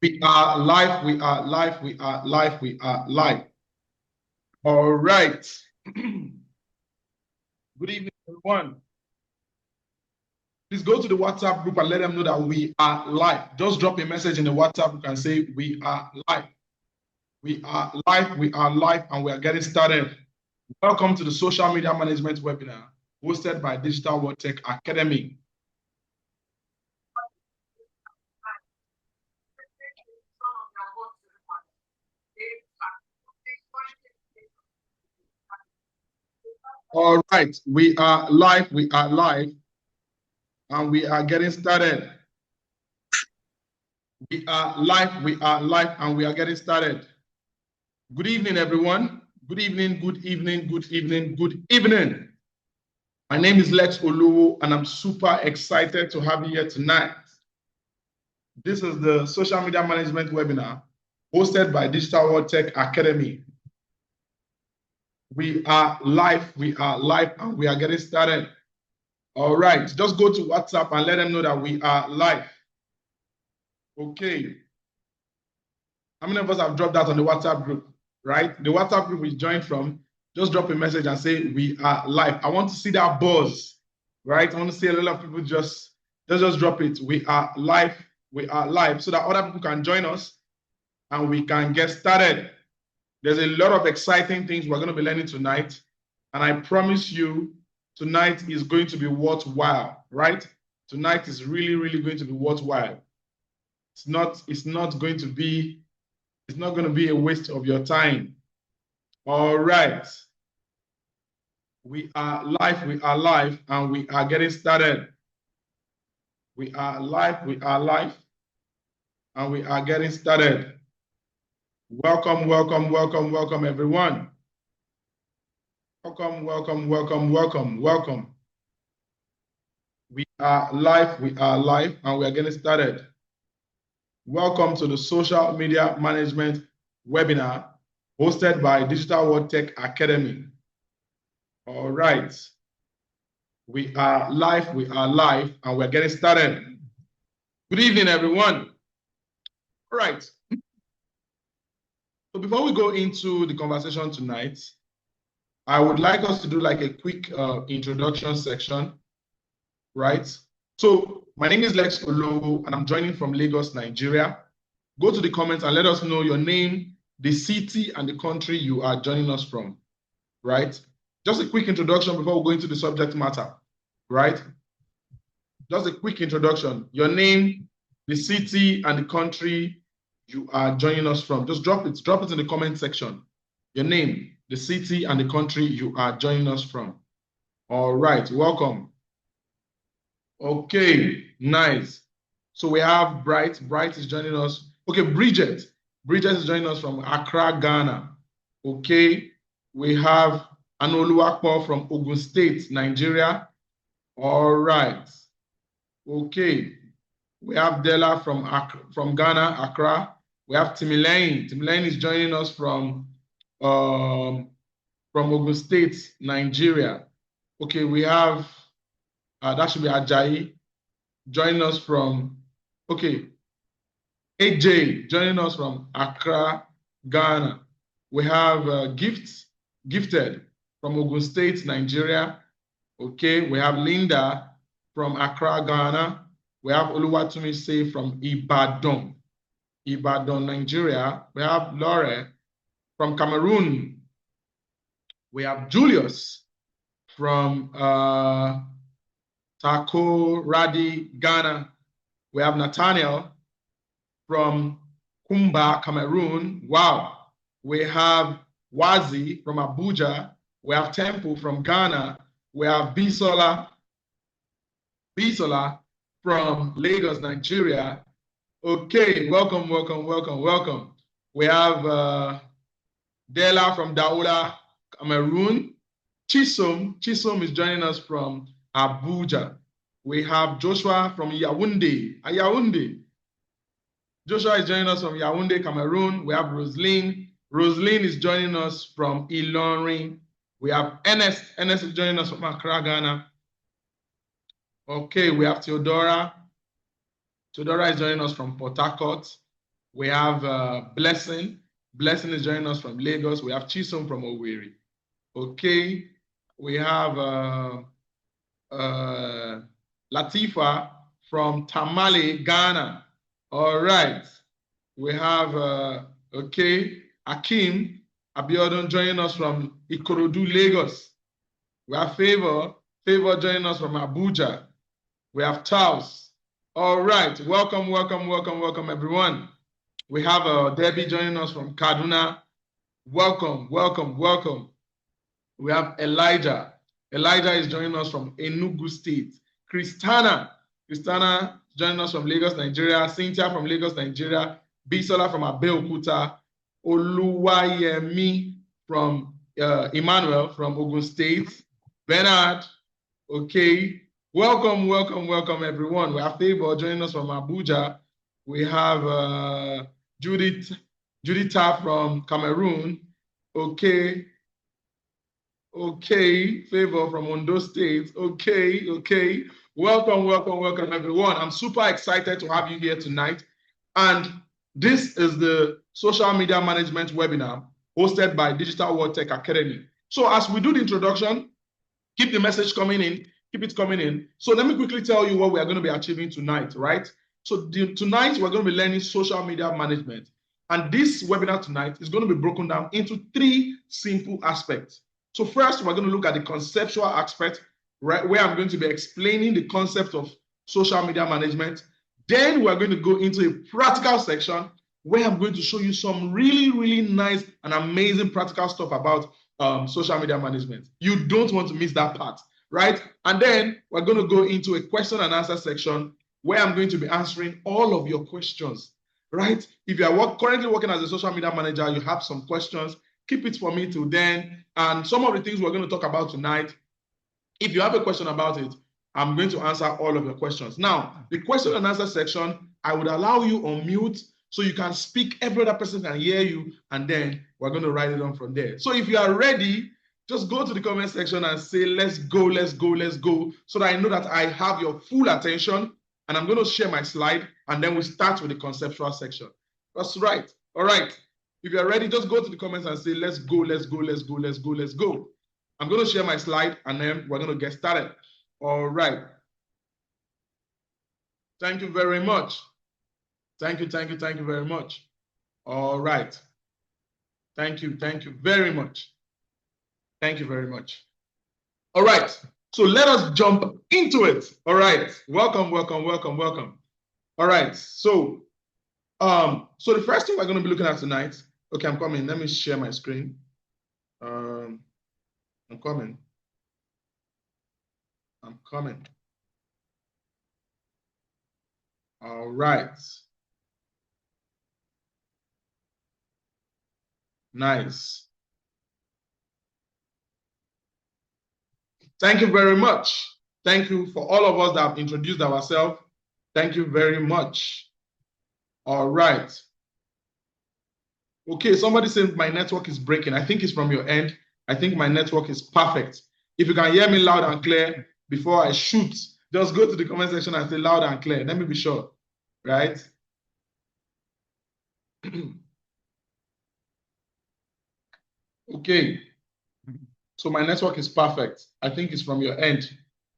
We are live, we are live, we are live, we are live. All right. Good evening, everyone. Please go to the WhatsApp group and let them know that we are live. Just drop a message in the WhatsApp group and say, we are live. We are live, we are live, and we are getting started. Welcome to the Social Media Management webinar hosted by Digital World Tech Academy. All right, we are live, and we are getting started. We are live, and we are getting started. Good evening, everyone. Good evening, good evening, good evening, good evening. My name is Lex Oluwo, and I'm super excited to have you here tonight. This is the Social Media Management webinar hosted by Digital World Tech Academy. We are live, and we are getting started. All right, just go to WhatsApp and let them know that we are live. Okay. How many of us have dropped that on the WhatsApp group, right? The WhatsApp group we joined from, just drop a message and say, we are live. I want to see that buzz, right? I want to see a lot of people just drop it. We are live, so that other people can join us and we can get started. There's a lot of exciting things we're going to be learning tonight. And I promise you, tonight is going to be worthwhile, right? Tonight is really, really going to be worthwhile. It's not going to be a waste of your time. All right. We are live, and we are getting started. We are live, and we are getting started. Welcome, welcome, welcome, welcome, everyone. Welcome, welcome, welcome, welcome, welcome. We are live, and we are getting started. Welcome to the Social Media Management webinar hosted by Digital World Tech Academy. All right. We are live, and we're getting started. Good evening, everyone. All right. So before we go into the conversation tonight, I would like us to do like a quick introduction section, right? So my name is Lex Olowo, and I'm joining from Lagos, Nigeria. Go to the comments and let us know your name, the city, and the country you are joining us from, right? Just a quick introduction before we go into the subject matter, right? Just a quick introduction. Your name, the city, and the country you are joining us from. Just drop it in the comment section. Your name, the city, and the country you are joining us from. All right, welcome. Okay, nice. So we have Bright. Bright is joining us. Okay, Bridget. Bridget is joining us from Accra, Ghana. Okay, we have Anoluwapo from Ogun State, Nigeria. All right. Okay, we have Della from Ghana, Accra. We have Timilein. Timilein is joining us from Ogun State, Nigeria. Okay, we have that should be Ajayi joining us from. Okay, AJ joining us from Accra, Ghana. We have Gifted from Ogun State, Nigeria. Okay, we have Linda from Accra, Ghana. We have Oluwatumise from Ibadan, Nigeria. We have Laure from Cameroon. We have Julius from Tako Radi, Ghana. We have Nathaniel from Kumba, Cameroon. Wow. We have Wazi from Abuja. We have Temple from Ghana. We have Bisola from Lagos, Nigeria. Okay, welcome, welcome, welcome, welcome. We have Dela from Daula, Cameroon. Chisom is joining us from Abuja. We have Joshua from Yaoundé. Joshua is joining us from Yaoundé, Cameroon. We have Roseline. Roseline is joining us from Ilorin. We have Ernest. Ernest is joining us from Accra, Ghana. Okay, we have Theodora Todora is joining us from Port Harcourt. We have Blessing. Blessing is joining us from Lagos. We have Chisom from Owerri. Okay. We have Latifa from Tamale, Ghana. All right. We have, okay, Akim Abiodun joining us from Ikorodu, Lagos. We have Favor joining us from Abuja. We have Charles. All right. Welcome, welcome, welcome, welcome, everyone. We have Debbie joining us from Kaduna. Welcome, welcome, welcome. We have Elijah. Elijah is joining us from Enugu State. Christiana joining us from Lagos, Nigeria. Cynthia from Lagos, Nigeria. Bisola from Abeokuta. Oluwayemi from Emmanuel from Ogun State. Bernard, okay. Welcome, welcome, welcome, everyone. We have Favor joining us from Abuja. We have Judith from Cameroon. Okay. Okay, Favor from Ondo State. Okay, okay. Welcome, welcome, welcome, everyone. I'm super excited to have you here tonight. And this is the social media management webinar hosted by Digital World Tech Academy. So as we do the introduction, keep the message coming in, keep it coming in. So let me quickly tell you what we are going to be achieving tonight, right? So tonight we're going to be learning social media management. And this webinar tonight is going to be broken down into 3 simple aspects. So first, we're going to look at the conceptual aspect, right, where I'm going to be explaining the concept of social media management. Then we're going to go into a practical section where I'm going to show you some really, really nice and amazing practical stuff about social media management. You don't want to miss that part, right? And then we're going to go into a question and answer section where I'm going to be answering all of your questions, right? If you are currently working as a social media manager, you have some questions, keep it for me till then. And some of the things we're going to talk about tonight, if you have a question about it, I'm going to answer all of your questions. Now, the question and answer section, I would allow you on mute so you can speak, every other person can hear you, and then we're going to write it on from there. So if you are ready, just go to the comment section and say, let's go, let's go, let's go, so that I know that I have your full attention, and I'm going to share my slide, and then we start with the conceptual section. That's right. All right. If you're ready, just go to the comments and say, let's go, let's go, let's go, let's go, let's go. I'm going to share my slide, and then we're going to get started. All right. Thank you very much. Thank you, thank you, thank you very much. All right. Thank you very much. Thank you very much. All right. So let us jump into it. All right. Welcome, welcome, welcome, welcome. All right. So the first thing we're going to be looking at tonight. Okay, I'm coming. Let me share my screen. I'm coming. I'm coming. All right. Nice. Thank you very much. Thank you for all of us that have introduced ourselves. Thank you very much. All right. Okay, somebody said my network is breaking. I think it's from your end. I think my network is perfect. If you can hear me loud and clear before I shoot, just go to the comment section and say loud and clear. Let me be sure, right? Okay. So my network is perfect. I think it's from your end.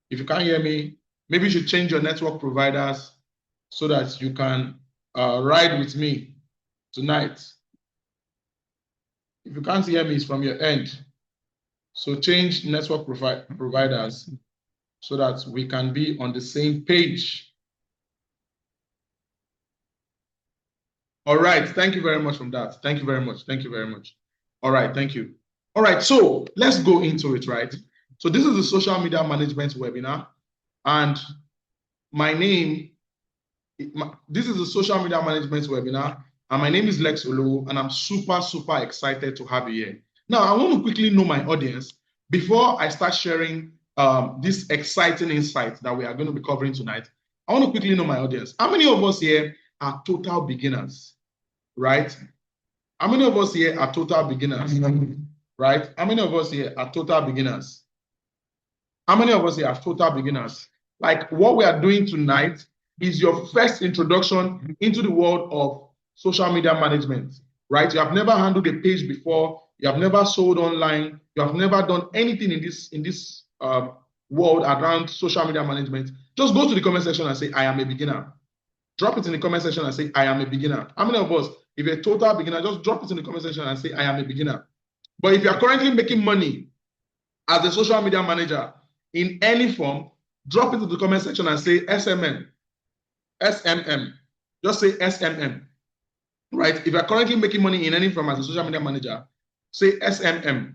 If you can't hear me, maybe you should change your network providers so that you can ride with me tonight. If you can't hear me, it's from your end. So change network providers so that we can be on the same page. All right. Thank you very much for that. Thank you very much. Thank you very much. All right. Thank you. All right. So let's go into it, right? So this is the social media management webinar. And this is the social media management webinar. And my name is Lex Olowo, and I'm super, super excited to have you here. Now, I want to quickly know my audience before I start sharing this exciting insight that we are going to be covering tonight. I want to quickly know my audience. How many of us here are total beginners, right? How many of us here are total beginners, right? How many of us here are total beginners? How many of us here are total beginners? Like what we are doing tonight is your first introduction into the world of social media management, right? You have never handled a page before. You have never sold online. You have never done anything in this world around social media management. Just go to the comment section and say, I am a beginner. Drop it in the comment section and say, I am a beginner. How many of us, if you're a total beginner, just drop it in the comment section and say, I am a beginner. But if you're currently making money as a social media manager in any form, drop it in the comment section and say SMM. SMM. Just say SMM. Right? If you're currently making money in any form as a social media manager, say SMM.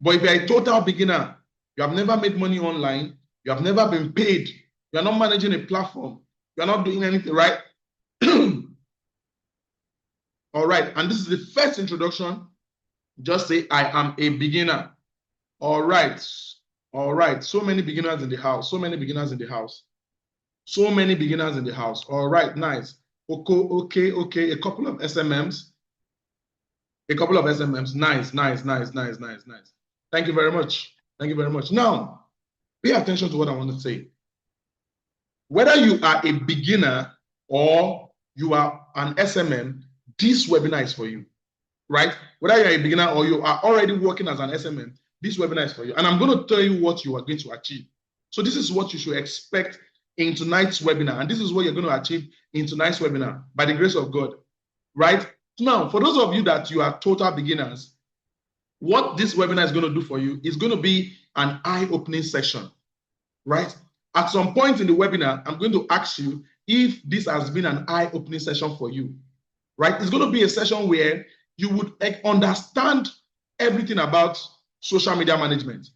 But if you're a total beginner, you have never made money online, you have never been paid, you're not managing a platform, you're not doing anything, right? All right, and this is the first introduction. Just say, I am a beginner. All right, all right. So many beginners in the house, so many beginners in the house. So many beginners in the house. All right, nice. Okay. A couple of SMMs. A couple of SMMs. Nice. Thank you very much. Thank you very much. Now, pay attention to what I want to say. Whether you are a beginner or you are an SMM, this webinar is for you, right? Whether you're a beginner or you are already working as an SMM, this webinar is for you. And I'm going to tell you what you are going to achieve. So this is what you should expect in tonight's webinar. And this is what you're going to achieve in tonight's webinar by the grace of God, right? Now, for those of you that you are total beginners, what this webinar is going to do for you is going to be an eye-opening session, right? At some point in the webinar, I'm going to ask you if this has been an eye-opening session for you, right? It's going to be a session where you would understand everything about social media management.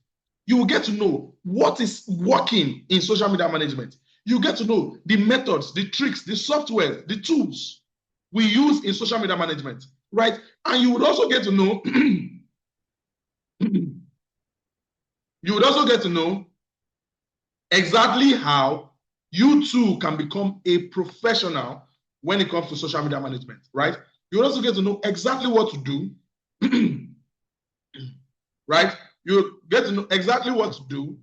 You will get to know what is working in social media management. You get to know the methods, the tricks, the software, the tools we use in social media management, right? And you would also get to know, exactly how you too can become a professional when it comes to social media management, right? You would also get to know exactly what to do, right? You get to know exactly what to do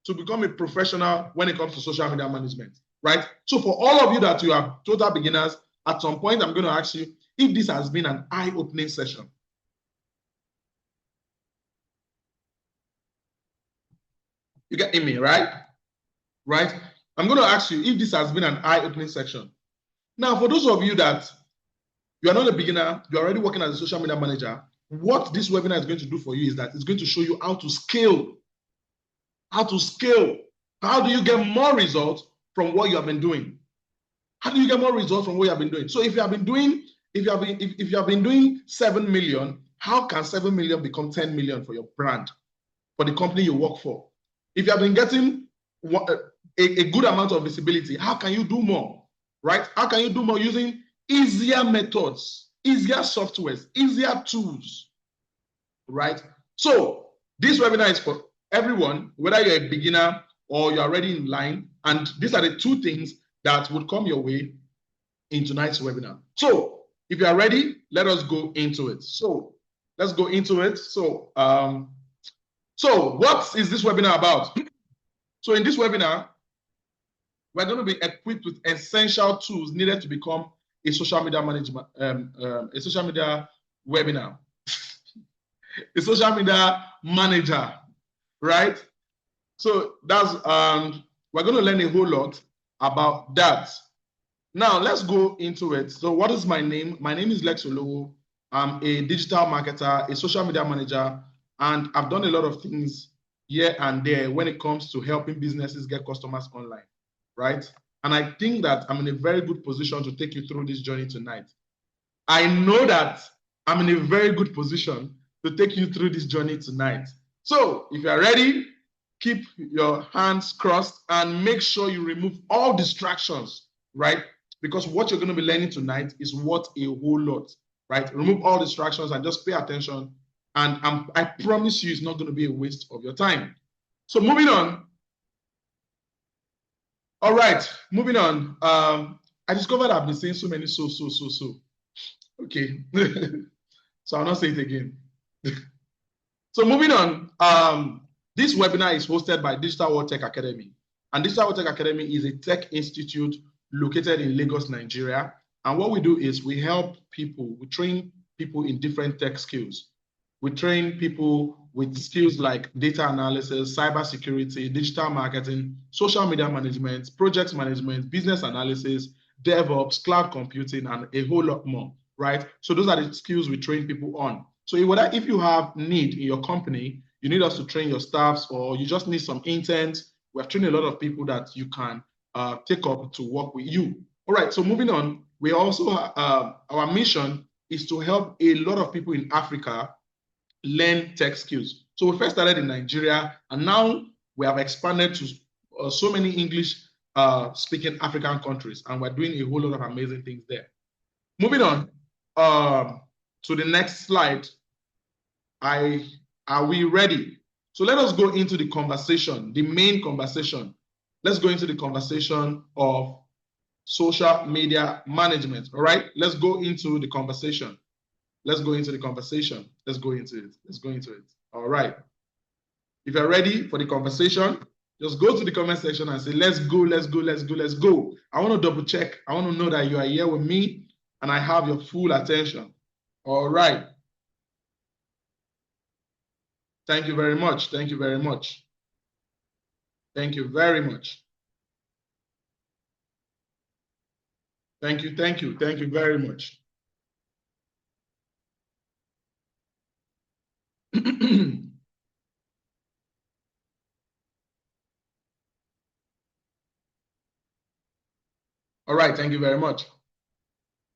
to become a professional when it comes to social media management, right? So for all of you that you are total beginners, at some point, I'm going to ask you if this has been an eye-opening session. You get me, right? Right? I'm going to ask you if this has been an eye-opening session. Now, for those of you that you are not a beginner, you're already working as a social media manager, what this webinar is going to do for you is that it's going to show you how to scale. How to scale. How do you get more results from what you have been doing? How do you get more results from what you have been doing? So if you have been doing, if you have been doing 7 million, how can 7 million become 10 million for your brand, for the company you work for? If you have been getting a good amount of visibility, how can you do more, right? How can you do more using easier methods, easier softwares, easier tools, right? So this webinar is for everyone, whether you're a beginner or you're already in line. And these are the two things that would come your way in tonight's webinar. So if you are ready, let us go into it. So let's go into it. So what is this webinar about? So in this webinar, we're going to be equipped with essential tools needed to become a social media management, a social media webinar, a social media manager, right? So that's we're going to learn a whole lot about that. Now let's go into it. So what is my name? My name is Lex Olowo. I'm a digital marketer, a social media manager, and I've done a lot of things here and there when it comes to helping businesses get customers online, right? And I think that I'm in a very good position to take you through this journey tonight. I know that I'm in a very good position to take you through this journey tonight. So if you're ready, keep your hands crossed and make sure you remove all distractions, right? Because what you're going to be learning tonight is worth a whole lot, right? Remove all distractions and just pay attention. And I promise you it's not going to be a waste of your time. So moving on. All right, moving on. I discovered I've been saying so many so. Okay. So I'll not say it again. So moving on. This webinar is hosted by Digital World Tech Academy. And Digital World Tech Academy is a tech institute located in Lagos, Nigeria. And what we do is we help people, we train people in different tech skills. We train people with skills like data analysis, cybersecurity, digital marketing, social media management, project management, business analysis, DevOps, cloud computing, and a whole lot more, right? So those are the skills we train people on. So if you have need in your company, you need us to train your staffs, or you just need some interns, we have trained a lot of people that you can take up to work with you. All right, so moving on, we also, our mission is to help a lot of people in Africa learn tech skills. So we first started in Nigeria, and now we have expanded to so many English speaking African countries, and we're doing a whole lot of amazing things there. Moving on to the next slide. Are we ready? So let us go into the conversation, the main conversation. Let's go into the conversation of social media management. All right, let's go into the conversation. Let's go into the conversation. Let's go into it. Let's go into it. All right. If you're ready for the conversation, just go to the comment section and say, let's go, let's go, let's go, let's go. I want to double check. I want to know that you are here with me and I have your full attention. All right. Thank you very much. Thank you very much. Thank you very much. Thank you, thank you, thank you very much. All right, thank you very much.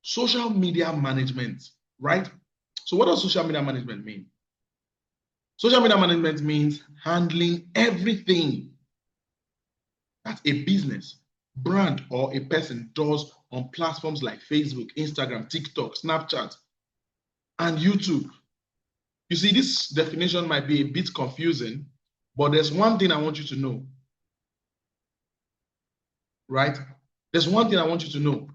Social media management, right? So what does social media management mean? Social media management means handling everything that a business, brand, or a person does on platforms like Facebook, Instagram, TikTok, Snapchat, and YouTube. You see, this definition might be a bit confusing, but there's one thing I want you to know, right? There's one thing I want you to know.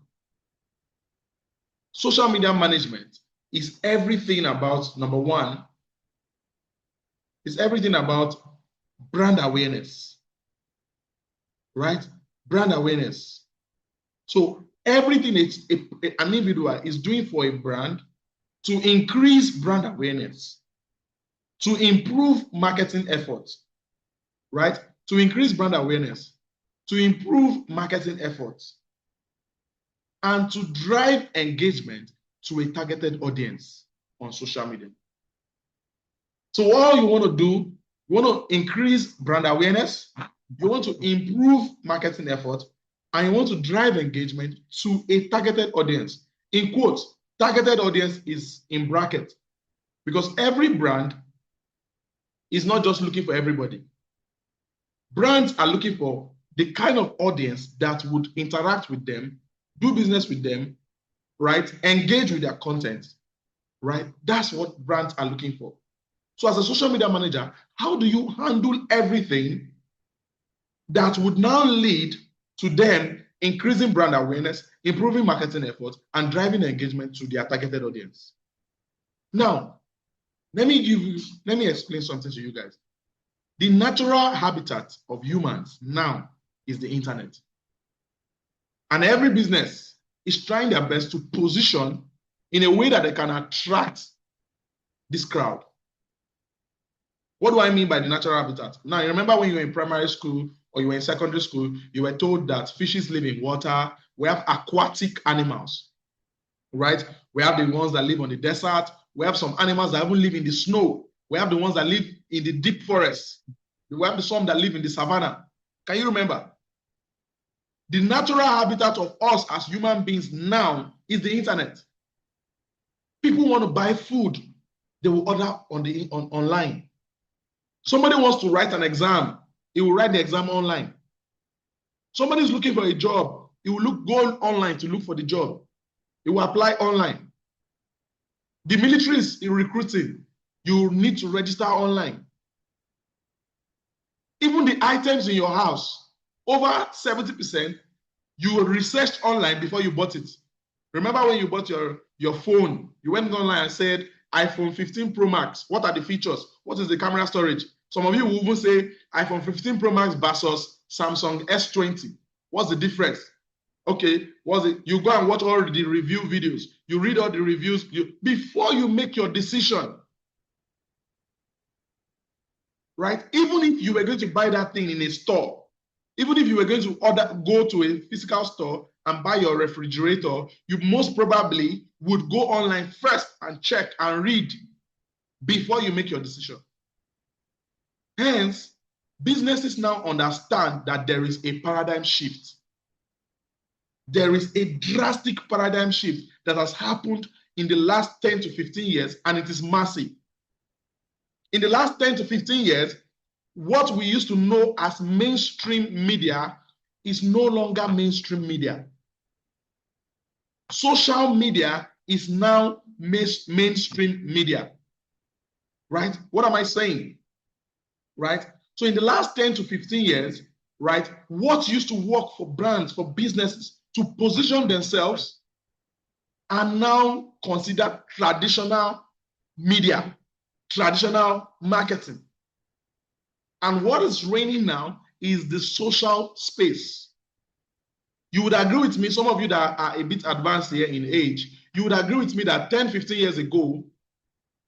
Social media management is everything about, number one, is everything about brand awareness, right? Brand awareness. So everything an individual is doing for a brand to increase brand awareness, to improve marketing efforts, right? To increase brand awareness, to improve marketing efforts, and to drive engagement to a targeted audience on social media. So all you want to do, you want to increase brand awareness, you want to improve marketing efforts, and you want to drive engagement to a targeted audience. In quotes, targeted audience is in bracket, because every brand is not just looking for everybody. Brands are looking for the kind of audience that would interact with them, do business with them, right? Engage with their content, right? That's what brands are looking for. So as a social media manager, how do you handle everything that would now lead to them increasing brand awareness, improving marketing efforts, and driving engagement to their targeted audience? Now, let me explain something to you guys. The natural habitat of humans now is the internet. And every business is trying their best to position in a way that they can attract this crowd. What do I mean by the natural habitat? Now, you remember when you were in primary school or you were in secondary school, you were told that fishes live in water. We have aquatic animals, right? We have the ones that live on the desert. We have some animals that even live in the snow. We have the ones that live in the deep forest. We have some that live in the savannah. Can you remember? The natural habitat of us as human beings now is the internet. People want to buy food. They will order online. Somebody wants to write an exam. He will write the exam online. Somebody is looking for a job. He will go online to look for the job. He will apply online. The military is in recruiting. You need to register online. Even the items in your house, over 70%, you researched online before you bought it. Remember when you bought your phone, you went online and said, iPhone 15 Pro Max, what are the features? What is the camera storage? Some of you will even say iPhone 15 Pro Max versus Samsung S20. What's the difference? Okay, was it? You go and watch all the review videos. You read all the reviews before you make your decision. Right? Even if you were going to buy that thing in a store, even if you were going to go to a physical store and buy your refrigerator, you most probably would go online first and check and read before you make your decision. Hence, businesses now understand that there is a paradigm shift. There is a drastic paradigm shift that has happened in the last 10 to 15 years, and it is massive. In the last 10 to 15 years, what we used to know as mainstream media is no longer mainstream media. Social media is now mainstream media. Right? What am I saying? Right? So in the last 10 to 15 years, right, what used to work for brands, for businesses to position themselves are now considered traditional media, traditional marketing. And what is reigning now is the social space. You would agree with me, some of you that are a bit advanced here in age, you would agree with me that 10, 15 years ago,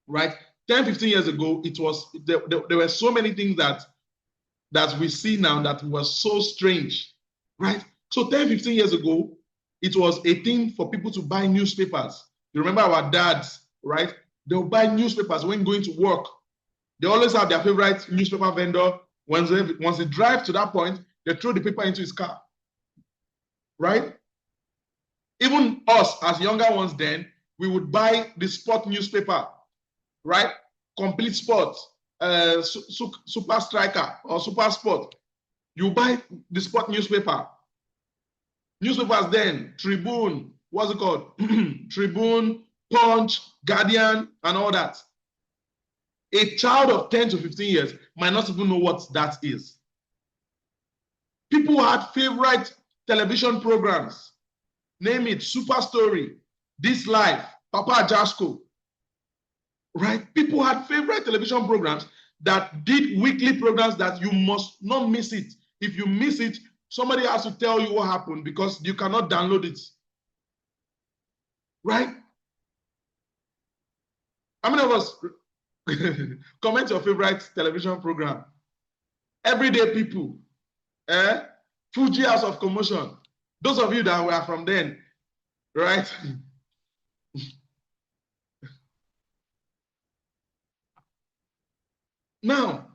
right? 10, 15 years ago, it was there were so many things that we see now that was so strange, right? So 10, 15 years ago, it was a thing for people to buy newspapers. You remember our dads, right? They'll buy newspapers when going to work. They always have their favorite newspaper vendor. Once they drive to that point, they throw the paper into his car, right? Even us as younger ones then, we would buy the sport newspaper, right? Complete Sport, Super Striker or Super Sport. You buy the sport newspaper. Newspapers then, Tribune, what's it called? Tribune, Punch, Guardian, and all that. A child of 10 to 15 years might not even know what that is. People had favorite television programs. Name it, Super Story, This Life, Papa Jasco. Right? People had favorite television programs that did weekly programs that you must not miss it. If you miss it, somebody has to tell you what happened because you cannot download it. Right? How many of us comment your favorite television program? Everyday People, Fuji House of Commotion. Those of you that were from then, right? Now,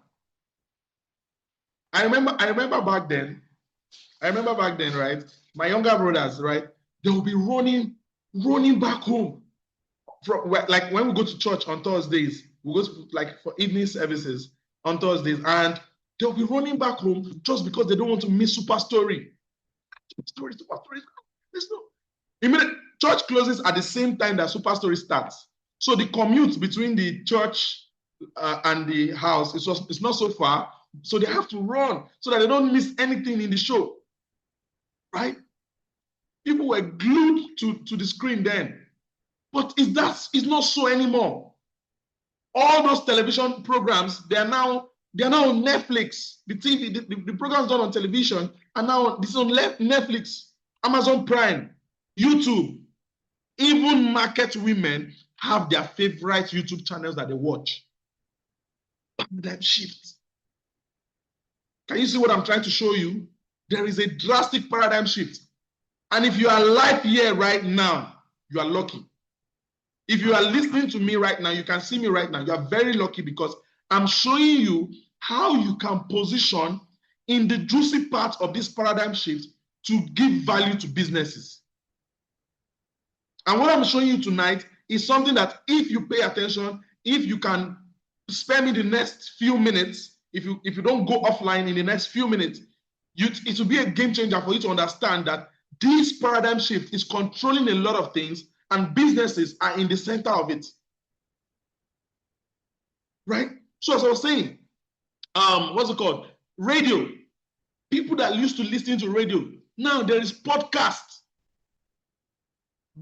I remember back then, right? My younger brothers, right? They will be running back home. From like when we go to church on Thursdays, we go to like for evening services on Thursdays, and they'll be running back home just because they don't want to miss Super Story. Super Story. There's no. Immediate church closes at the same time that Super Story starts. So the commute between the church and the house it's not so far. So they have to run so that they don't miss anything in the show. Right? People were glued to the screen then. But it's not so anymore. All those television programs, they are now on Netflix. The programs done on television are now this on Netflix, Amazon Prime, YouTube. Even market women have their favorite YouTube channels that they watch. Paradigm shift. Can you see what I'm trying to show you? There is a drastic paradigm shift. And if you are live here right now, you are lucky. If you are listening to me right now, you can see me right now. You are very lucky because I'm showing you how you can position in the juicy part of this paradigm shift to give value to businesses. And what I'm showing you tonight is something that if you pay attention, if you can spare me the next few minutes, if you don't go offline in the next few minutes, it will be a game changer for you to understand that this paradigm shift is controlling a lot of things and businesses are in the center of it. Right? So as I was saying, what's it called? Radio. People that used to listen to radio, now there is podcast.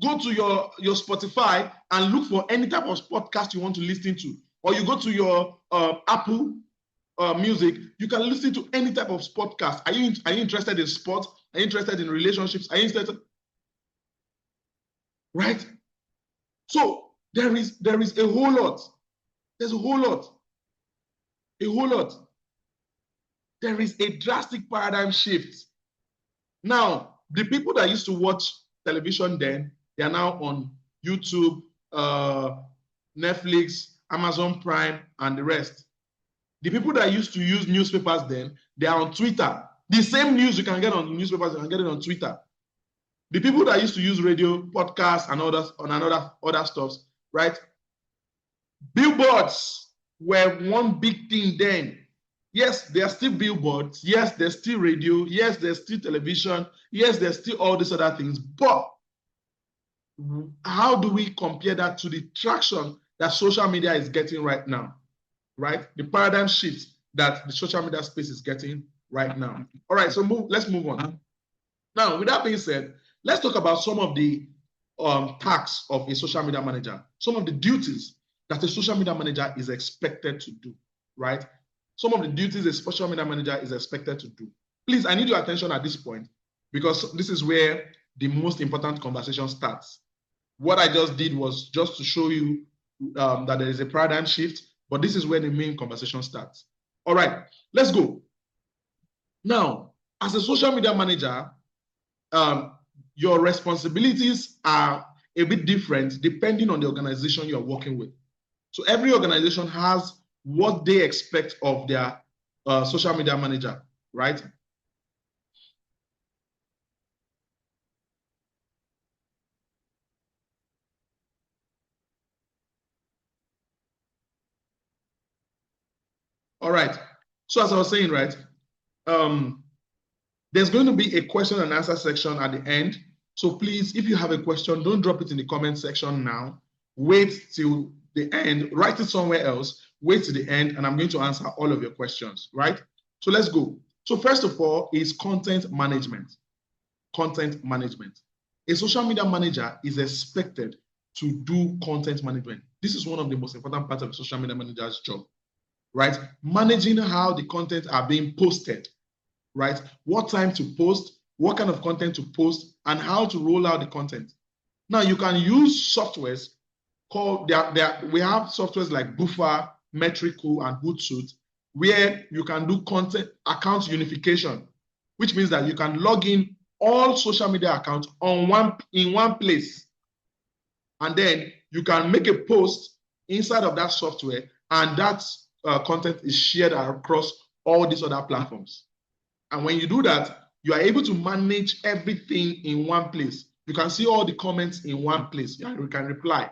Go to your Spotify and look for any type of podcast you want to listen to. Or you go to your Apple Music, you can listen to any type of podcast. Are you interested in sport? Are you interested in relationships? Are you interested? Right? So there is a whole lot. There's a whole lot. A whole lot. There is a drastic paradigm shift. Now, the people that used to watch television then, they are now on YouTube, Netflix, Amazon Prime, and the rest. The people that used to use newspapers then, they are on Twitter. The same news you can get on newspapers, you can get it on Twitter. The people that used to use radio, podcasts, and other stuffs, right? Billboards were one big thing then. Yes, there are still billboards. Yes, there's still radio. Yes, there's still television. Yes, there's still all these other things. But how do we compare that to the traction that social media is getting right now? Right? The paradigm shift that the social media space is getting right now. All right, so let's move on. Now, with that being said, let's talk about some of the tasks of a social media manager, some of the duties that a social media manager is expected to do, right? Some of the duties a social media manager is expected to do. Please, I need your attention at this point because this is where the most important conversation starts. What I just did was just to show you that there is a paradigm shift, but this is where the main conversation starts. All right, let's go. Now, as a social media manager, your responsibilities are a bit different depending on the organization you're working with. So every organization has what they expect of their social media manager, right? All right. So as I was saying, right, there's going to be a question and answer section at the end. So please, if you have a question, don't drop it in the comment section now. Wait till the end, write it somewhere else, wait till the end, and I'm going to answer all of your questions, right? So let's go. So first of all is content management. Content management. A social media manager is expected to do content management. This is one of the most important parts of a social media manager's job, right? Managing how the content are being posted, right? What time to post, what kind of content to post, and how to roll out the content. Now, you can use softwares called, we have softwares like Buffer, Metricool, and Hootsuite, where you can do content account unification, which means that you can log in all social media accounts in one place. And then you can make a post inside of that software, and that content is shared across all these other platforms. And when you do that, you are able to manage everything in one place. You can see all the comments in one place. You can reply,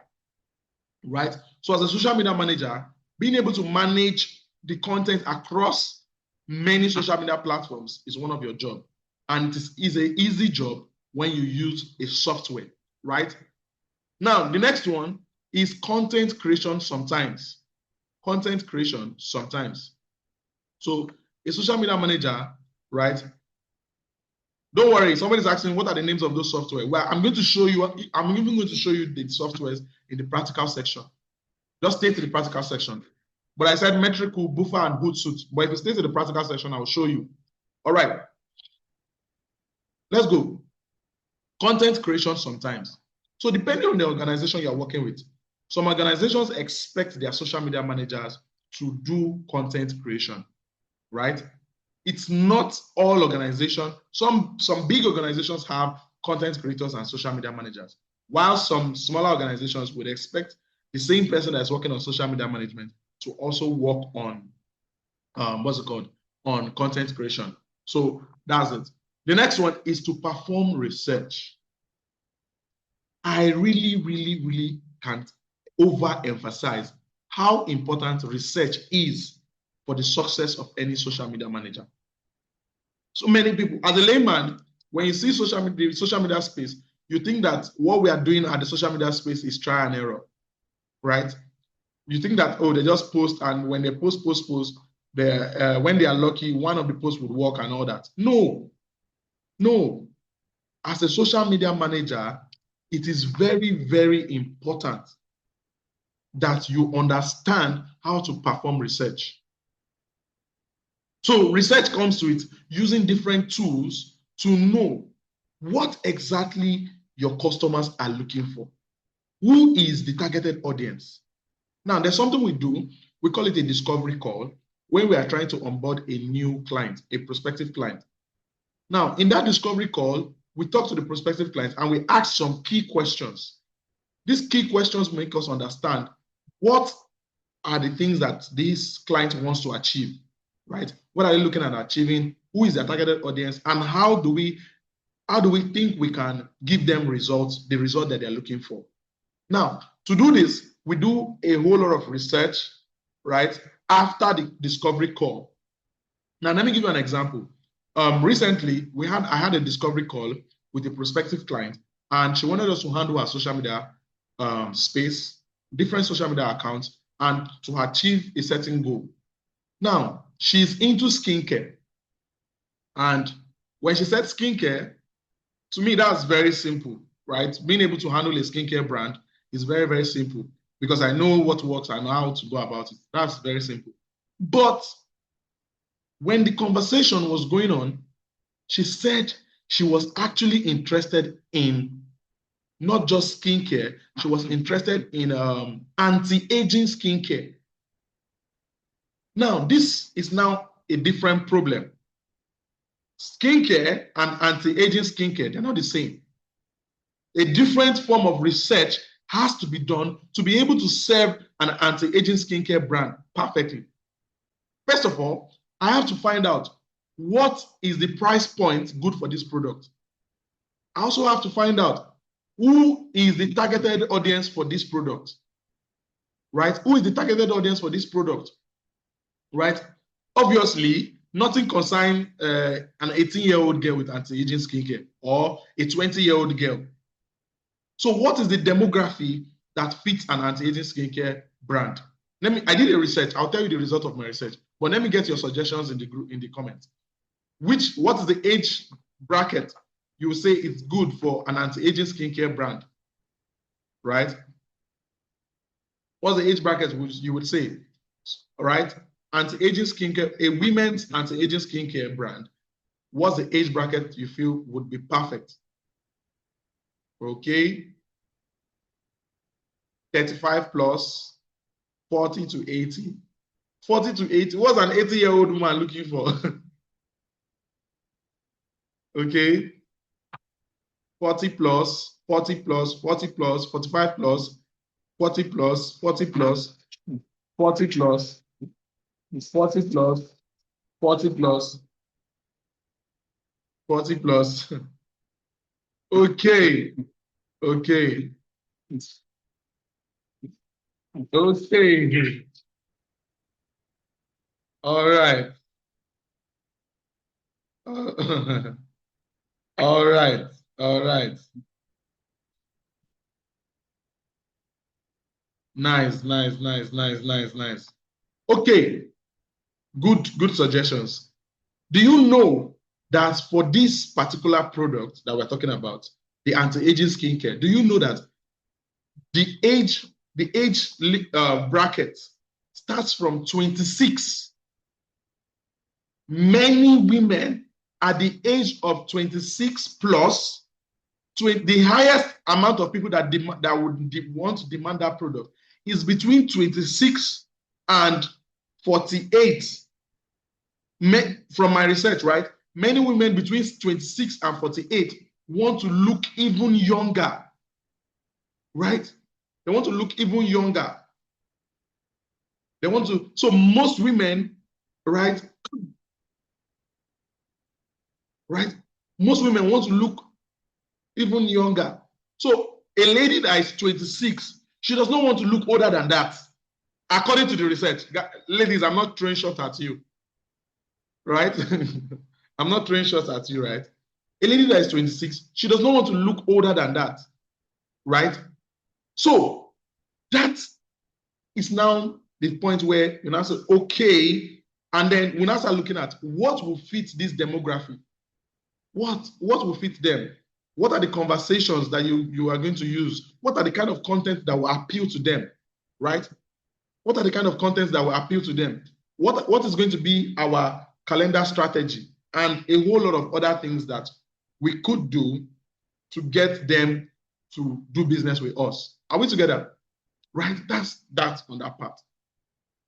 right? So as a social media manager, being able to manage the content across many social media platforms is one of your jobs. And it is an easy job when you use a software, right? Now, the next one is content creation sometimes. Content creation sometimes. So a social media manager, right? Don't worry, somebody's asking what are the names of those software. Well, I'm going to show you, I'm even going to show you the softwares in the practical section. Just stay to the practical section. But I said Metricool, Buffer, and Hootsuite. But if you stay to the practical section, I will show you. All right. Let's go. Content creation sometimes. So depending on the organization you're working with, some organizations expect their social media managers to do content creation, right? It's not all organizations. Some big organizations have content creators and social media managers, while some smaller organizations would expect the same person that's working on social media management to also work on, on content creation. So that's it. The next one is to perform research. I really can't overemphasize how important research is for the success of any social media manager. So many people, as a layman, when you see social media space, you think that what we are doing at the social media space is try and error, right? You think that, oh, they just post, and when they post, when they are lucky, one of the posts would work and all that. No. As a social media manager, it is very important that you understand how to perform research. So research comes to it using different tools to know what exactly your customers are looking for. Who is the targeted audience? Now, there's something we do. We call it a discovery call when we are trying to onboard a new client, a prospective client. Now, in that discovery call, we talk to the prospective client and we ask some key questions. These key questions make us understand what are the things that this client wants to achieve, right? What are they looking at achieving? Who is their targeted audience? And how do we think we can give them results, the result that they're looking for? Now, to do this, we do a whole lot of research, right, after the discovery call. Now, let me give you an example. Recently, I had a discovery call with a prospective client, and she wanted us to handle her social media space, different social media accounts, and to achieve a certain goal. Now, she's into skincare. And when she said skincare, to me, that's very simple, right? Being able to handle a skincare brand is very, very simple because I know what works, I know how to go about it. That's very simple. But when the conversation was going on, she said she was actually interested in not just skincare, she was interested in anti-aging skincare. Now, this is now a different problem. Skincare and anti-aging skincare, they're not the same. A different form of research has to be done to be able to serve an anti-aging skincare brand perfectly. First of all, I have to find out what is the price point good for this product. I also have to find out who is the targeted audience for this product, right? Who is the targeted audience for this product, right? Obviously, nothing concerns an 18-year-old girl with anti-aging skincare or a 20-year-old girl. So what is the demography that fits an anti-aging skincare brand? I did a research. I'll tell you the result of my research. But let me get your suggestions in the group, in the comments. What is the age bracket you will say it's good for an anti-aging skincare brand, right? What's the age bracket you would say, right? Anti-aging skincare, a women's anti-aging skincare brand. What's the age bracket you feel would be perfect? Okay. 35 plus, 40 to 80. 40 to 80. What's an 80-year-old woman looking for? Okay. 40 plus, 40 plus, 40 plus, 45 plus, 40 plus, 40 plus, 40 plus, 40 plus, 40 plus, 40 plus. Okay. Okay. Okay. All right. All right. All right. Nice, nice, nice, nice, nice, nice. Okay. Good suggestions. Do you know that for this particular product that we're talking about, the anti-aging skincare, do you know that the age bracket starts from 26? Many women at the age of 26 plus, the highest amount of people that would want to demand that product is between 26 and 48. From my research, right? Many women between 26 and 48 want to look even younger, right? They want to look even younger. So most women, right? Right? Most women want to look even younger. So a lady that is 26, she does not want to look older than that. According to the research, ladies, I'm not throwing shots at you, right? I'm not throwing shots at you, right? A lady that is 26, she does not want to look older than that, right? So that is now the point where you now say, okay, and then we now start looking at what will fit this demography. What will fit them? What are the conversations that you are going to use? What are the kind of content that will appeal to them, right? What are the kind of contents that will appeal to them? What is going to be our calendar strategy? And a whole lot of other things that we could do to get them to do business with us. Are we together? Right? That's on that part.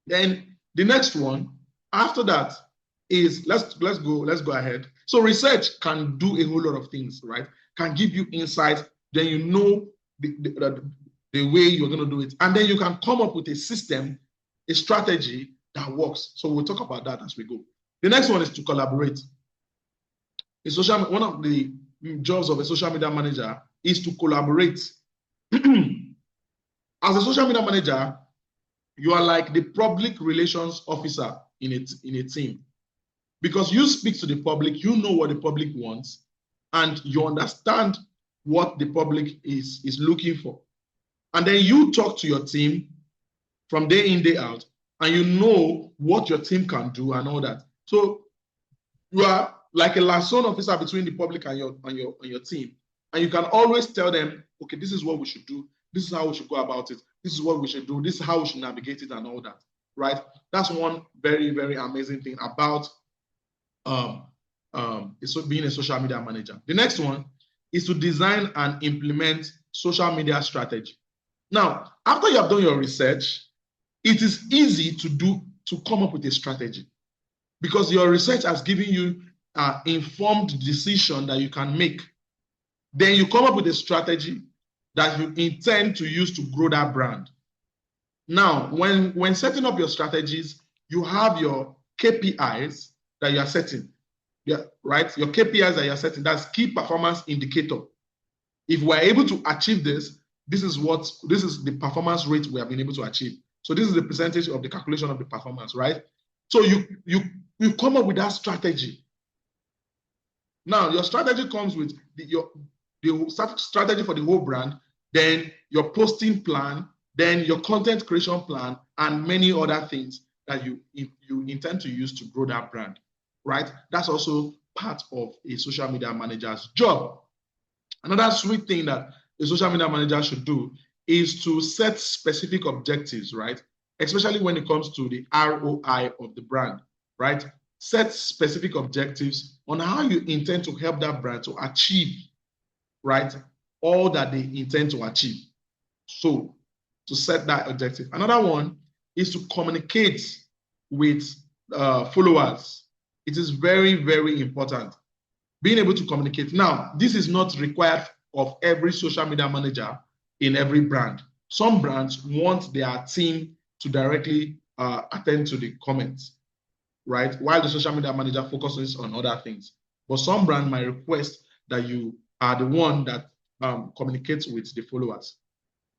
Then the next one after that is let's go ahead. So research can do a whole lot of things, right? Can give you insights, then you know the way you're going to do it, and then you can come up with a system, a strategy that works. So we'll talk about that as we go. The next one is to collaborate. One of the jobs of a social media manager is to collaborate. As a social media manager, you are like the public relations officer in a team, because you speak to the public, you know what the public wants, and you understand what the public is looking for. And then you talk to your team from day in, day out, and you know what your team can do and all that. So you are like a liaison officer between the public and your team. And you can always tell them, okay, this is what we should do. This is how we should go about it. This is what we should do. This is how we should navigate it and all that, right? That's one very, very amazing thing about being a social media manager. The next one is to design and implement social media strategy. Now, after you have done your research, it is easy to come up with a strategy, because your research has given you an informed decision that you can make. Then you come up with a strategy that you intend to use to grow that brand. Now, when setting up your strategies, you have your KPIs that you are setting. Yeah, right? Your KPIs that you're setting, that's key performance indicator. If we're able to achieve this, this is the performance rate we have been able to achieve. So this is the percentage of the calculation of the performance, right? So you come up with that strategy. Now, your strategy comes with the strategy for the whole brand, then your posting plan, then your content creation plan, and many other things that you intend to use to grow that brand, right? That's also part of a social media manager's job. Another sweet thing that a social media manager should do is to set specific objectives, right? Especially when it comes to the ROI of the brand, right? Set specific objectives on how you intend to help that brand to achieve, right, all that they intend to achieve. So to set that objective. Another one is to communicate with followers. It is very, very important. Being able to communicate. Now, this is not required of every social media manager in every brand. Some brands want their team to directly attend to the comments, right? While the social media manager focuses on other things. But some brand might request that you are the one that communicates with the followers.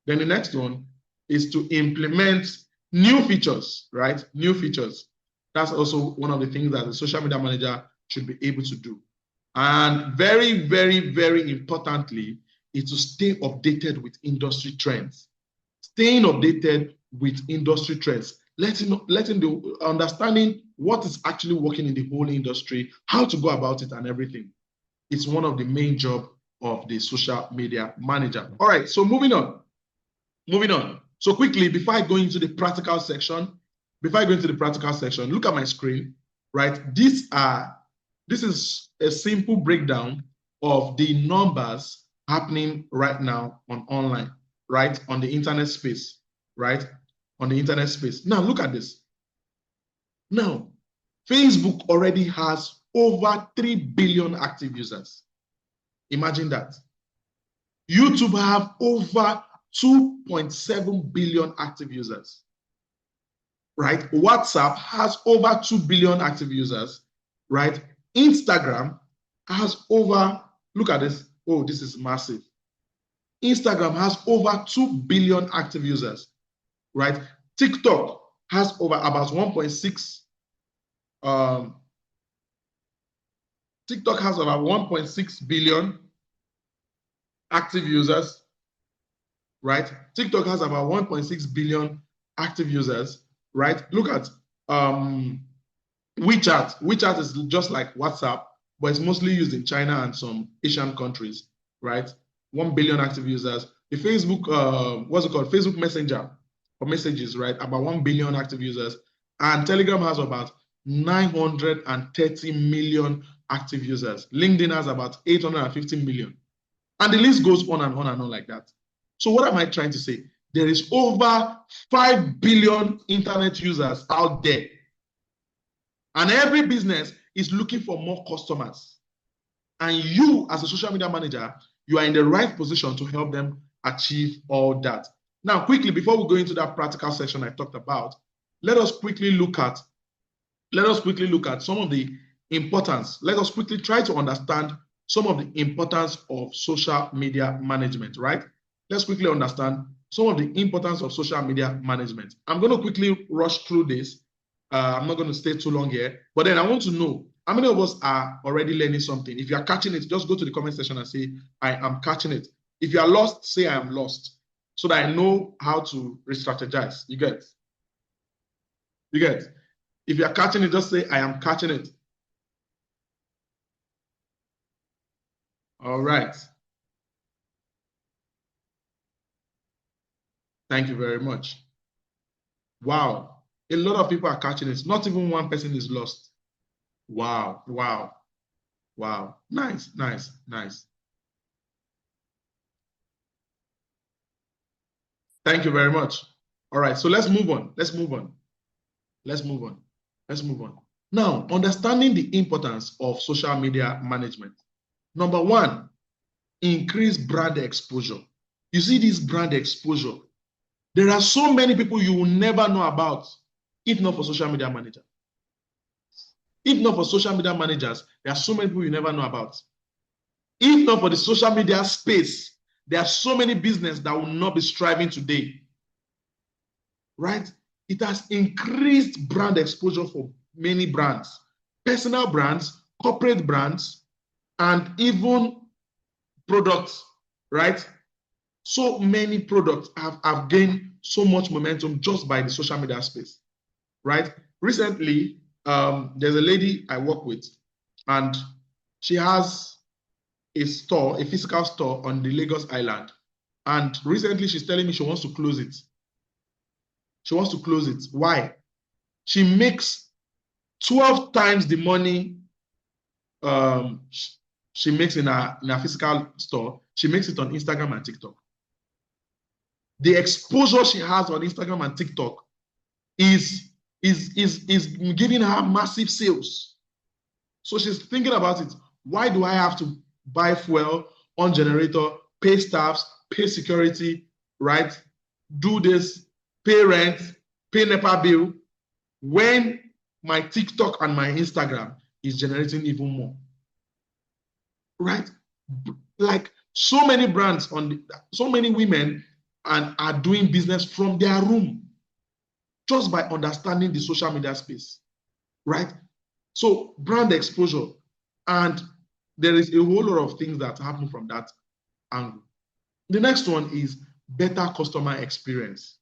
Then the next one is to implement new features, right? New features. That's also one of the things that the social media manager should be able to do. And very, very, very importantly, is to stay updated with industry trends. Staying updated with industry trends, letting the understanding what is actually working in the whole industry, how to go about it and everything. It's one of the main jobs of the social media manager. All right, so moving on. So quickly, before I go into the practical section, look at my screen, right? This is a simple breakdown of the numbers happening right now on online, right? On the internet space, right? On the internet space. Now, look at this. Now, Facebook already has over 3 billion active users. Imagine that. YouTube have over 2.7 billion active users, right? WhatsApp has over 2 billion active users, right? Instagram has over, look at this. Oh, this is massive. Instagram has over 2 billion active users, right? TikTok has over about 1.6. TikTok has about 1.6 billion active users, right? TikTok has about 1.6 billion active users, right? Look at WeChat. WeChat is just like WhatsApp, but it's mostly used in China and some Asian countries, right? 1 billion active users. The Facebook, what's it called? Facebook Messenger for messages, right? About 1 billion active users. And Telegram has about 930 million active users. LinkedIn has about 850 million. And the list goes on and on and on like that. So what am I trying to say? There is over 5 billion internet users out there. And every business is looking for more customers. And you, as a social media manager, you are in the right position to help them achieve all that. Now, quickly, before we go into that practical section I talked about, let us quickly look at some of the importance. Let us quickly try to understand some of the importance of social media management, right? Let's quickly understand some of the importance of social media management. I'm going to quickly rush through this. I'm not going to stay too long here, but then I want to know how many of us are already learning something. If you are catching it, just go to the comment section and say, I am catching it. If you are lost, say I am lost, so that I know how to re-strategize. You get? You get? If you are catching it, just say I am catching it. All right. Thank you very much. Wow. A lot of people are catching it. Not even one person is lost. Wow. Wow. Wow. Nice, nice, nice. Thank you very much. All right. So let's move on. Let's move on. Let's move on. Let's move on. Now, understanding the importance of social media management. Number one, increase brand exposure. You see this brand exposure. There are so many people you will never know about if not for social media manager. If not for social media managers, there are so many people you never know about. If not for the social media space, there are so many businesses that will not be striving today. Right? It has increased brand exposure for many brands, personal brands, corporate brands, and even products, right? So many products have gained so much momentum just by the social media space, right? Recently, there's a lady I work with, and she has a store, a physical store on the Lagos Island. And recently she's telling me she wants to close it. She wants to close it. Why? She makes 12 times the money she makes in her physical store. She makes it on Instagram and TikTok. The exposure she has on Instagram and TikTok is giving her massive sales. So she's thinking about it. Why do I have to buy fuel on generator, pay staffs, pay security, right? Do this, pay rent, pay NEPA bill, when my TikTok and my Instagram is generating even more, right? Like so many brands so many women are doing business from their room just by understanding the social media space, right? So brand exposure, and there is a whole lot of things that happen from that angle. The next one is better customer experience.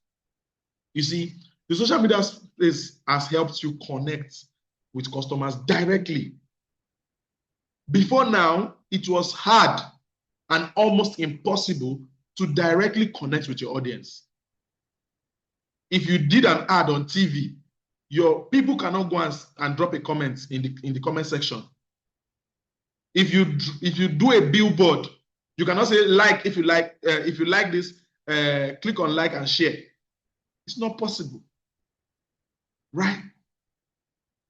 You see, the social media space has helped you connect with customers directly. Before now, it was hard and almost impossible to directly connect with your audience. If you did an ad on TV, your people cannot go and drop a comment in the comment section. If you do a billboard, you cannot say like if you like this, click on like and share. It's not possible, right?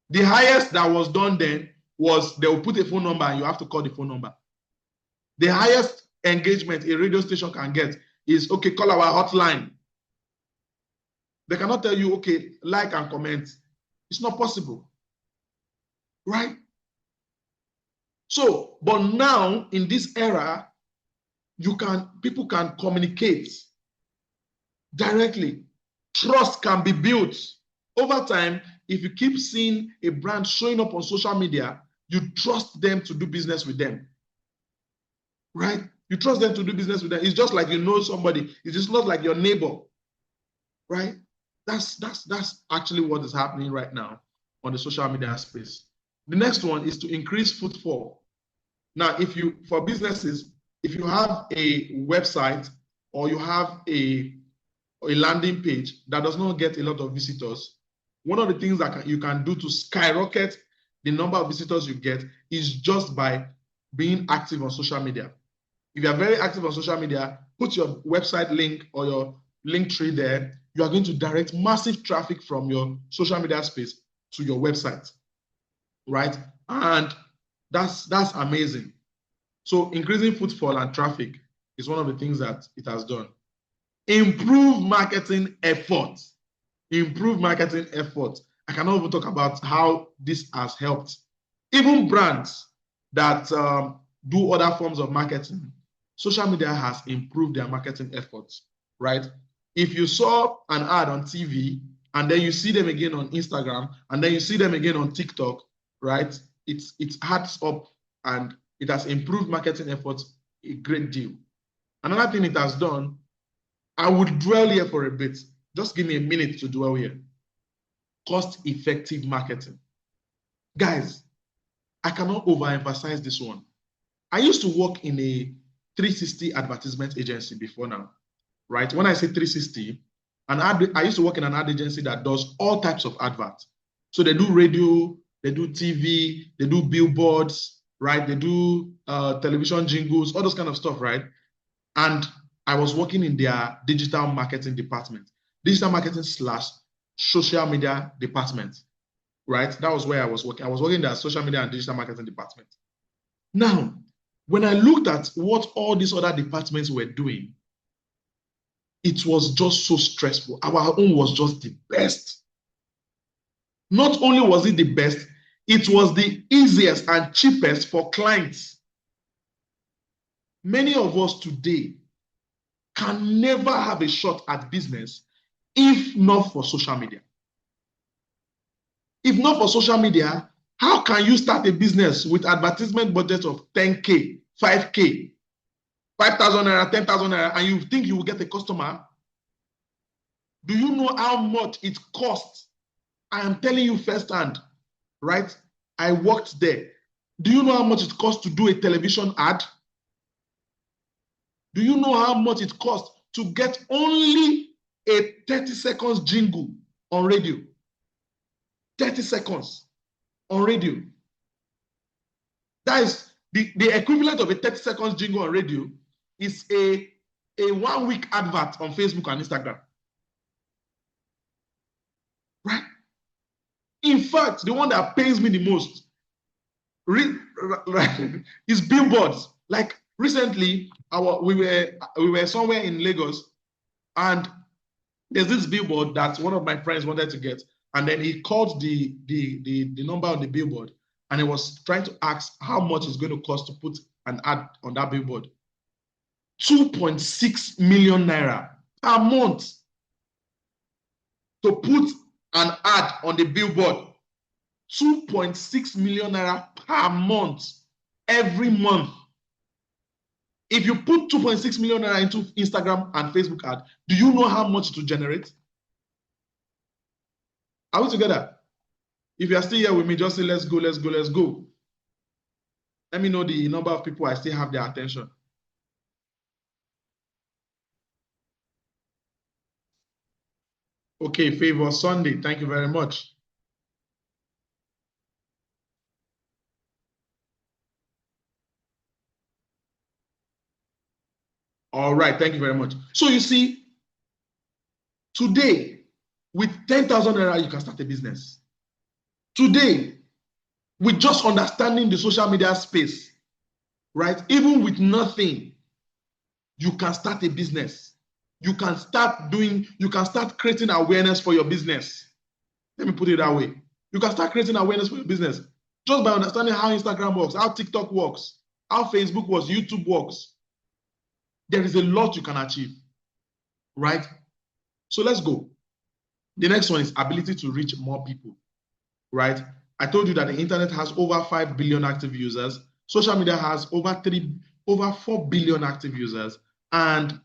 The highest that was done then was they will put a phone number and you have to call the phone number. The highest engagement a radio station can get is, okay, call our hotline. They cannot tell you, okay, like and comment. It's not possible, right? So, but now in this era, people can communicate directly. Trust can be built. Over time, if you keep seeing a brand showing up on social media, you trust them to do business with them, right? You trust them to do business with them. It's just like you know somebody. It's just not like your neighbor, right? That's actually what is happening right now on the social media space. The next one is to increase footfall. Now, for businesses, if you have a website or you have a landing page that does not get a lot of visitors, one of the things that you can do to skyrocket the number of visitors you get is just by being active on social media. If you are very active on social media, put your website link or your link tree there. You are going to direct massive traffic from your social media space to your website, right? And that's amazing. So increasing footfall and traffic is one of the things that it has done. Improve marketing efforts. Improve marketing efforts. I cannot even talk about how this has helped. Even brands that do other forms of marketing, social media has improved their marketing efforts, right? If you saw an ad on TV and then you see them again on Instagram and then you see them again on TikTok, right? It adds up and it has improved marketing efforts a great deal. Another thing it has done, I would dwell here for a bit. Just give me a minute to dwell here. Cost-effective marketing. Guys, I cannot overemphasize this one. I used to work in a 360 advertisement agency before now, right? When I say 360, I used to work in an ad agency that does all types of adverts. So they do radio, they do TV, they do billboards, right? They do television jingles, all those kind of stuff, right? And I was working in their digital marketing department, digital marketing / social media department, right? That was where I was working. I was working in their social media and digital marketing department. Now, when I looked at what all these other departments were doing, it was just so stressful. Our own was just the best. Not only was it the best, it was the easiest and cheapest for clients. Many of us today can never have a shot at business if not for social media. If not for social media, how can you start a business with advertisement budget of 10K, 5K, 5,000 naira, 10,000 naira, and you think you will get a customer? Do you know how much it costs? I am telling you firsthand, right? I worked there. Do you know how much it costs to do a television ad? Do you know how much it costs to get only a 30 seconds jingle on radio? 30 seconds on radio. That is the equivalent of a 30 seconds jingle on radio is a 1 week advert on Facebook and Instagram. Right? In fact, the one that pains me the most is billboards. Like recently, we were somewhere in Lagos, and there's this billboard that one of my friends wanted to get, and then he called the number on the billboard, and he was trying to ask how much it's going to cost to put an ad on that billboard. 2.6 million naira per month to put an ad on the billboard. 2.6 million naira per month, every month. If you put 2.6 million naira into Instagram and Facebook ad, do you know how much to generate? Are we together? If you are still here with me, just say, let's go, let's go, let's go. Let me know the number of people I still have their attention. Okay, Favor Sunday, thank you very much. All right, thank you very much. So you see, today, with 10,000 naira, you can start a business. Today, with just understanding the social media space, right? Even with nothing, you can start a business. You can start creating awareness for your business. Let me put it that way. You can start creating awareness for your business just by understanding how Instagram works, how TikTok works, how Facebook works, YouTube works. There is a lot you can achieve, right? So let's go. The next one is ability to reach more people, right? I told you that the internet has over 5 billion active users. Social media has over 4 billion active users. And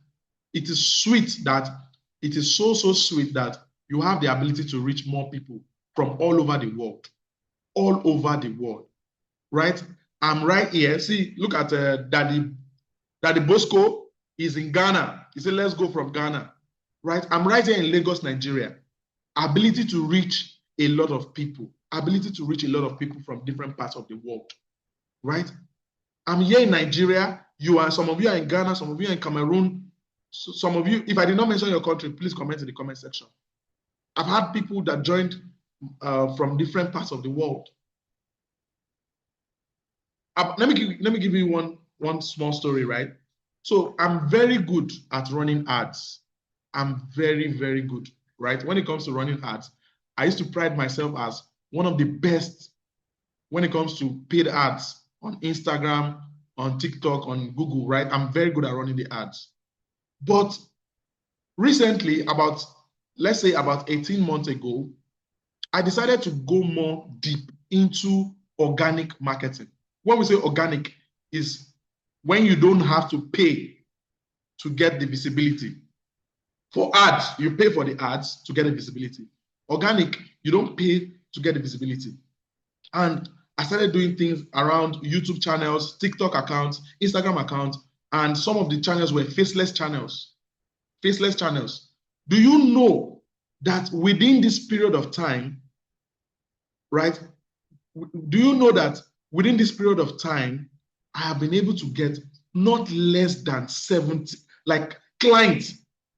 it is sweet that, it is so sweet that you have the ability to reach more people from all over the world. All over the world, right? I'm right here. See, look at Daddy Bosco is in Ghana. He said, let's go from Ghana, right? I'm right here in Lagos, Nigeria. Ability to reach a lot of people. ability to reach a lot of people from different parts of the world, right? I'm here in Nigeria. Some of you are in Ghana, some of you are in Cameroon. So some of you, if I did not mention your country, please comment in the comment section. I've had people that joined from different parts of the world. Let me give you one small story, right? So I'm very good at running ads. I'm very, very good, right? When it comes to running ads, I used to pride myself as one of the best when it comes to paid ads on Instagram, on TikTok, on Google, right? I'm very good at running the ads. But recently, let's say about 18 months ago, I decided to go more deep into organic marketing. When we say organic, is when you don't have to pay to get the visibility. For ads, you pay for the ads to get the visibility. Organic, you don't pay to get the visibility. And I started doing things around YouTube channels, TikTok accounts, Instagram accounts, and some of the channels were faceless channels. Faceless channels. Do you know that within this period of time, right? Do you know that within this period of time, I have been able to get not less than 70, like clients,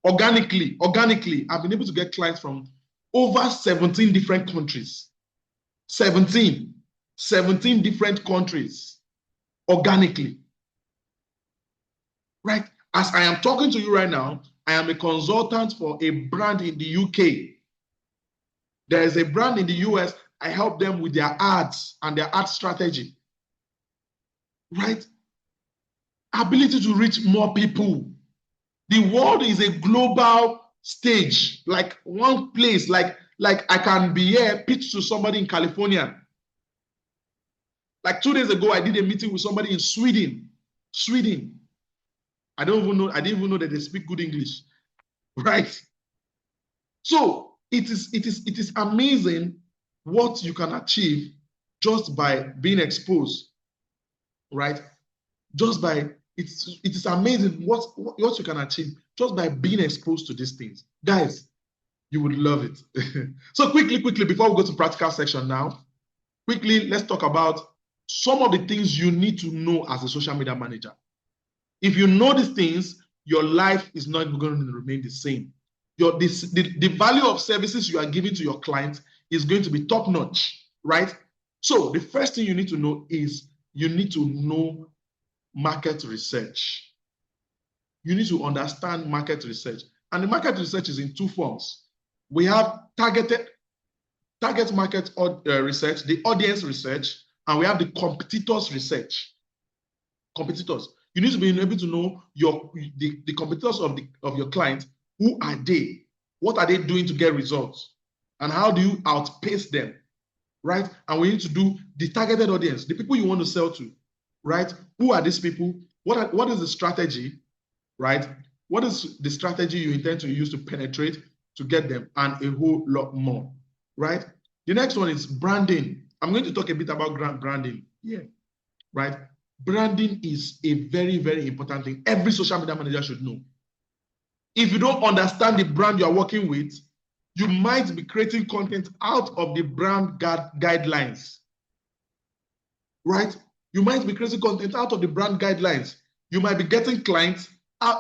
organically, I've been able to get clients from over 17 different countries. 17 different countries, organically. Right? As I am talking to you right now, I am a consultant for a brand in the UK. There is a brand in the US. I help them with their ads and their ad strategy. Right? Ability to reach more people. The world is a global stage, like one place, like I can be here, pitch to somebody in California. Like 2 days ago, I did a meeting with somebody in Sweden. I didn't even know that they speak good English, right? So it is amazing what you can achieve just by being exposed, right? Just by it is amazing what you can achieve just by being exposed to these things, guys. You would love it. So quickly, before we go to practical section now, quickly let's talk about some of the things you need to know as a social media manager. If you know these things, your life is not going to remain the same. The value of services you are giving to your clients is going to be top notch, right? So the first thing you need to know is you need to know market research. You need to understand market research. And the market research is in two forms. We have target market research, the audience research, and we have the competitors research. Competitors. You need to be able to know the competitors of your client. Who are they? What are they doing to get results? And how do you outpace them? Right? And we need to do the targeted audience, the people you want to sell to. Right? Who are these people? What is the strategy? Right? What is the strategy you intend to use to penetrate to get them, and a whole lot more. Right? The next one is branding. I'm going to talk a bit about branding here. Right? Branding is a very, very important thing. Every social media manager should know. If you don't understand the brand you are working with, you might be creating content out of the brand guidelines. Right? You might be creating content out of the brand guidelines. You might be getting clients,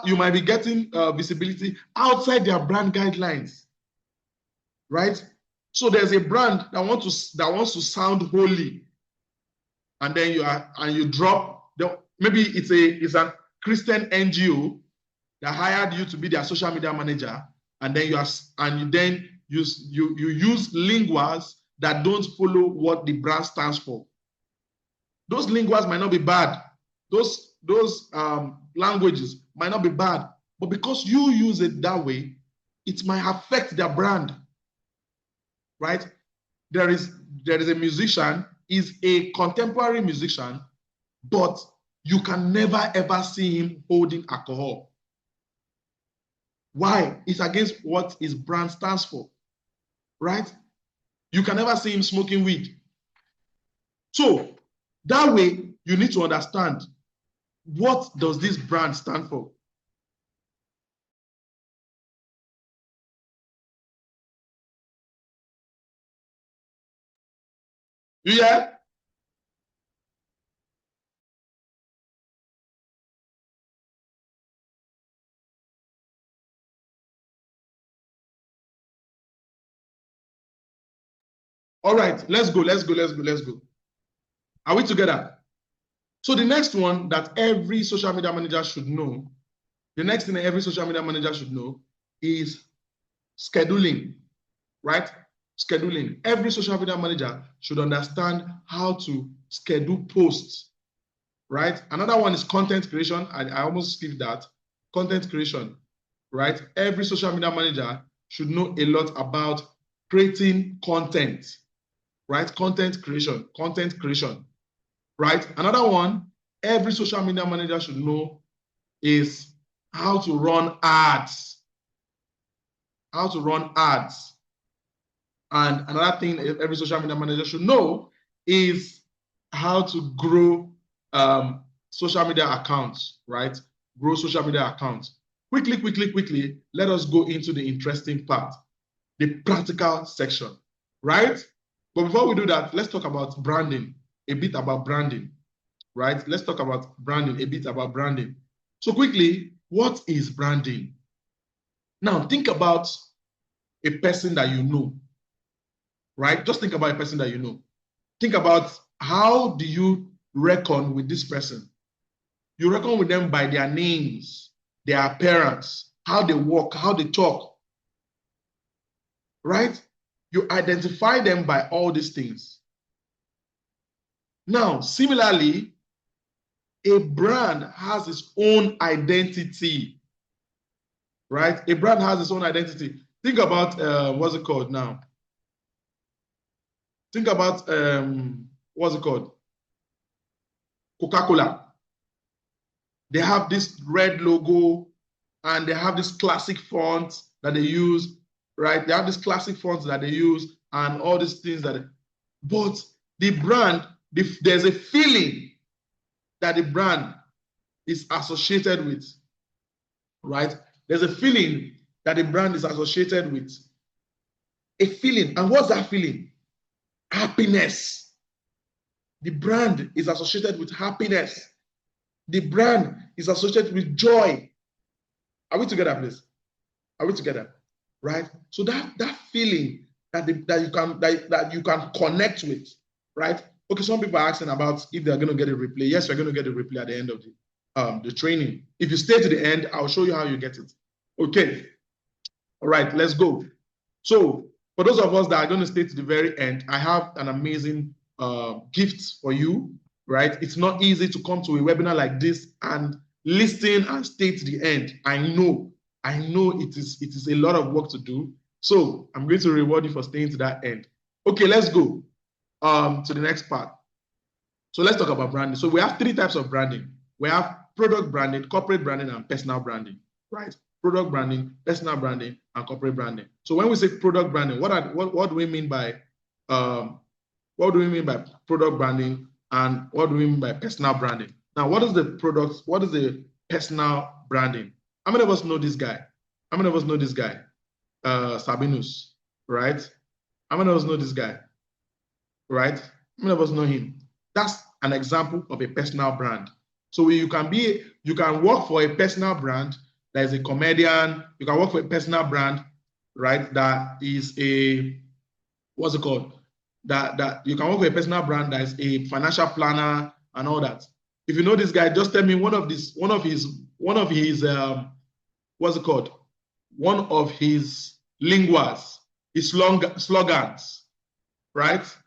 you might be getting visibility outside their brand guidelines. Right? So there's a brand that wants to sound holy, and then you drop maybe it's a Christian NGO that hired you to be their social media manager, and then you use linguas that don't follow what the brand stands for. Those linguas might not be bad. Those languages might not be bad, but because you use it that way, it might affect their brand. Right? There is a musician, is a contemporary musician, but you can never ever see him holding alcohol. Why? It's against what his brand stands for. Right? You can never see him smoking weed. So that way, you need to understand, what does this brand stand for? You hear? All right, let's go. Are we together? So the next one that every social media manager should know, the next thing that every social media manager should know is scheduling, right? Scheduling. Every social media manager should understand how to schedule posts, right? Another one is content creation. I almost skipped that. Content creation, right? Every social media manager should know a lot about creating content, right? Content creation, right? Another one, every social media manager should know is how to run ads. How to run ads. And another thing every social media manager should know is how to grow social media accounts, right? Grow social media accounts. Quickly, let us go into the interesting part, the practical section, right? But before we do that, let's talk about branding, a bit about branding, right? Let's talk about branding, a bit about branding. So quickly, what is branding? Now, think about a person that you know, right? Just think about a person that you know. Think about how do you reckon with this person? You reckon with them by their names, their appearance, how they walk, how they talk, right? You identify them by all these things. Now, similarly, a brand has its own identity, right? A brand has its own identity. Think about what's it called now? Think about what's it called? Coca-Cola. They have this red logo and they have this classic font that they use, right? They have this classic fonts that they use and all these things that, but the brand, there's a feeling that the brand is associated with, right? There's a feeling that the brand is associated with. A feeling. And what's that feeling? Happiness. The brand is associated with happiness. The brand is associated with joy. Are we together, please? Are we together? Right? So that feeling that you can connect with, right? Okay, some people are asking about if they're going to get a replay. Yes, you're going to get a replay at the end of the training. If you stay to the end, I'll show you how you get it. Okay. All right, let's go. So for those of us that are going to stay to the very end, I have an amazing gift for you, right? It's not easy to come to a webinar like this and listen and stay to the end. I know it is a lot of work to do. So I'm going to reward you for staying to that end. Okay, let's go to the next part. So let's talk about branding. So we have three types of branding. We have product branding, corporate branding, and personal branding, right? Product branding, personal branding, and corporate branding. So when we say product branding, what do we mean by product branding, and what do we mean by personal branding? Now, what is the product? What is the personal branding? How many of us know this guy? How many of us know this guy? Sabinus, right? How many of us know this guy? Right? How many of us know him? That's an example of a personal brand. So you can work for a personal brand that is a comedian. You can work for a personal brand, right? That is a, what's it called? That you can work for a personal brand that is a financial planner and all that. If you know this guy, just tell me one of his what's it called? One of his linguas, his slogans, right?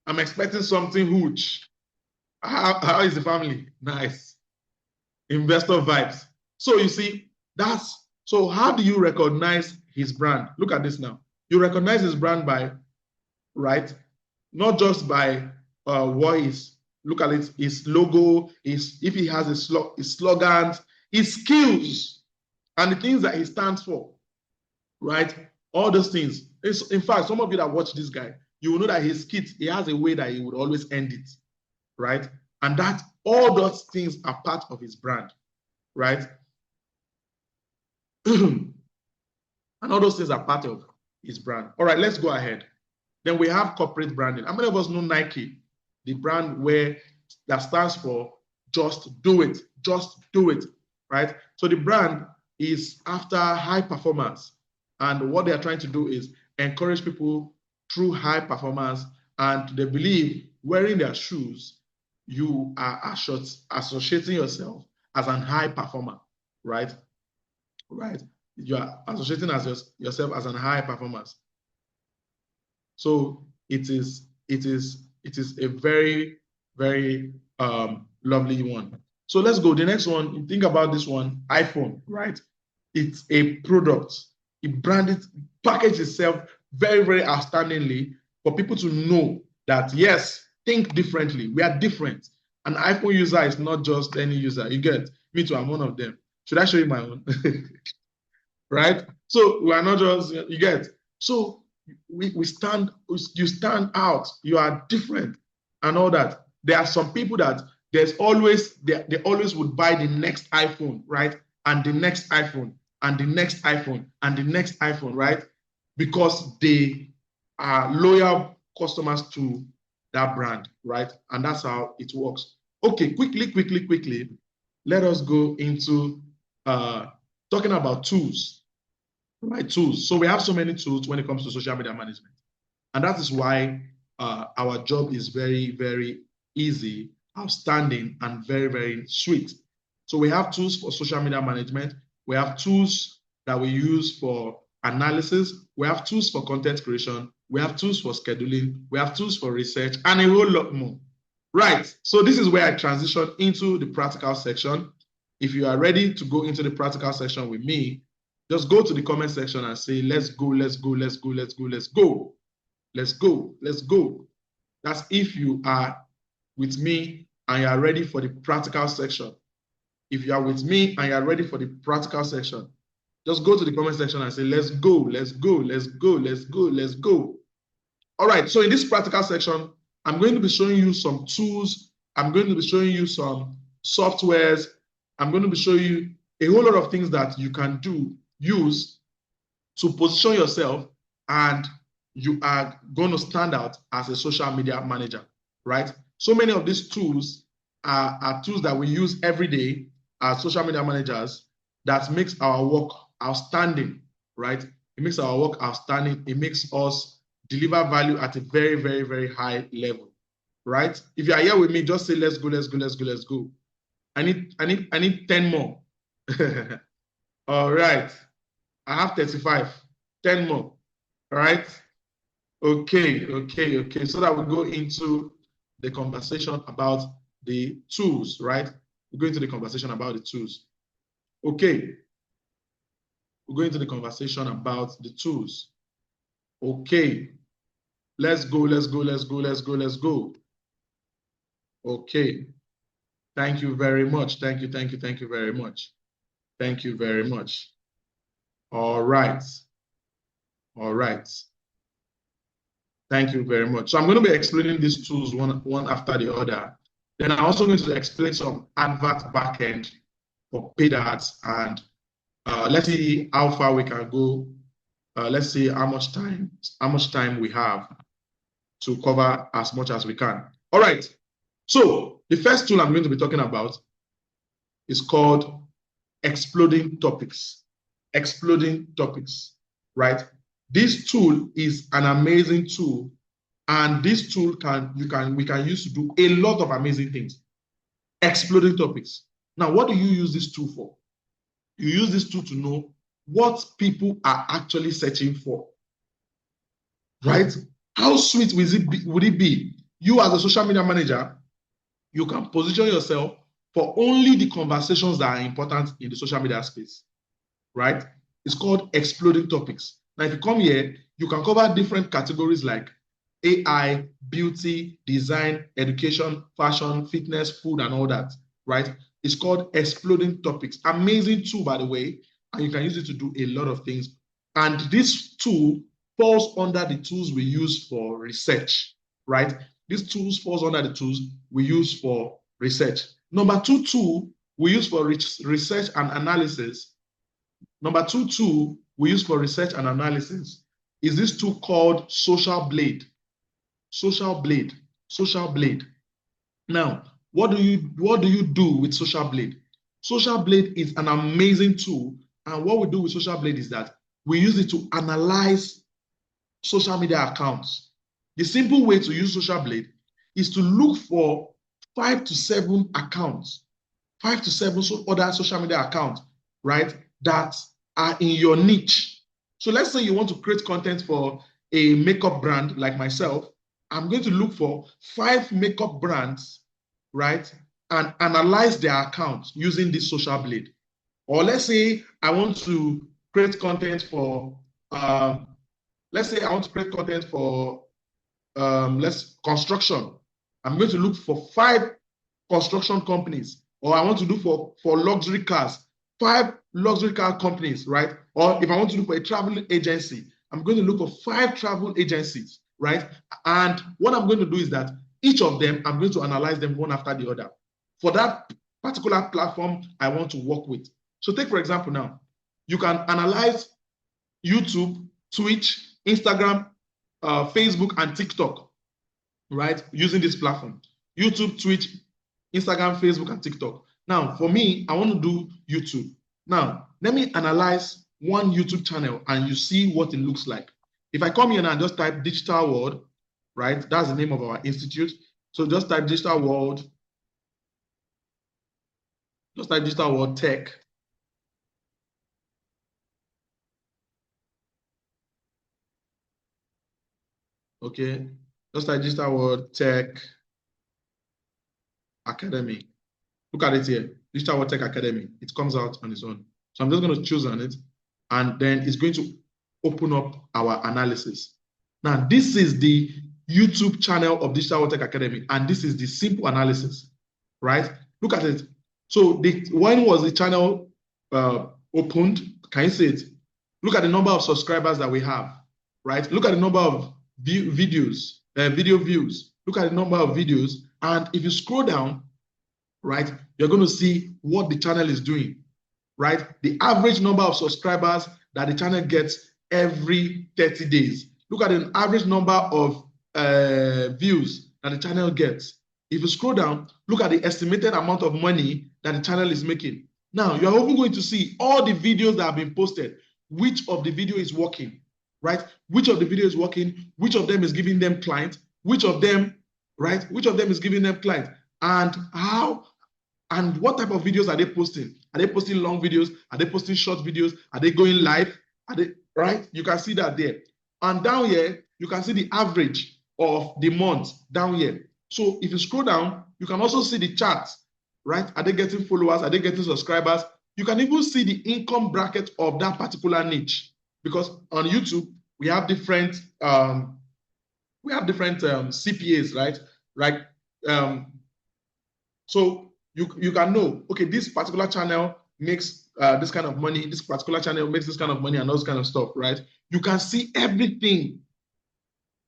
I'm expecting something huge. How is the family? Nice. Investor vibes. So you see, so how do you recognize his brand? Look at this now. You recognize his brand by, right? Not just by what is, look at it, his logo, if he has his slogans, his skills, and the things that he stands for, right? All those things. In fact, some of you that watch this guy, you will know that his skits, he has a way that he would always end it, right? And that all those things are part of his brand, right? And all those things are part of his brand. All right, let's go ahead. Then we have corporate branding. How many of us know Nike, the brand that stands for just do it, right? So the brand is after high performance. And what they are trying to do is encourage people through high performance. And they believe wearing their shoes, you are associating yourself as an high performer, right? Right. You are associating yourself as an high performance. So it is a very, very lovely one. So let's go. The next one, think about this one, iPhone, right? It's a product. It branded, packaged itself very, very outstandingly for people to know that, yes, think differently. We are different. An iPhone user is not just any user. You get me too, I'm one of them. Should I show you my own? Right? So we are not just, you get. So you stand out, you are different and all that. There are some people that they always would buy the next iPhone, right? And the next iPhone and the next iPhone and the next iPhone, right? Because they are loyal customers to that brand, right? And that's how it works. Okay, quickly, let us go into talking about tools, right? Tools. So we have so many tools when it comes to social media management. And that is why our job is very, very easy, outstanding, and very, very sweet. So we have tools for social media management. We have tools that we use for analysis. We have tools for content creation. We have tools for scheduling. We have tools for research and a whole lot more. Right. So this is where I transition into the practical section. If you are ready to go into the practical section with me, just go to the comment section and say, let's go, let's go, let's go, let's go, let's go. Let's go, let's go. That's if you are with me and you are ready for the practical section. If you are with me and you are ready for the practical section, just go to the comment section and say, let's go, let's go, let's go, let's go, let's go. All right, so in this practical section, I'm going to be showing you some tools. I'm going to be showing you some softwares. I'm going to be showing you a whole lot of things that you can use to position yourself, and you are going to stand out as a social media manager, right? So many of these tools are tools that we use every day as social media managers that makes our work outstanding, right? It makes our work outstanding. It makes us deliver value at a very, very, very high level, right? If you are here with me, just say, let's go, let's go, let's go, let's go. I need 10 more. All right. I have 35, 10 more. All right. Okay. So that we go into the conversation about the tools, right? We're going to the conversation about the tools. Okay. We're going to the conversation about the tools. Okay. Let's go, let's go, let's go, let's go, let's go. Okay. Thank you very much. Thank you very much. Thank you very much. All right. All right. Thank you very much. So I'm going to be explaining these tools one after the other. Then I'm also going to explain some advert backend for paid ads, and let's see how far we can go. Let's see how much time we have to cover as much as we can. All right. So the first tool I'm going to be talking about is called Exploding Topics. Exploding Topics, right? This tool is an amazing tool, and this tool we can use to do a lot of amazing things. Exploding Topics. Now, what do you use this tool for? You use this tool to know what people are actually searching for, right? How sweet would it be? You as a social media manager, you can position yourself for only the conversations that are important in the social media space, right? It's called Exploding Topics. Now, if you come here, you can cover different categories like AI, beauty, design, education, fashion, fitness, food, and all that, right? It's called Exploding Topics. Amazing tool, by the way, and you can use it to do a lot of things. And this tool falls under the tools we use for research, right? This tools falls under the tools we use for research. Number two tool we use for research and analysis. Number two tool we use for research and analysis is this tool called Social Blade. Social Blade. Social Blade. Now, what do you do with Social Blade? Social Blade is an amazing tool, and what we do with Social Blade is that we use it to analyze social media accounts. The simple way to use Social Blade is to look for 5 to 7 accounts, 5 to 7 other social media accounts, right, that are in your niche. So let's say you want to create content for a makeup brand like myself. I'm going to look for 5 makeup brands, right, and analyze their accounts using this Social Blade. Or let's say I want to create content for, let's say I want to create content for construction. I'm going to look for 5 construction companies, or I want to do for luxury cars, 5 luxury car companies, right? Or if I want to look for a travel agency, I'm going to look for 5 travel agencies, right? And what I'm going to do is that each of them, I'm going to analyze them one after the other for that particular platform I want to work with. So take, for example, now, you can analyze YouTube, Twitch, Instagram, Facebook, and TikTok, right? Using this platform. YouTube, Twitch, Instagram, Facebook, and TikTok. Now, for me, I want to do YouTube. Now, let me analyze one YouTube channel and you see what it looks like. If I come here and just type Digital World, right? That's the name of our institute. So just type Digital World. Just type Digital World Tech. Okay. Just type Digital World Tech Academy. Look at it here, Digital World Tech Academy. It comes out on its own. So I'm just going to choose on it, and then it's going to open up our analysis. Now, this is the YouTube channel of Digital World Tech Academy, and this is the simple analysis, right? Look at it. So when was the channel opened? Can you see it? Look at the number of subscribers that we have, right? Look at the number of video views. Look at the number of videos, and if you scroll down, right, you're going to see what the channel is doing, right? The average number of subscribers that the channel gets every 30 days. Look at the average number of views that the channel gets. If you scroll down, look at the estimated amount of money that the channel is making. Now, you're even going to see all the videos that have been posted, which of the video is working, right? Which of the video is working, which of them is giving them clients, which of them, right? Which of them is giving them clients, and how, and what type of videos are they posting? Are they posting long videos? Are they posting short videos? Are they going live? Are they, right? You can see that there. And down here, you can see the average of the month down here. So if you scroll down, you can also see the charts, right? Are they getting followers? Are they getting subscribers? You can even see the income bracket of that particular niche, because on YouTube, we have different CPAs, right? Right. So you can know, okay, this particular channel makes this kind of money, this particular channel makes this kind of money, and those kind of stuff, right? You can see everything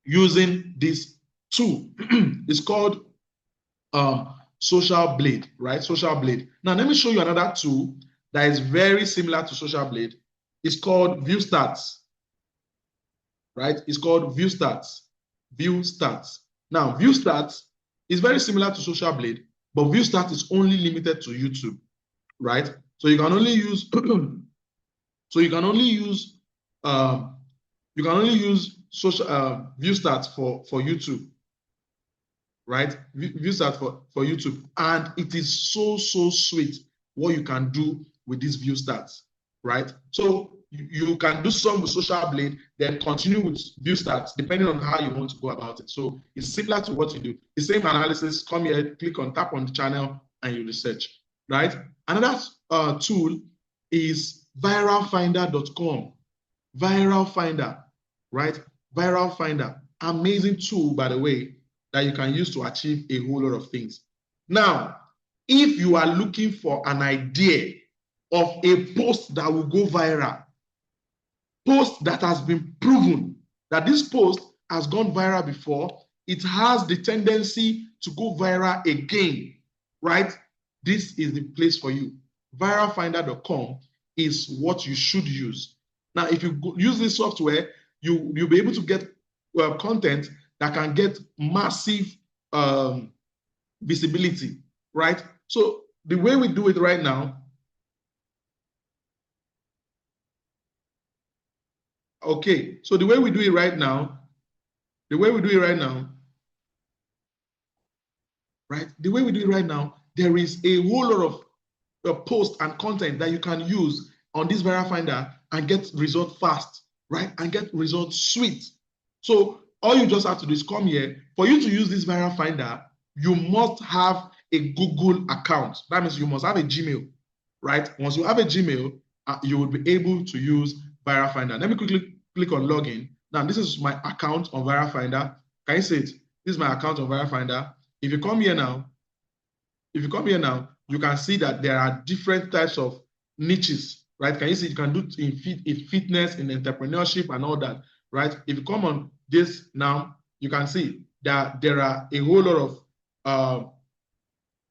using this tool. It's called Social Blade, right? Social Blade. Now, let me show you another tool that is very similar to Social Blade. It's called View Stats, right? It's called View Stats. View Stats. Now, View Stats is very similar to Social Blade, but View Stats is only limited to YouTube, right? So you can only use social View Stats for YouTube, right? View Stats for YouTube, and it is so sweet what you can do with these View Stats, right? So you can do some with Social Blade, then continue with View Stats, depending on how you want to go about it. So it's similar to what you do. The same analysis, come here, tap on the channel, and you research, right? Another tool is viralfinder.com. Viral Finder, right? Viral Finder, amazing tool, by the way, that you can use to achieve a whole lot of things. Now, if you are looking for an idea of a post that will go viral, post that has been proven that this post has gone viral before, it has the tendency to go viral again, right? This is the place for you. Viralfinder.com is what you should use. Now, if you use this software, you'll be able to get content that can get massive visibility, right? So the way we do it right now, okay, so the way we do it right now, right? The way we do it right now, there is a whole lot of posts and content that you can use on this Viral Finder and get results fast, right? And get results sweet. So all you just have to do is come here. For you to use this Viral Finder, you must have a Google account. That means you must have a Gmail, right? Once you have a Gmail, you will be able to use Viral Finder. Let me quickly click on login. Now, this is my account on Viral Finder. Can you see it? This is my account on Viral Finder. If you come here now, you can see that there are different types of niches, right? Can you see you can do it in fitness, in entrepreneurship, and all that, right? If you come on this now, you can see that there are a whole lot of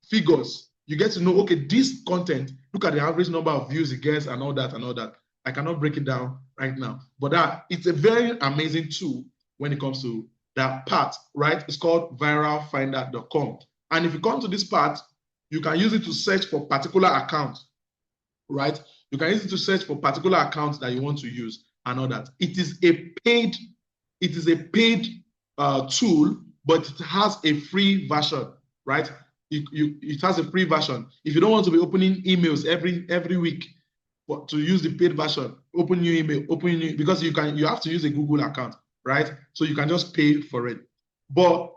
figures. You get to know, okay, this content, look at the average number of views it gets and all that and all that. I cannot break it down right now, but it's a very amazing tool when it comes to that part, right? It's called viralfinder.com. And if you come to this part, you can use it to search for particular accounts, right? You can use it to search for particular accounts that you want to use and all that. It is a paid tool, but it has a free version, right? It has a free version. If you don't want to be opening emails every week, but to use the paid version, open new email, because you have to use a Google account, right? So you can just pay for it. But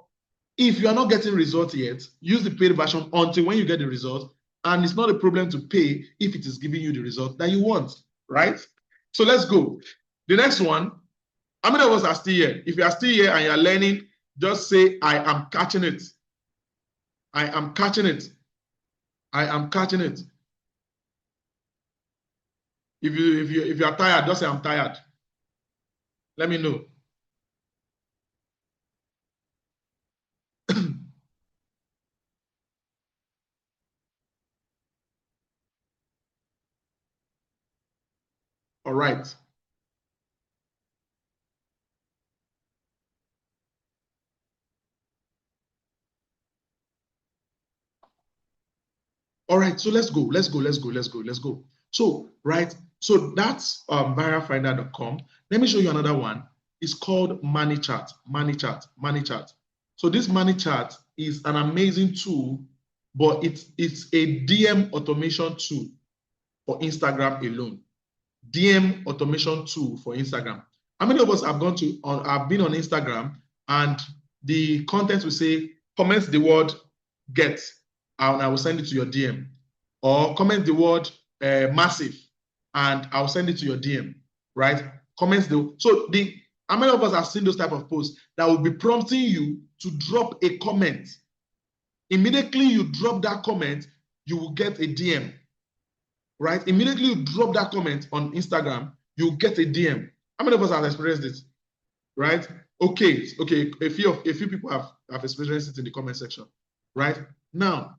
if you are not getting results yet, use the paid version until when you get the result. And it's not a problem to pay if it is giving you the result that you want, right? So let's go. The next one, how many of us are still here? If you are still here and you're learning, just say, I am catching it. I am catching it. I am catching it. If you are tired, just say I'm tired. Let me know. All right. All right, so let's go. So, right, so that's viralfinder.com. Let me show you another one. It's called MoneyChat. So this MoneyChat is an amazing tool, but it's a DM automation tool for Instagram alone. DM automation tool for Instagram. How many of us have been on Instagram and the content will say, comment the word get, and I will send it to your DM. Or comment the word massive, and I'll send it to your DM, right? How many of us have seen those type of posts that will be prompting you to drop a comment? Immediately you drop that comment, you will get a DM, right? Immediately you drop that comment on Instagram, you'll get a DM. How many of us have experienced this, right? Okay, a few people have experienced it in the comment section, right? Now,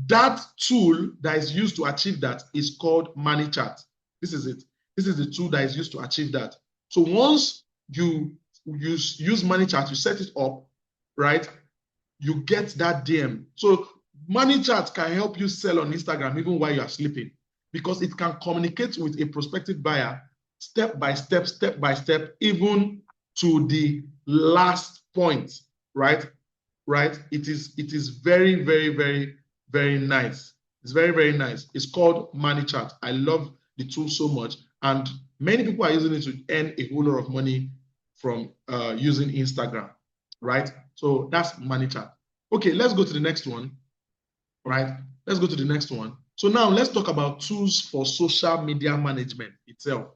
that tool that is used to achieve that is called MoneyChat. This is it. This is the tool that is used to achieve that. So once you use MoneyChat, you set it up, right? You get that DM. So MoneyChat can help you sell on Instagram even while you are sleeping, because it can communicate with a prospective buyer step by step, even to the last point, right? Right? It is very, very, very, very nice. It's very, very nice. It's called MoneyChat. I love the tool so much, and many people are using it to earn a whole lot of money from using Instagram, right? So that's MoneyChat. Okay, let's go to the next one, right? Let's go to the next one. So now let's talk about tools for social media management itself,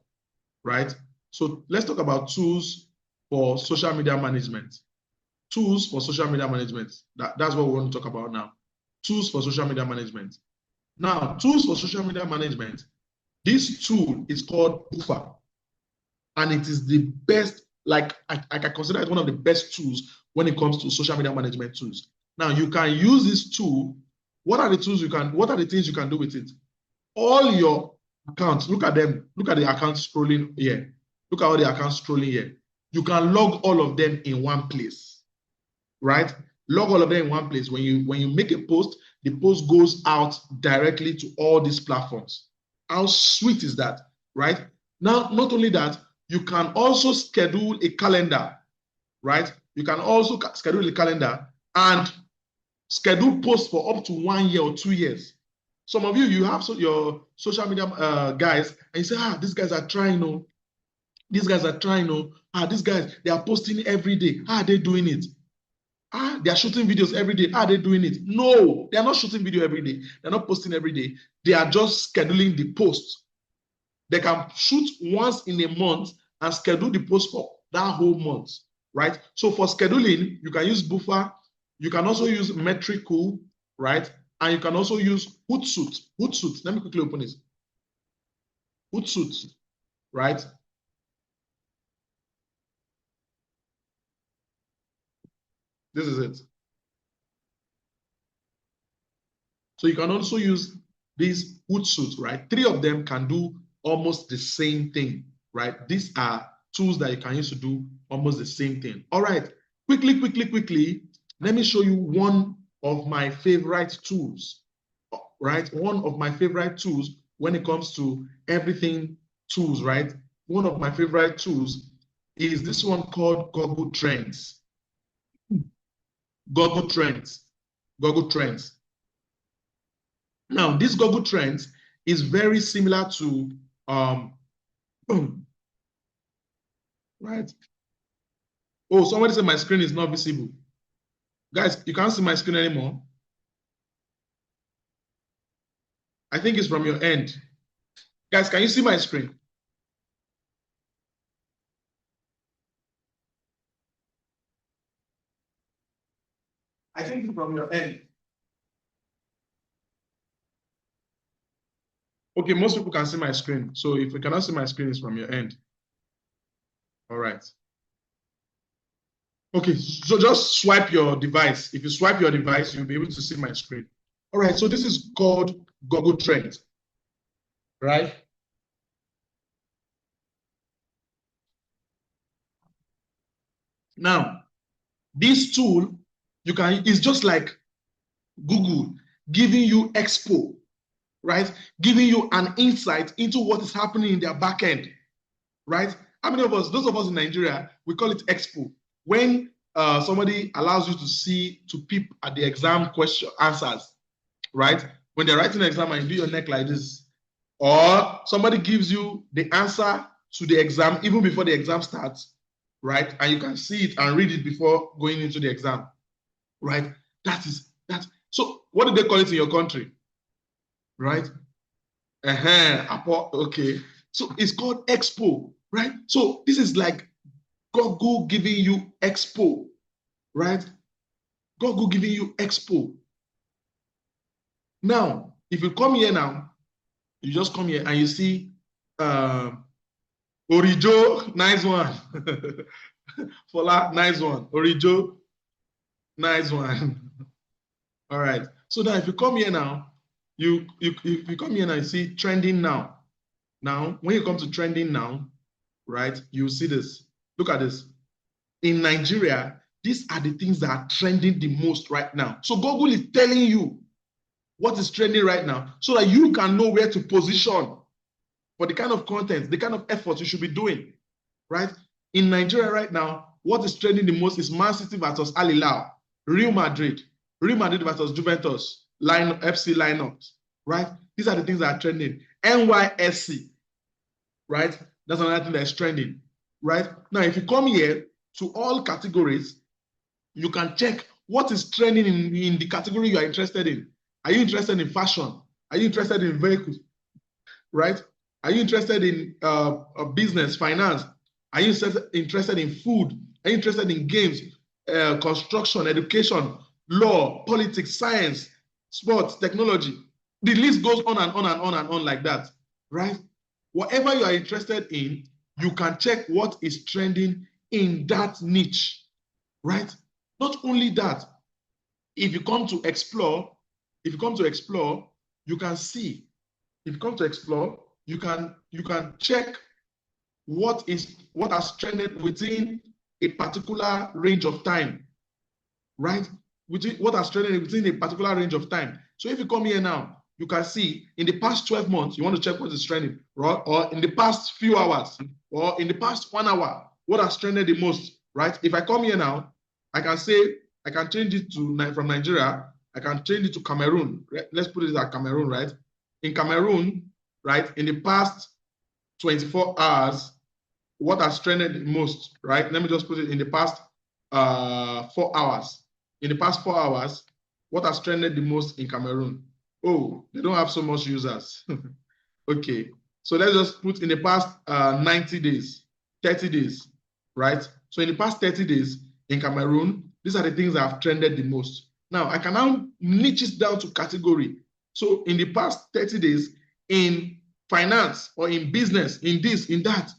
right? So let's talk about tools for social media management. Tools for social media management. That's what we want to talk about now. Tools for social media management. Now, tools for social media management. This tool is called Buffer, and it is the best. Like I can consider it one of the best tools when it comes to social media management tools. Now, you can use this tool. What are the things you can do with it? All your accounts, look at them. Look at the accounts scrolling here. Look at all the accounts scrolling here. You can log all of them in one place. right? Log all of them in one place. When you make a post, the post goes out directly to all these platforms. How sweet is that, right? Now, not only that, you can also schedule a calendar, right? You can also schedule a calendar and schedule posts for up to 1 year or 2 years. Some of you have your social media guys, and you say, these guys are trying, these guys are trying, these guys, they are posting every day. How are they doing it? They are shooting videos every day. How are they doing it? No, they are not shooting video every day. They're not posting every day. They are just scheduling the post. They can shoot once in a month and schedule the post for that whole month, right? So for scheduling, you can use Buffer. You can also use Metricool, right? And you can also use Hootsuite. Hootsuite, let me quickly open this. Hootsuite, right? This is it. So you can also use these Hootsuite, right? 3 of them can do almost the same thing, right? These are tools that you can use to do almost the same thing. All right, quickly, let me show you one of my favorite tools, right? One of my favorite tools when it comes to everything tools, right? One of my favorite tools is this one called Google Trends. Google Trends. Google Trends. Now, this Google Trends is very similar to, right? Oh, somebody said my screen is not visible. Guys, you can't see my screen anymore. I think it's from your end. Guys, can you see my screen? I think it's from your end. Okay, most people can see my screen. So if you cannot see my screen, it's from your end. All right. Okay, so just swipe your device. If you swipe your device, you'll be able to see my screen. All right, so this is called Google Trends, right? Now, this tool, it's just like Google giving you expo, right? Giving you an insight into what is happening in their backend, right? How many of us, those of us in Nigeria, we call it expo. When somebody allows you to see, to peep at the exam question answers, right? When they're writing an exam and you do your neck like this, or somebody gives you the answer to the exam even before the exam starts, right? And you can see it and read it before going into the exam, right? That. So what do they call it in your country, right? Okay. So it's called Expo, right? So this is like Google giving you Expo, right? Google giving you Expo. Now, if you come here now, you just come here and you see Orijo, nice one. Fola, nice one. Orijo, nice one. All right. So now if you come here now, you come here and you see trending now. Now, when you come to trending now, right, you see this. Look at this. In Nigeria, these are the things that are trending the most right now. So Google is telling you what is trending right now so that you can know where to position for the kind of content, the kind of effort you should be doing, right? In Nigeria right now, what is trending the most is Man City versus Al Hilal, Real Madrid versus Juventus, FC lineups, right? These are the things that are trending. NYSC, right? That's another thing that's trending, right? Now, if you come here to all categories, you can check what is trending in the category you are interested in. Are you interested in fashion? Are you interested in vehicles, right? Are you interested in business, finance? Are you interested in food? Are you interested in games, construction, education, law, politics, science, sports, technology? The list goes on and on and on and on like that, right? Whatever you are interested in, you can check what is trending in that niche, right? Not only that, if you come to explore, you can see. If you come to explore, you can check what has trended within a particular range of time, right? What has trended within a particular range of time. So if you come here now, you can see in the past 12 months, you want to check what is trending, right? Or in the past few hours, or in the past 1 hour, what has trended the most, right? If I come here now, I can say, I can change it to from Nigeria, I can change it to Cameroon. Let's put it at Cameroon, right? In Cameroon, right, in the past 24 hours, what has trended the most, right? Let me just put it in the past 4 hours. In the past 4 hours, what has trended the most in Cameroon? Oh, they don't have so much users. Okay, so let's just put in the past 90 days, 30 days, right? So in the past 30 days in Cameroon, these are the things that have trended the most. Now, I can now niche it down to category. So in the past 30 days in finance or in business, in this, in that,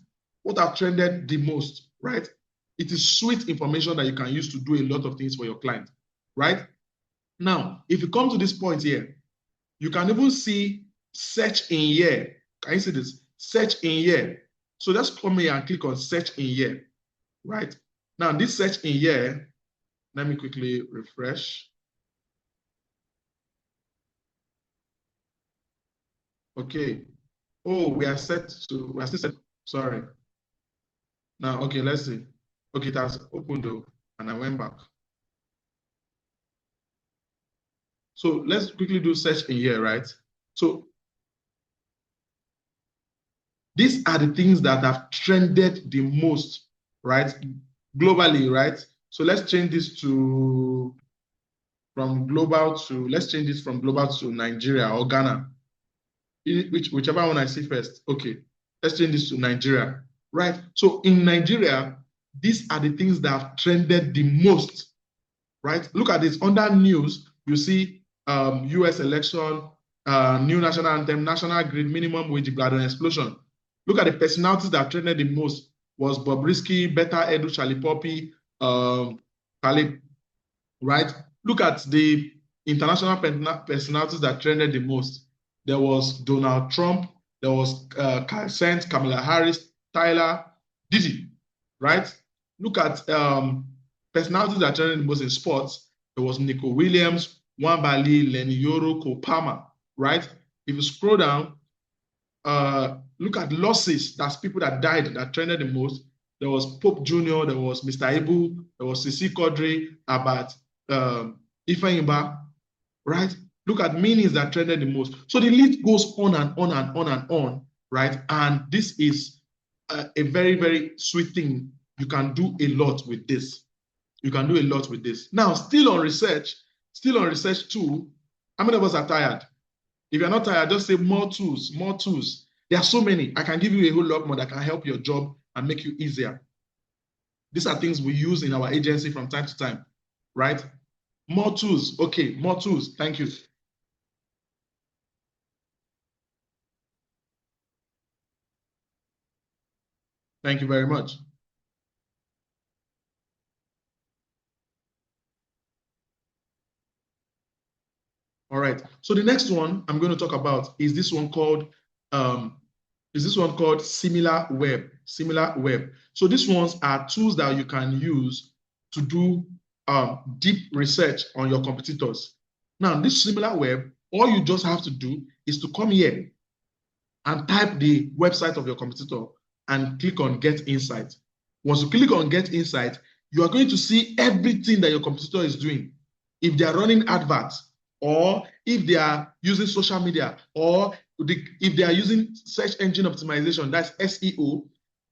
what have trended the most, right? It is sweet information that you can use to do a lot of things for your client, right? Now, if you come to this point here, you can even see search in year. Can you see this? Search in year. So let's come here and click on search in year, right? Now, this search in year, let me quickly refresh. Okay. Oh, we are still set. Sorry. Now, okay, let's see. Okay, it has opened though, and I went back. So let's quickly do search in here, right? So these are the things that have trended the most, right? Globally, right? So let's change this to let's change this from global to Nigeria or Ghana, whichever one I see first. Okay, let's change this to Nigeria, right? So in Nigeria, these are the things that have trended the most, right? Look at this. Under news, you see US election, new national anthem, national grid, minimum wage, blood and explosion. Look at the personalities that trended the most was Bobrisky, Beta Edu, Charlie Poppy, Khalid, right? Look at the international personalities that trended the most. There was Donald Trump, there was Kyle Sands, Kamala Harris, Tyler, Diddy, right? Look at personalities that trended the most in sports. There was Nico Williams, Wambali, Lenny Yoro, Kopama, right? If you scroll down, look at losses. That's people that died that trended the most. There was Pope Jr., there was Mr. Ibu, there was Sisi Quadri, Abat, Ifeanyiba, right? Look at meanings that trended the most. So the list goes on and on and on and on, right? And this is a very, very sweet thing. You can do a lot with this. You can do a lot with this. Now, still on research too, how many of us are tired? If you're not tired, just say more tools, more tools. There are so many. I can give you a whole lot more that can help your job and make you easier. These are things we use in our agency from time to time, right? More tools. Okay, more tools. Thank you. Thank you very much. All right. So the next one I'm going to talk about is this one called Similar Web. Similar Web. So these ones are tools that you can use to do deep research on your competitors. Now, this Similar Web, all you just have to do is to come here and type the website of your competitor and click on Get Insight. Once you click on Get Insight, you are going to see everything that your competitor is doing. If they are running adverts, or if they are using social media, or if they are using search engine optimization, that's SEO,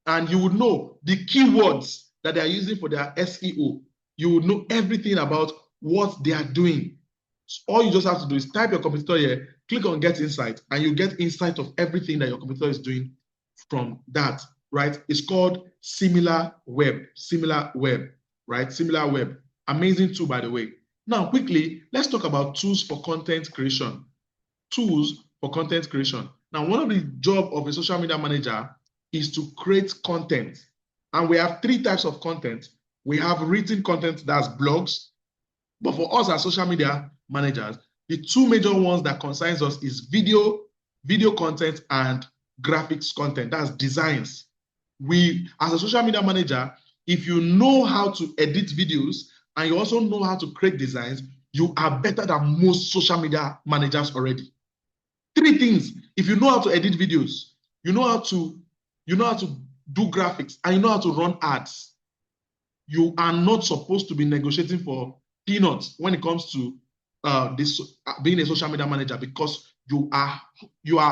and you would know the keywords that they are using for their SEO. You would know everything about what they are doing. So all you just have to do is type your competitor here, click on Get Insight, and you get insight of everything that your competitor is doing from that, right? It's called Similar Web, right? Similar Web. Amazing tool, by the way. Now, quickly, let's talk about tools for content creation. Tools for content creation. Now, one of the jobs of a social media manager is to create content. And we have 3 types of content. We have written content, that's blogs. But for us as social media managers, the 2 major ones that concerns us is video content and graphics content, that's designs. We, as a social media manager, if you know how to edit videos and you also know how to create designs, you are better than most social media managers already. 3 things. If you know how to edit videos, you know how to do graphics, and you know how to run ads, you are not supposed to be negotiating for peanuts when it comes to being a social media manager, because you are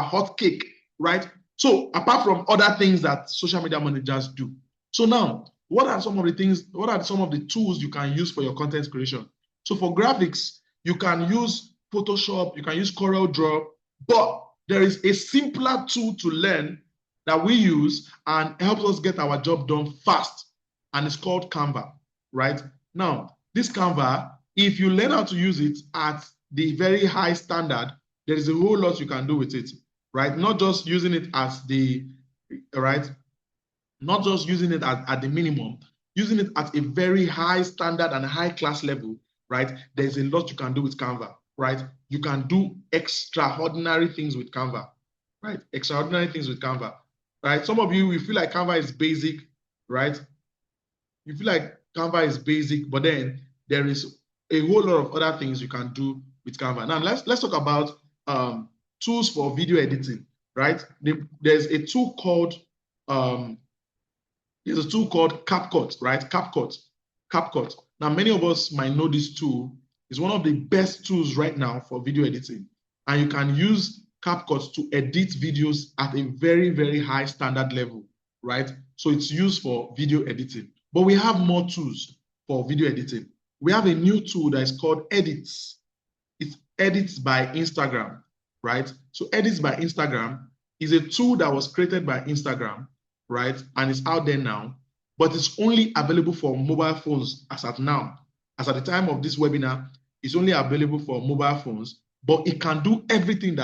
hot cake, right? So apart from other things that social media managers do. So now, what are some of the tools you can use for your content creation? So for graphics, you can use Photoshop, you can use CorelDRAW, but there is a simpler tool to learn that we use and helps us get our job done fast, and it's called Canva, right? Now, this Canva, if you learn how to use it at the very high standard, there is a whole lot you can do with it, right? Not just using it as the, right? Not just using it at the minimum, using it at a very high standard and high class level, right? There's a lot you can do with Canva, right? You can do extraordinary things with Canva, right? Extraordinary things with Canva, right? Some of you feel like Canva is basic, right? You feel like Canva is basic, but then there is a whole lot of other things you can do with Canva. Now let's talk about tools for video editing, right? There's a tool called CapCut, right? CapCut. Now many of us might know this tool. It's one of the best tools right now for video editing, and you can use CapCut to edit videos at a very, very high standard level, right? So it's used for video editing. But we have more tools for video editing. We have a new tool that is called Edits. It's Edits by Instagram, right? So Edits by Instagram is a tool that was created by Instagram, right? And it's out there now, but it's only available for mobile phones as at now. As at the time of this webinar, it's only available for mobile phones, but it can do everything,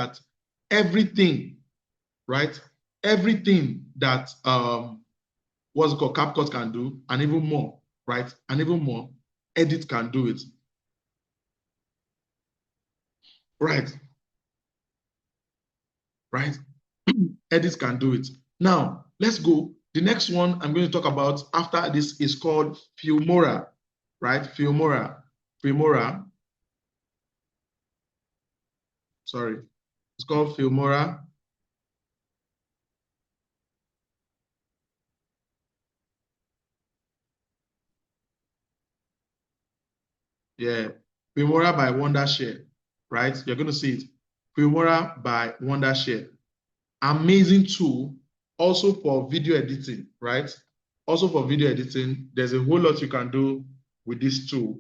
right? Everything that what's it called, CapCut can do, and even more, right? And even more, Edit can do it, right? Right? Edit can do it. Now, let's go. The next one I'm going to talk about after this is called Filmora, right? Filmora. Sorry. It's called Filmora. Yeah, Filmora by Wondershare, right? You're going to see it. Filmora by Wondershare. Amazing tool, also for video editing, right? Also for video editing, there's a whole lot you can do with this tool,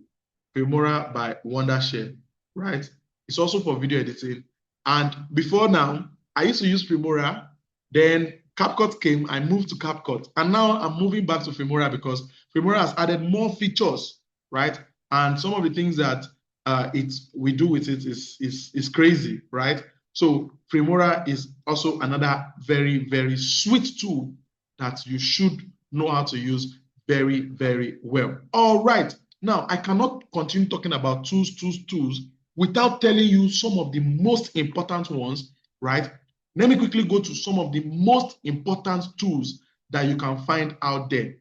Filmora by Wondershare, right? It's also for video editing. And before now, I used to use Filmora, then CapCut came, I moved to CapCut, and now I'm moving back to Filmora because Filmora has added more features, right? And some of the things that we do with it is crazy, right? So Filmora is also another very, very sweet tool that you should know how to use very, very well. All right. Now, I cannot continue talking about tools without telling you some of the most important ones, right? Let me quickly go to some of the most important tools that you can find out there,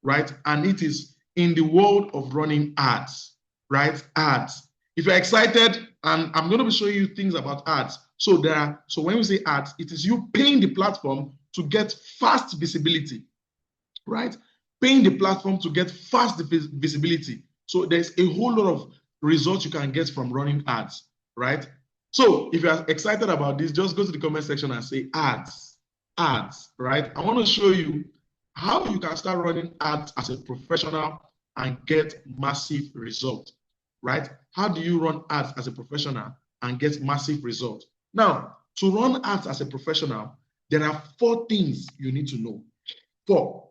right? And it is in the world of running ads, right? Ads. If you're excited, and I'm going to be showing you things about ads. So when we say ads, it is you paying the platform to get fast visibility, right? Paying the platform to get fast visibility. So there's a whole lot of results you can get from running ads, right? So if you're excited about this, just go to the comment section and say ads, right? I want to show you how you can start running ads as a professional and get massive results, right? How do you run ads as a professional and get massive results? Now, to run ads as a professional, there are 4 things you need to know. 4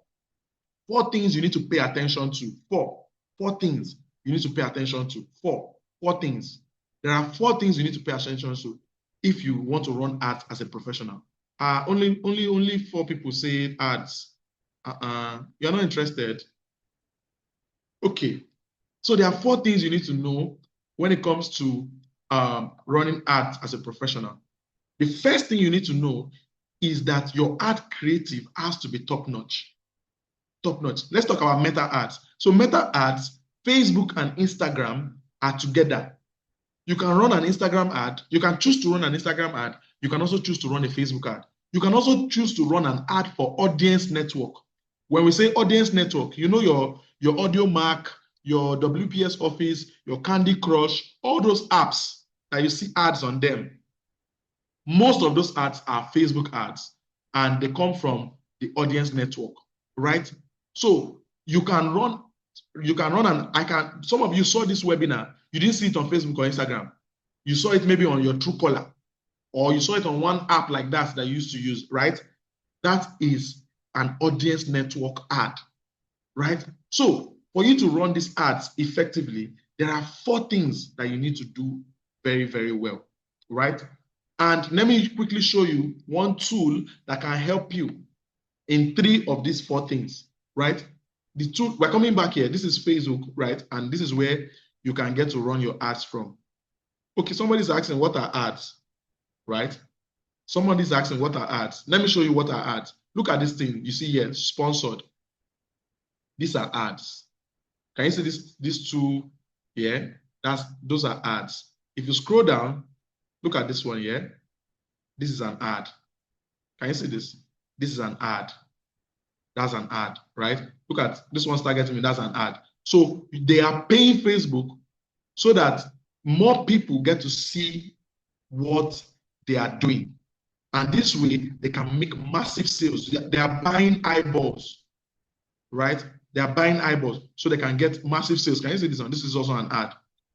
things you need to pay attention to. 4 things you need to pay attention to. 4 things. There are 4 things you need to pay attention to if you want to run ads as a professional. Only 4 people say ads. You're not interested. Okay. So there are 4 things you need to know when it comes to running ads as a professional. The first thing you need to know is that your ad creative has to be top-notch. Top-notch. Let's talk about meta ads. So meta ads Facebook and Instagram are together. You can run an Instagram ad. You can choose to run an Instagram ad. You can also choose to run a Facebook ad. You can also choose to run an ad for audience network. When we say audience network, you know your Audio Mac, your WPS Office, your Candy Crush, all those apps that you see ads on them. Most of those ads are Facebook ads, and they come from the audience network, right? So you can run and some of you saw this webinar, you didn't see it on Facebook or Instagram. You saw it maybe on your Truecaller, or you saw it on one app like that you used to use, right? That is an audience network ad, right? So for you to run these ads effectively, there are 4 things that you need to do very, very well, right? And let me quickly show you one tool that can help you in 3 of these 4 things, right? The tool, we're coming back here. This is Facebook, right? And this is where you can get to run your ads from. Okay, somebody's asking, what are ads, right? Somebody's asking, what are ads? Let me show you what are ads. Look at this thing you see here, sponsored. These are ads. Can you see these 2 here? Those are ads. If you scroll down, look at this one here. This is an ad. Can you see this? This is an ad. That's an ad, right? Look at this one's targeting me. That's an ad. So they are paying Facebook so that more people get to see what they are doing. And this way, they can make massive sales. They are buying eyeballs, right? They are buying eyeballs so they can get massive sales. Can you see this one? This is also an ad.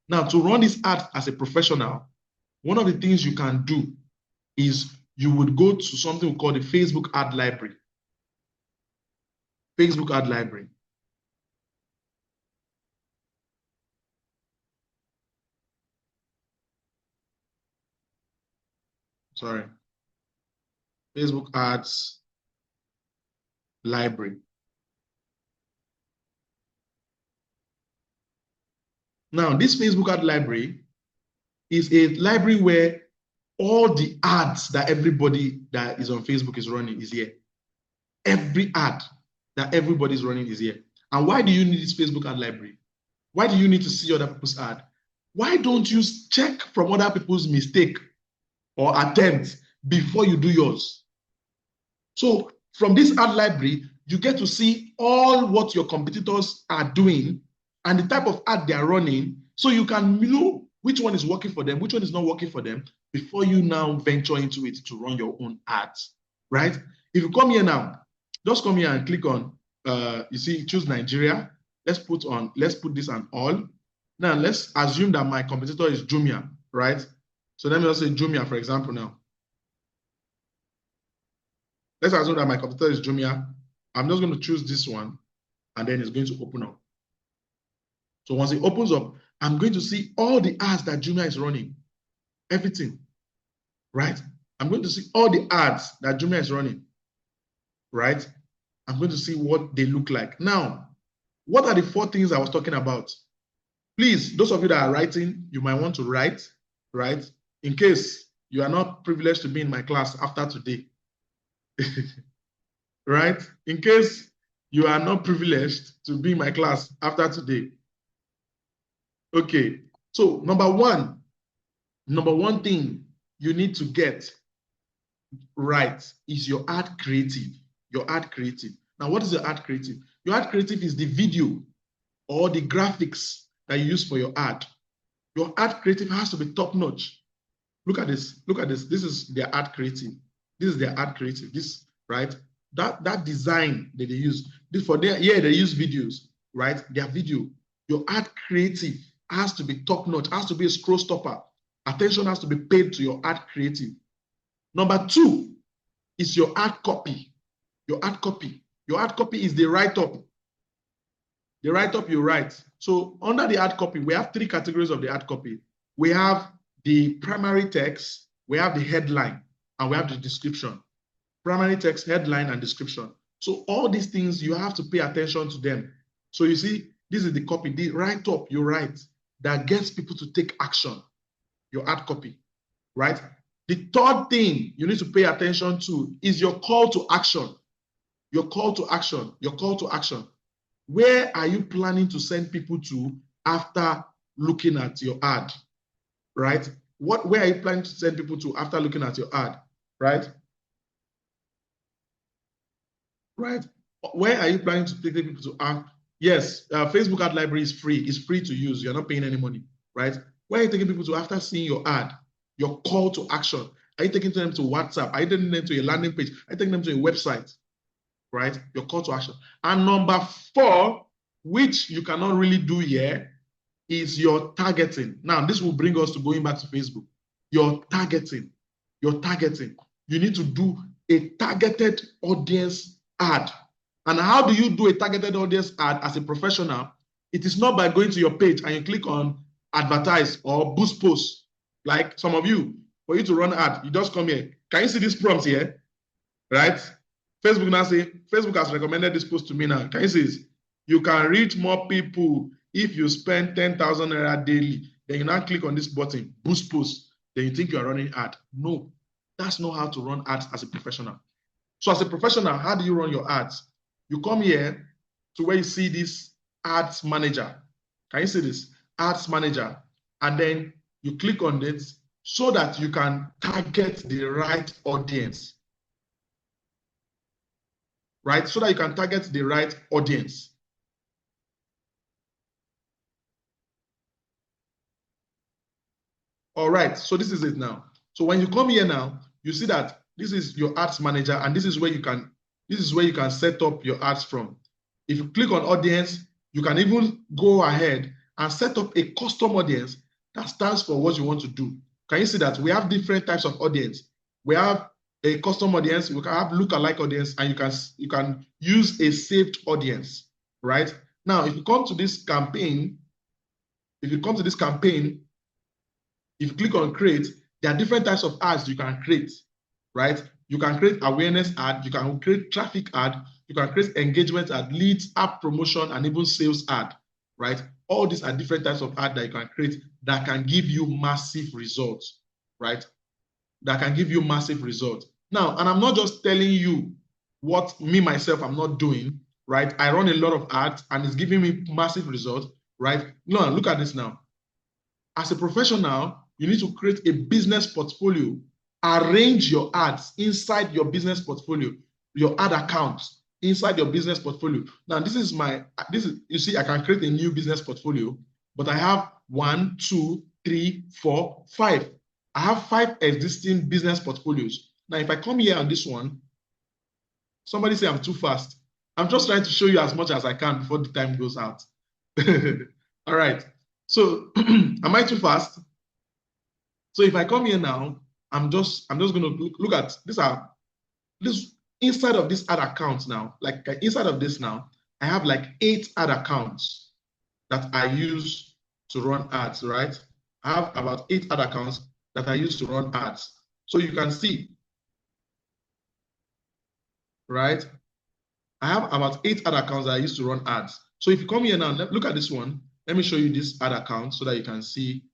Now, to run this ad as a professional, one of the things you can do is you would go to something we call the Facebook ad library. Facebook ad library. Sorry. Facebook ads library. Now, this Facebook ad library is a library where all the ads that everybody that is on Facebook is running is here. Every ad that everybody is running is here. And why do you need this Facebook ad library? Why do you need to see other people's ad? Why don't you check from other people's mistake or attempt before you do yours? So from this ad library, you get to see all what your competitors are doing and the type of ad they are running, so you can know which one is working for them, which one is not working for them, before you now venture into it to run your own ads, right? If you come here now, just come here and click on, you see, choose Nigeria. Let's put this on all. Now, let's assume that my competitor is Jumia, right? So let me just say Jumia, for example, now. Let's assume that my competitor is Jumia. I'm just going to choose this one, and then it's going to open up. So once it opens up, I'm going to see all the ads that Jumia is running, everything, right? I'm going to see all the ads that Jumia is running, right? I'm going to see what they look like. Now, what are the 4 things I was talking about? Please, those of you that are writing, you might want to write, right? In case you are not privileged to be in my class after today, right? In case you are not privileged to be in my class after today. Okay, so number one thing you need to get right is your ad creative. Your ad creative. Now, what is your ad creative? Your ad creative is the video or the graphics that you use for your ad. Your ad creative has to be top notch. Look at this. Look at this. This is their ad creative. This is their ad creative. This, right? That design that they use. This for their, yeah, they use videos, right? Their video. Your ad creative has to be top notch, has to be a scroll stopper. Attention has to be paid to your ad creative. Number 2 is your ad copy. Your ad copy. Your ad copy is the write-up. The write-up you write. So under the ad copy, we have 3 categories of the ad copy. We have the primary text, we have the headline, and we have the description. Primary text, headline, and description. So all these things, you have to pay attention to them. So you see, this is the copy, the write-up you write that gets people to take action. Your ad copy, right? The 3rd thing you need to pay attention to is your call to action. Your call to action. Your call to action. where are you planning to send people to after looking at your ad, right? Where are you planning to send people to after looking at your ad, right? Right? Where are you planning to take people to ad? Yes, Facebook ad library is free. It's free to use. You're not paying any money, right? Where are you taking people to after seeing your ad, your call to action? Are you taking them to WhatsApp? Are you taking them to a landing page? Are you taking them to a website, right? Your call to action. And number 4, which you cannot really do here, is your targeting. Now, this will bring us to going back to Facebook. Your targeting. Your targeting. You need to do a targeted audience ad. And how do you do a targeted audience ad as a professional? It is not by going to your page and you click on advertise or boost post. Like some of you, for you to run ad, you just come here. Can you see this prompt here? Right? Facebook now say, Facebook has recommended this post to me now. Can you see this? You can reach more people if you spend 10,000 naira daily. Then you now click on this button, boost post. Then you think you are running ad. No, that's not how to run ads as a professional. So as a professional, how do you run your ads? You come here to where you see this ads manager. Can you see this? Ads manager. And then you click on it so that you can target the right audience. Right? So that you can target the right audience. All right, so this is it now. So when you come here now, you see that this is your ads manager, and this is where you can set up your ads from. If you click on audience, you can even go ahead and set up a custom audience that stands for what you want to do. Can you see that we have different types of audience? We have a custom audience, we can have lookalike audience, and you can use a saved audience, right? Now, if you come to this campaign, if you click on create, there are different types of ads you can create, right? You can create awareness ad, you can create traffic ad, you can create engagement ad, leads, app promotion, and even sales ad, right? All these are different types of ad that you can create that can give you massive results, right? That can give you massive results. Now, and I'm not just telling you what me, myself, I'm not doing, right? I run a lot of ads and it's giving me massive results, right? No, look at this now. As a professional, you need to create a business portfolio, arrange your ads inside your business portfolio, your ad accounts inside your business portfolio. Now, you see, I can create a new business portfolio, but I have 1, 2, 3, 4, 5. I have 5 existing business portfolios. Now, if I come here on this one, somebody say I'm too fast. I'm just trying to show you as much as I can before the time goes out. All right. So, am I too fast? So if I come here now, I'm just going to look at this inside of this ad account now. Like inside of this now, I have like 8 ad accounts that I use to run ads, right? I have about 8 ad accounts that I use to run ads. So you can see, right? I have about 8 ad accounts that I use to run ads. So if you come here now, look at this one. Let me show you this ad account so that you can see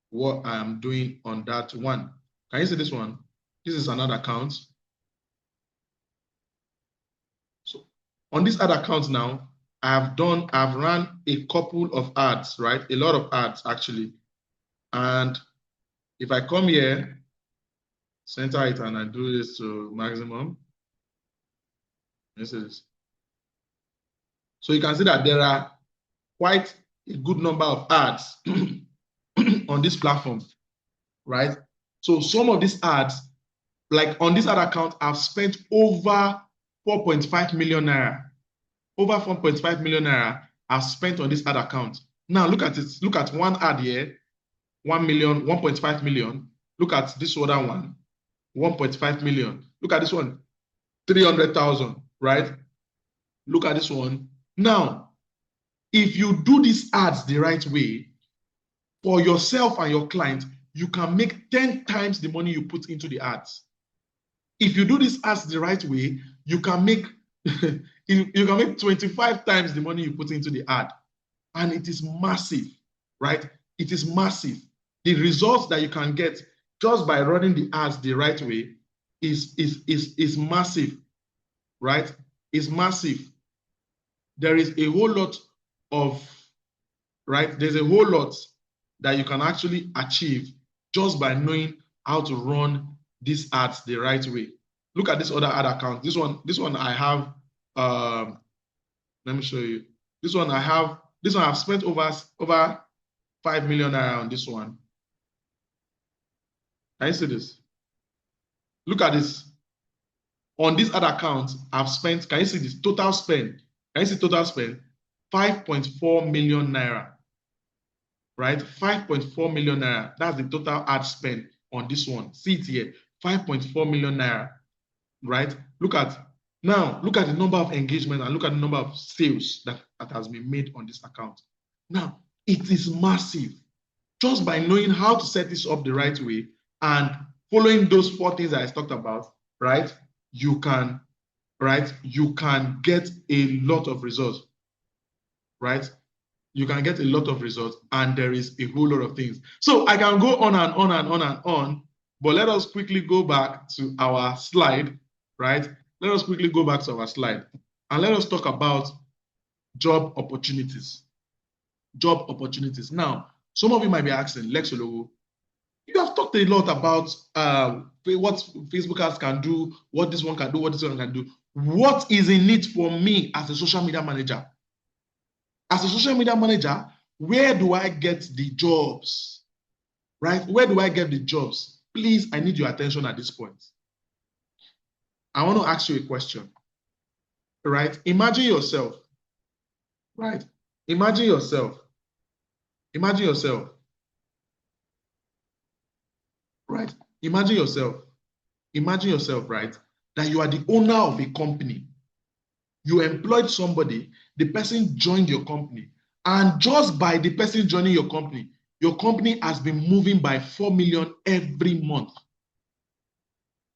what I'm doing on that one. Can you see this one? This is another account. So on this ad account now, I've run a couple of ads, right? A lot of ads actually. And if I come here, center it, and I do this to maximum, this is. So you can see that there are quite a good number of ads on this platform, right? So some of these ads, like on this ad account, I've spent over 4.5 million naira. Over 4.5 million naira I've spent on this ad account. Now look at it. Look at one ad here, 1 million, 1.5 million. Look at this other one, 1.5 million. Look at this one, 300,000, right? Look at this one. Now, if you do these ads the right way, for yourself and your client, you can make 10 times the money you put into the ads. If you do these ads the right way, you can make you can make 25 times the money you put into the ad. And it is massive, right? It is massive. The results that you can get just by running the ads the right way is massive, right? It's massive. there is a whole lot of, right? There's a whole lot that you can actually achieve just by knowing how to run these ads the right way. Look at this other ad account. This one I have, let me show you. This one I've spent over 5 million naira on this one. Can you see this? Look at this. On this other account, I've spent, can you see this total spend? Can you see total spend? 5.4 million naira, right? 5.4 million naira. That's the total ad spend on this one. See it here, 5.4 million naira, right? Look at the number of engagement and look at the number of sales that has been made on this account. Now, it is massive. Just by knowing how to set this up the right way and following those 4 things that I talked about, right? You can get a lot of results, right? You can get a lot of results, and there is a whole lot of things. So I can go on and on and on and on, but let us quickly go back to our slide, right? Let us quickly go back to our slide, and let us talk about job opportunities. Job opportunities. Now, some of you might be asking, Lex Olowo, you have talked a lot about what Facebook ads can do, what this one can do, what this one can do. What is in it for me as a social media manager? As a social media manager, where do I get the jobs? Right? Where do I get the jobs? Please, I need your attention at this point. I want to ask you a question. Right? Imagine yourself. Right? Imagine yourself. Imagine yourself. Right? Imagine yourself. Imagine yourself, right? That you are the owner of a company. You employed somebody, the person joined your company, and just by the person joining your company has been moving by 4 million every month.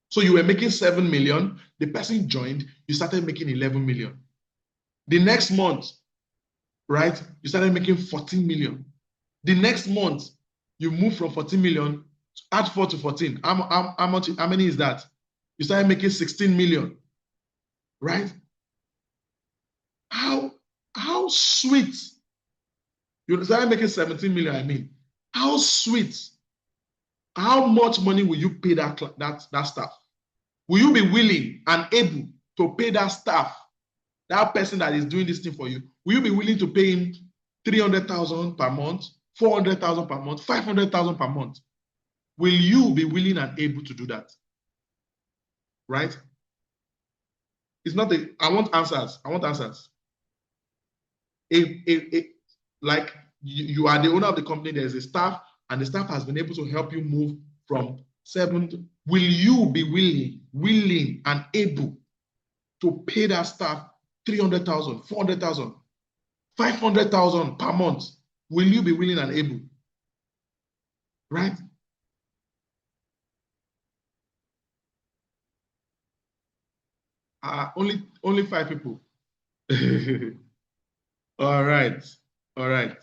So you were making 7 million, the person joined, you started making 11 million. The next month, right, you started making 14 million. The next month, you move from 14 million, add 4 to 14. How many is that? You started making 16 million, right? How sweet. You started making 17 million, I mean. How sweet. How much money will you pay that staff? Will you be willing and able to pay that staff, that person that is doing this thing for you? Will you be willing to pay him 300,000 per month, 400,000 per month, 500,000 per month? Will you be willing and able to do that? Right? It's not I want answers. I want answers. Like you are the owner of the company, there's a staff, and the staff has been able to help you move from 7. Will you be willing and able to pay that staff 300,000, 400,000, 500,000 per month? Will you be willing and able? Right? Only 5 people. All right. All right.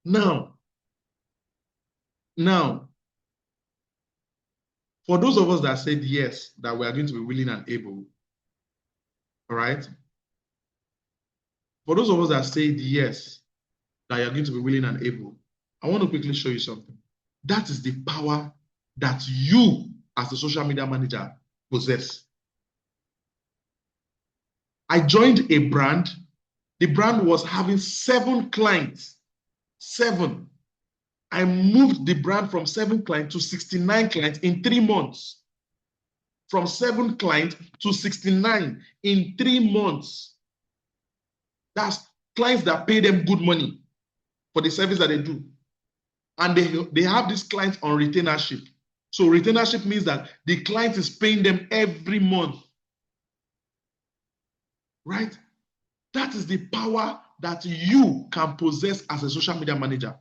Now, for those of us that said yes, that we are going to be willing and able, all right? For those of us that said yes, that you're going to be willing and able, I want to quickly show you something. That is the power that you, as a social media manager, possess. I joined a brand. The brand was having 7 clients. 7. I moved the brand from 7 clients to 69 clients in 3 months. From 7 clients to 69 in 3 months. That's clients that pay them good money for the service that they do. And they have these clients on retainership. So retainership means that the client is paying them every month. Right? That is the power that you can possess as a social media manager.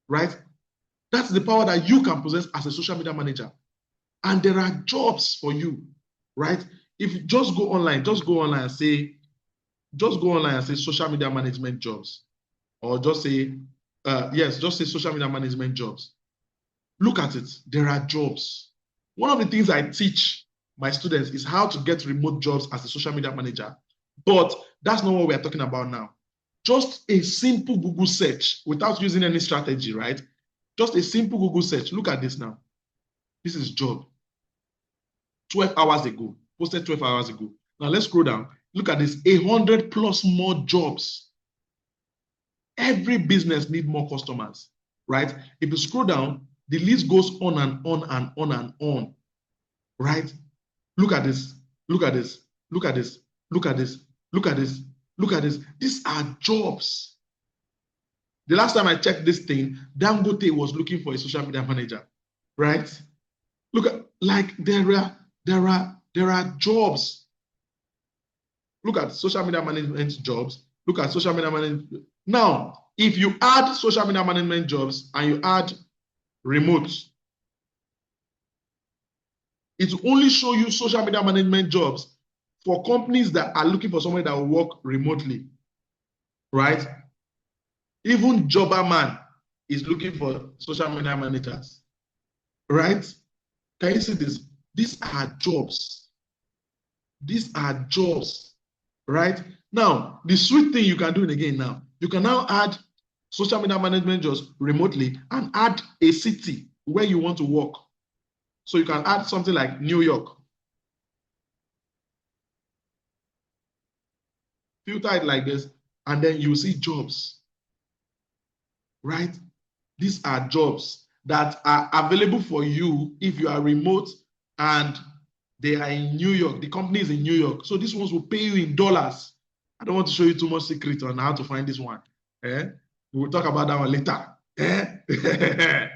Right? That's the power that you can possess as a social media manager. And there are jobs for you. Right? If you just go online and say social media management jobs. Or just say, just say social media management jobs. Look at it. There are jobs. One of the things I teach my students is how to get remote jobs as a social media manager. But that's not what we're talking about now. Just a simple Google search without using any strategy, right? Just a simple Google search. Look at this now. This is job. 12 hours ago. Posted 12 hours ago. Now let's scroll down. Look at this. 100 plus more jobs. Every business needs more customers, right? If you scroll down, the list goes on and on and on and on, right? Look at this. Look at this. Look at this. Look at this. Look at this. Look at this. These are jobs. The last time I checked this thing, Dangote was looking for a social media manager, right? Look at, like, there are jobs. Look at social media management jobs. Look at social media management. Now, if you add social media management jobs and you add remote, it will only show you social media management jobs for companies that are looking for somebody that will work remotely, right? Even Jobberman is looking for social media managers, right? Can you see this? These are jobs. These are jobs, right? Now, the sweet thing you can do it again now, you can now add social media management jobs remotely and add a city where you want to work. So you can add something like New York. Filter it like this, and then you see jobs, right? These are jobs that are available for you if you are remote and they are in New York. The company is in New York. So these ones will pay you in dollars. I don't want to show you too much secret on how to find this one. Eh? We will talk about that one later. Eh?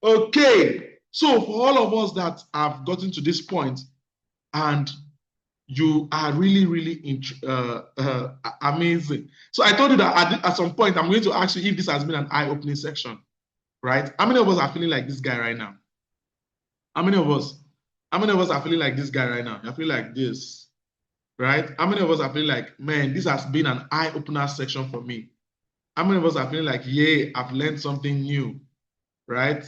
Okay. So for all of us that have gotten to this point and you are really, really amazing. So I told you that at some point, I'm going to ask you if this has been an eye-opening section, right? How many of us are feeling like this guy right now? How many of us are feeling like this guy right now? I feel like this, right? How many of us are feeling like, man, this has been an eye-opener section for me? How many of us are feeling like, yeah, I've learned something new, right?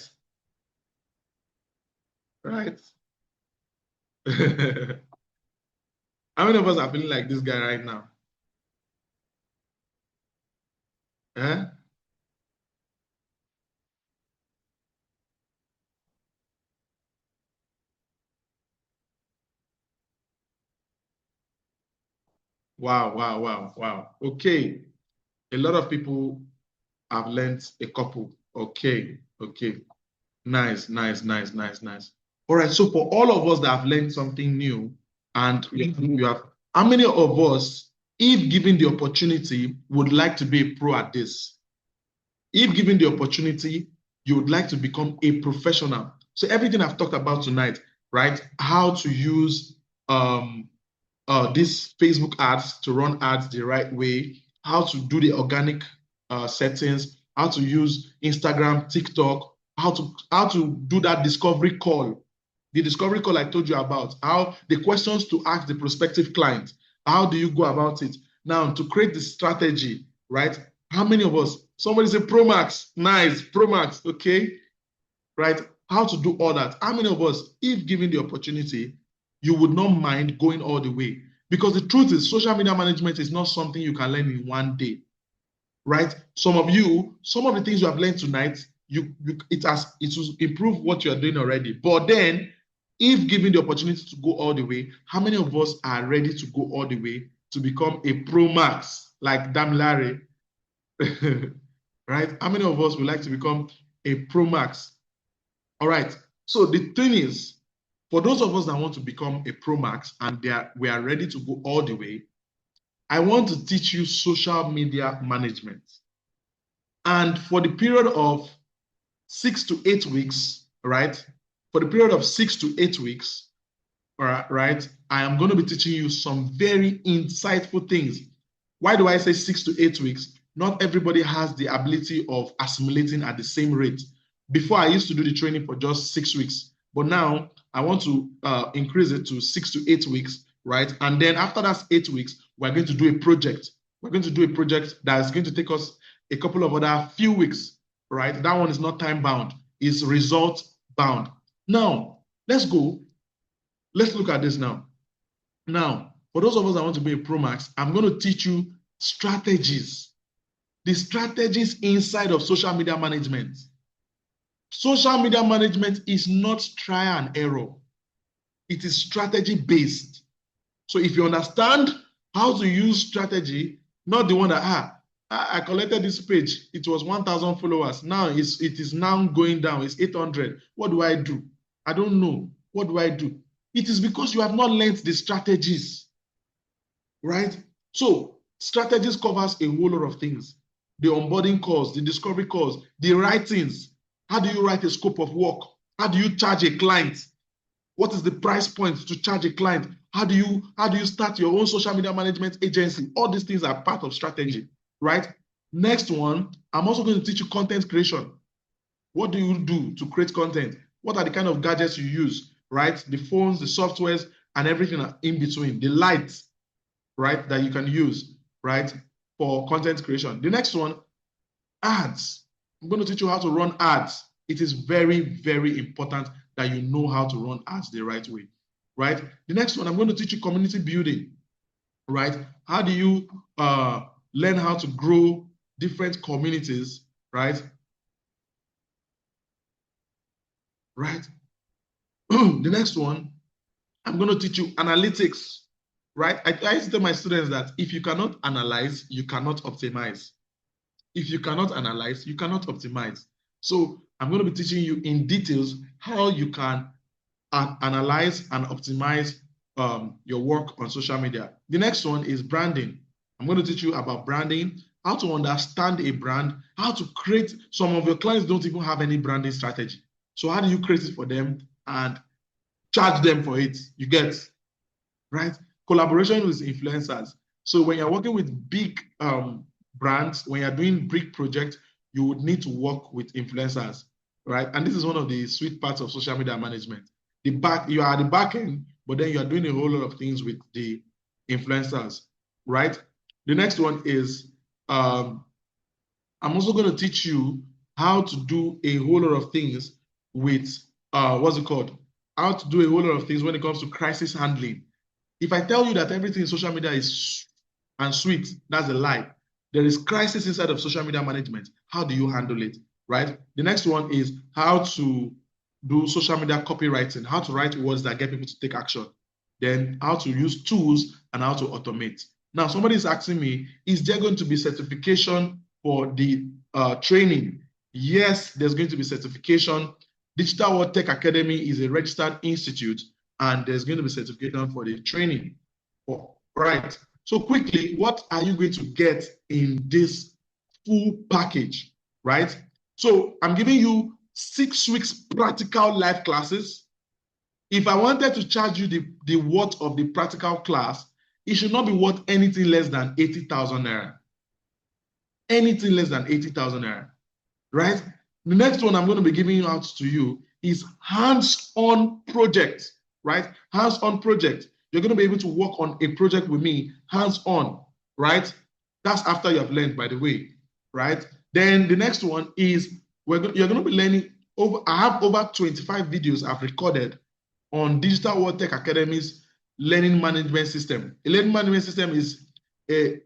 Right? How many of us are feeling like this guy right now? Eh? Wow, wow, wow, wow. Okay. A lot of people have learned a couple. Okay, okay. Nice, nice, nice, nice, nice. All right, so for all of us that have learned something new, and you have, how many of us, if given the opportunity, would like to be a pro at this? If given the opportunity, you would like to become a professional. So everything I've talked about tonight, right? How to use these Facebook ads to run ads the right way, how to do the organic settings, how to use Instagram, TikTok, how to do that discovery call. The discovery call I told you about, how the questions to ask the prospective client, how do you go about it? Now, to create the strategy, right? How many of us, somebody say Pro Max, nice, Pro Max, okay, right? How to do all that. How many of us, if given the opportunity, you would not mind going all the way? Because the truth is, social media management is not something you can learn in one day, right? Some of the things you have learned tonight, it will improve what you are doing already. But then, if given the opportunity to go all the way, how many of us are ready to go all the way to become a Pro Max like Damilare? Right? How many of us would like to become a Pro Max? All right. So the thing is, for those of us that want to become a Pro Max and we are ready to go all the way, I want to teach you social media management. And for the period of 6 to 8 weeks, right? For the period of 6 to 8 weeks, right? I am going to be teaching you some very insightful things. Why do I say 6 to 8 weeks? Not everybody has the ability of assimilating at the same rate. Before, I used to do the training for just 6 weeks, but now I want to increase it to 6 to 8 weeks, right? And then after that 8 weeks, we're going to do a project. We're going to do a project that is going to take us a couple of other few weeks, right? That one is not time bound, it's result bound. Now, let's go. Let's look at this now. Now, for those of us that want to be a Pro Max, I'm going to teach you strategies. The strategies inside of social media management. Social media management is not try and error. It is strategy based. So if you understand how to use strategy, not the one that, I collected this page, it was 1,000 followers. Now it is now going down, it's 800. What do I do? I don't know. What do I do? It is because you have not learned the strategies, right? So strategies covers a whole lot of things. The onboarding calls, the discovery calls, the writings. How do you write a scope of work? How do you charge a client? What is the price point to charge a client? How do you start your own social media management agency? All these things are part of strategy, right? Next one, I'm also going to teach you content creation. What do you do to create content? What are the kind of gadgets you use, right? The phones, the softwares, and everything in between. The lights, right, that you can use, right, for content creation. The next one, ads. I'm going to teach you how to run ads. It is very, very important that you know how to run ads the right way, right? The next one, I'm going to teach you community building, right? How do you learn how to grow different communities, right? Right? The next one, I'm going to teach you analytics, right? I used to tell my students that if you cannot analyze, you cannot optimize. If you cannot analyze, you cannot optimize. So I'm going to be teaching you in details how you can analyze and optimize your work on social media. The next one is branding. I'm going to teach you about branding, how to understand a brand, how to create. Some of your clients don't even have any branding strategy. So how do you create it for them and charge them for it? You get, right? Collaboration with influencers. So when you're working with big brands, when you're doing big projects, you would need to work with influencers, right? And this is one of the sweet parts of social media management. You are at the back end, but then you are doing a whole lot of things with the influencers, right? The next one is, I'm also going to teach you how to do a whole lot of things with, what's it called? How to do a whole lot of things when it comes to crisis handling. If I tell you that everything in social media is and sweet, that's a lie. There is crisis inside of social media management. How do you handle it, right? The next one is how to do social media copywriting, how to write words that get people to take action. Then how to use tools and how to automate. Now, somebody is asking me, is there going to be certification for the training? Yes, there's going to be certification. Digital World Tech Academy is a registered institute, and there's going to be certification for the training. Right. So quickly, what are you going to get in this full package, right? So I'm giving you 6 weeks practical live classes. If I wanted to charge you the worth of the practical class, it should not be worth anything less than 80,000 naira. Anything less than 80,000 naira, right? The next one I'm going to be giving out to you is hands-on project, right? Hands-on project. You're going to be able to work on a project with me, hands-on, right? That's after you have learned, by the way, right? Then the next one is you're going to be learning I have over 25 videos I've recorded on Digital World Tech Academy's learning management system. A learning management system is a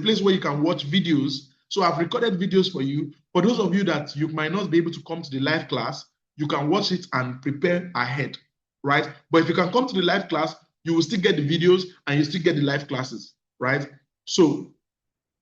place where you can watch videos. So I've recorded videos for you. For those of you that you might not be able to come to the live class, you can watch it and prepare ahead, right? But if you can come to the live class, you will still get the videos and you still get the live classes, right? So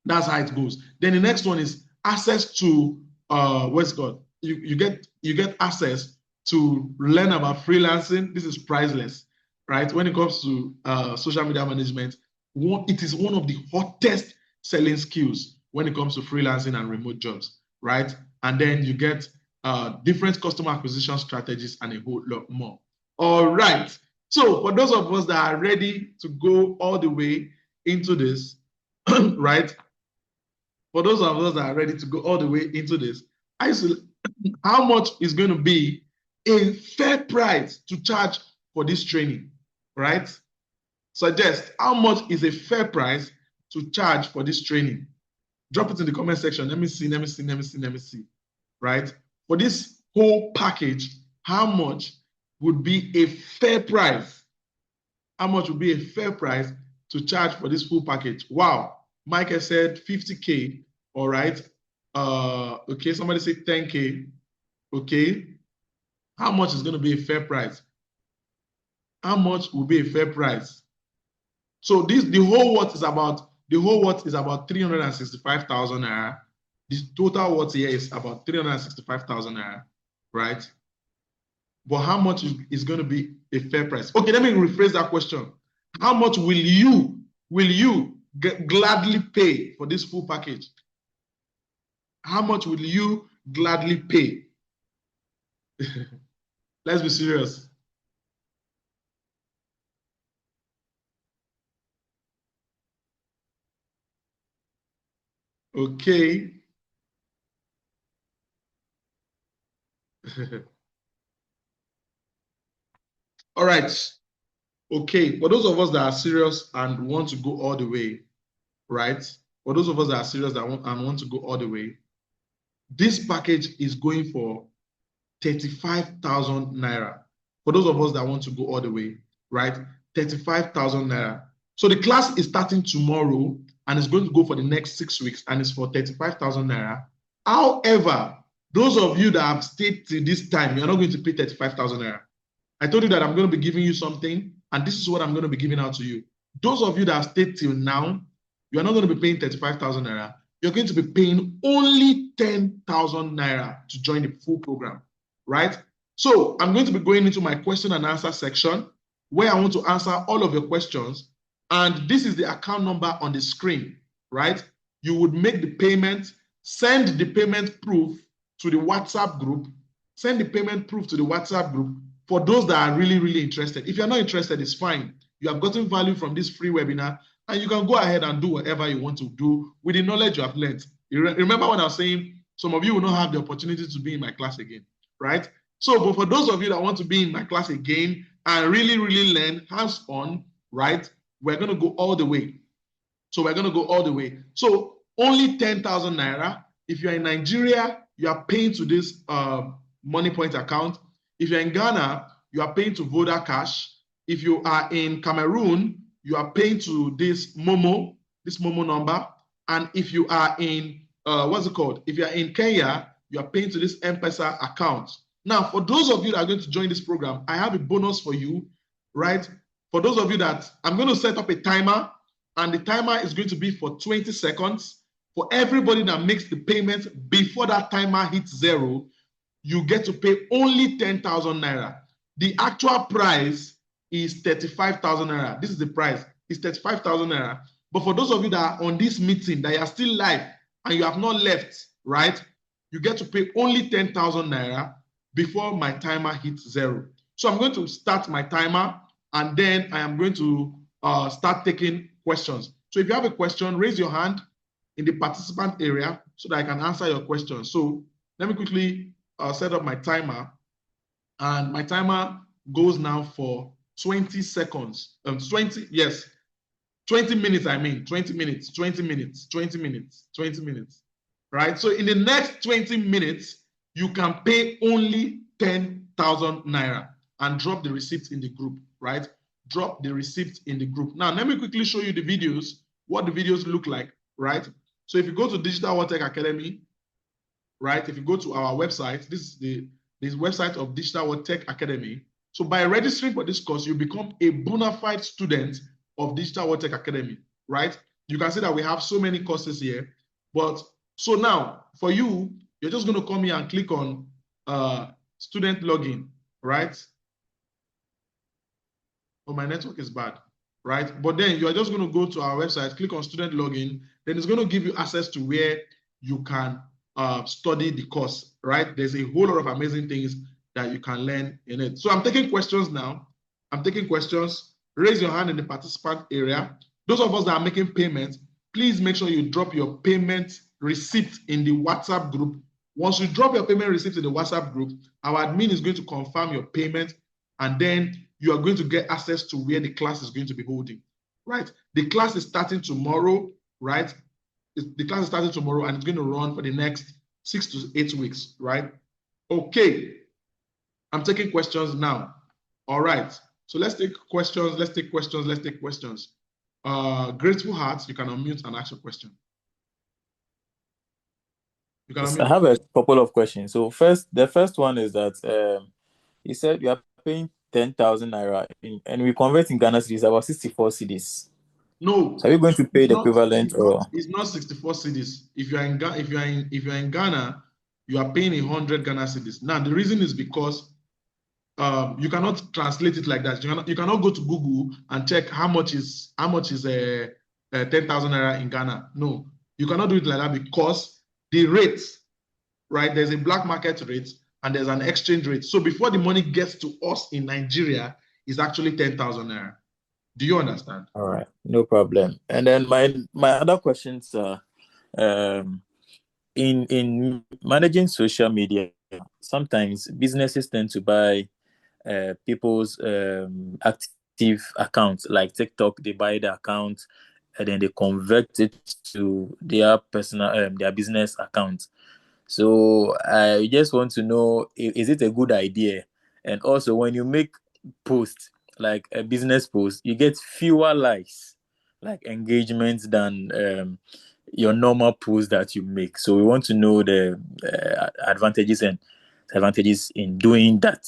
that's how it goes. Then the next one is access to what's it called? You get access to learn about freelancing. This is priceless, right? When it comes to social media management, it is one of the hottest selling skills when it comes to freelancing and remote jobs, right? And then you get different customer acquisition strategies and a whole lot more. All right. So for those of us that are ready to go all the way into this, right? For those of us that are ready to go all the way into this, how much is going to be a fair price to charge for this training, right? Suggest how much is a fair price to charge for this training. Drop it in the comment section. Let me see, right? For this whole package, how much would be a fair price? How much would be a fair price to charge for this full package? Wow. Michael said 50K. All right. Okay, somebody said 10K. Okay. How much is going to be a fair price? How much will be a fair price? So the whole worth is about 365,000 naira. The total worth here is about 365,000 naira, right? But how much is going to be a fair price? Okay, let me rephrase that question. How much will you gladly pay for this full package? How much will you gladly pay? Let's be serious. Okay. All right. Okay. For those of us that are serious and want to go all the way, right? For those of us that are serious that want to go all the way, this package is going for 35,000 naira. For those of us that want to go all the way, right? 35,000 naira. So the class is starting tomorrow and it's going to go for the next 6 weeks and it's for 35,000 naira. However, those of you that have stayed till this time, you're not going to pay 35,000 naira. I told you that I'm going to be giving you something and this is what I'm going to be giving out to you. Those of you that have stayed till now, you're not going to be paying 35,000 naira. You're going to be paying only 10,000 naira to join the full program, right? So I'm going to be going into my question and answer section where I want to answer all of your questions. And this is the account number on the screen, right? You would make the payment, send the payment proof to the WhatsApp group, send the payment proof to the WhatsApp group for those that are really, really interested. If you're not interested, it's fine. You have gotten value from this free webinar and you can go ahead and do whatever you want to do with the knowledge you have learned. Remember when I was saying some of you will not have the opportunity to be in my class again, right? So, but for those of you that want to be in my class again and really, really learn hands-on, right? We're going to go all the way. So we're going to go all the way. So only 10,000 naira. If you're in Nigeria, you are paying to this Money Point account. If you're in Ghana, you are paying to Voda Cash. If you are in Cameroon, you are paying to this Momo number. And if you are in, what's it called? If you are in Kenya, you are paying to this M-Pesa account. Now, for those of you that are going to join this program, I have a bonus for you, right? For those of you that, I'm going to set up a timer, and the timer is going to be for 20 seconds. For everybody that makes the payment before that timer hits 0, you get to pay only 10,000 naira. The actual price is 35,000 naira. This is the price. It's 35,000 naira. But for those of you that are on this meeting, that are still live and you have not left, right? You get to pay only 10,000 naira before my timer hits 0. So I'm going to start my timer and then I am going to start taking questions. So if you have a question, raise your hand in the participant area so that I can answer your question. So let me quickly set up my timer, and my timer goes now for 20 seconds. 20 minutes, 20 minutes, 20 minutes, 20 minutes, 20 minutes, right? So in the next 20 minutes, you can pay only 10,000 naira and drop the receipt in the group, right? Drop the receipt in the group. Now, let me quickly show you the videos, what the videos look like, right? So if you go to Digital World Tech Academy, right? If you go to our website, this is the website of Digital World Tech Academy. So by registering for this course, you become a bona fide student of Digital World Tech Academy, right? You can see that we have so many courses here. But so now for you, you're just going to come here and click on student login, right? Oh, my network is bad, right? But then you're just going to go to our website, click on student login, then it's going to give you access to where you can study the course, right? There's a whole lot of amazing things that you can learn in it. So I'm taking questions now. I'm taking questions. Raise your hand in the participant area. Those of us that are making payments, please make sure you drop your payment receipt in the WhatsApp group. Once you drop your payment receipt in the WhatsApp group, our admin is going to confirm your payment, and then you are going to get access to where the class is going to be holding, right? The class is starting tomorrow, right? The class is starting tomorrow and it's going to run for the next 6 to 8 weeks, right? Okay. I'm taking questions now. All right. So let's take questions. Grateful Heart, you can unmute and ask a question. You can Yes, I unmute. have a couple of questions. So the first one is that you said you are paying 10,000 naira and we convert in Ghana cedis about 64 cedis. No, So are you going to pay it's the not. equivalent or? It's not 64 cedis. If you are in Ghana, you are paying 100 Ghana cedis. Now the reason is because you cannot translate it like that. You cannot go to Google and check how much is 10,000 naira in Ghana. No, you cannot do it like that because the rate, right? There's a black market rate and there's an exchange rate. So before the money gets to us in Nigeria, it's actually 10,000 naira. Do you understand? All right, no problem. And then my other questions are in managing social media, sometimes businesses tend to buy people's active accounts like TikTok. They buy the account and then they convert it to their personal their business account. So I just want to know, is it a good idea? And also, when you make posts like a business post, you get fewer likes, like engagements than your normal post that you make. So we want to know the advantages and disadvantages in doing that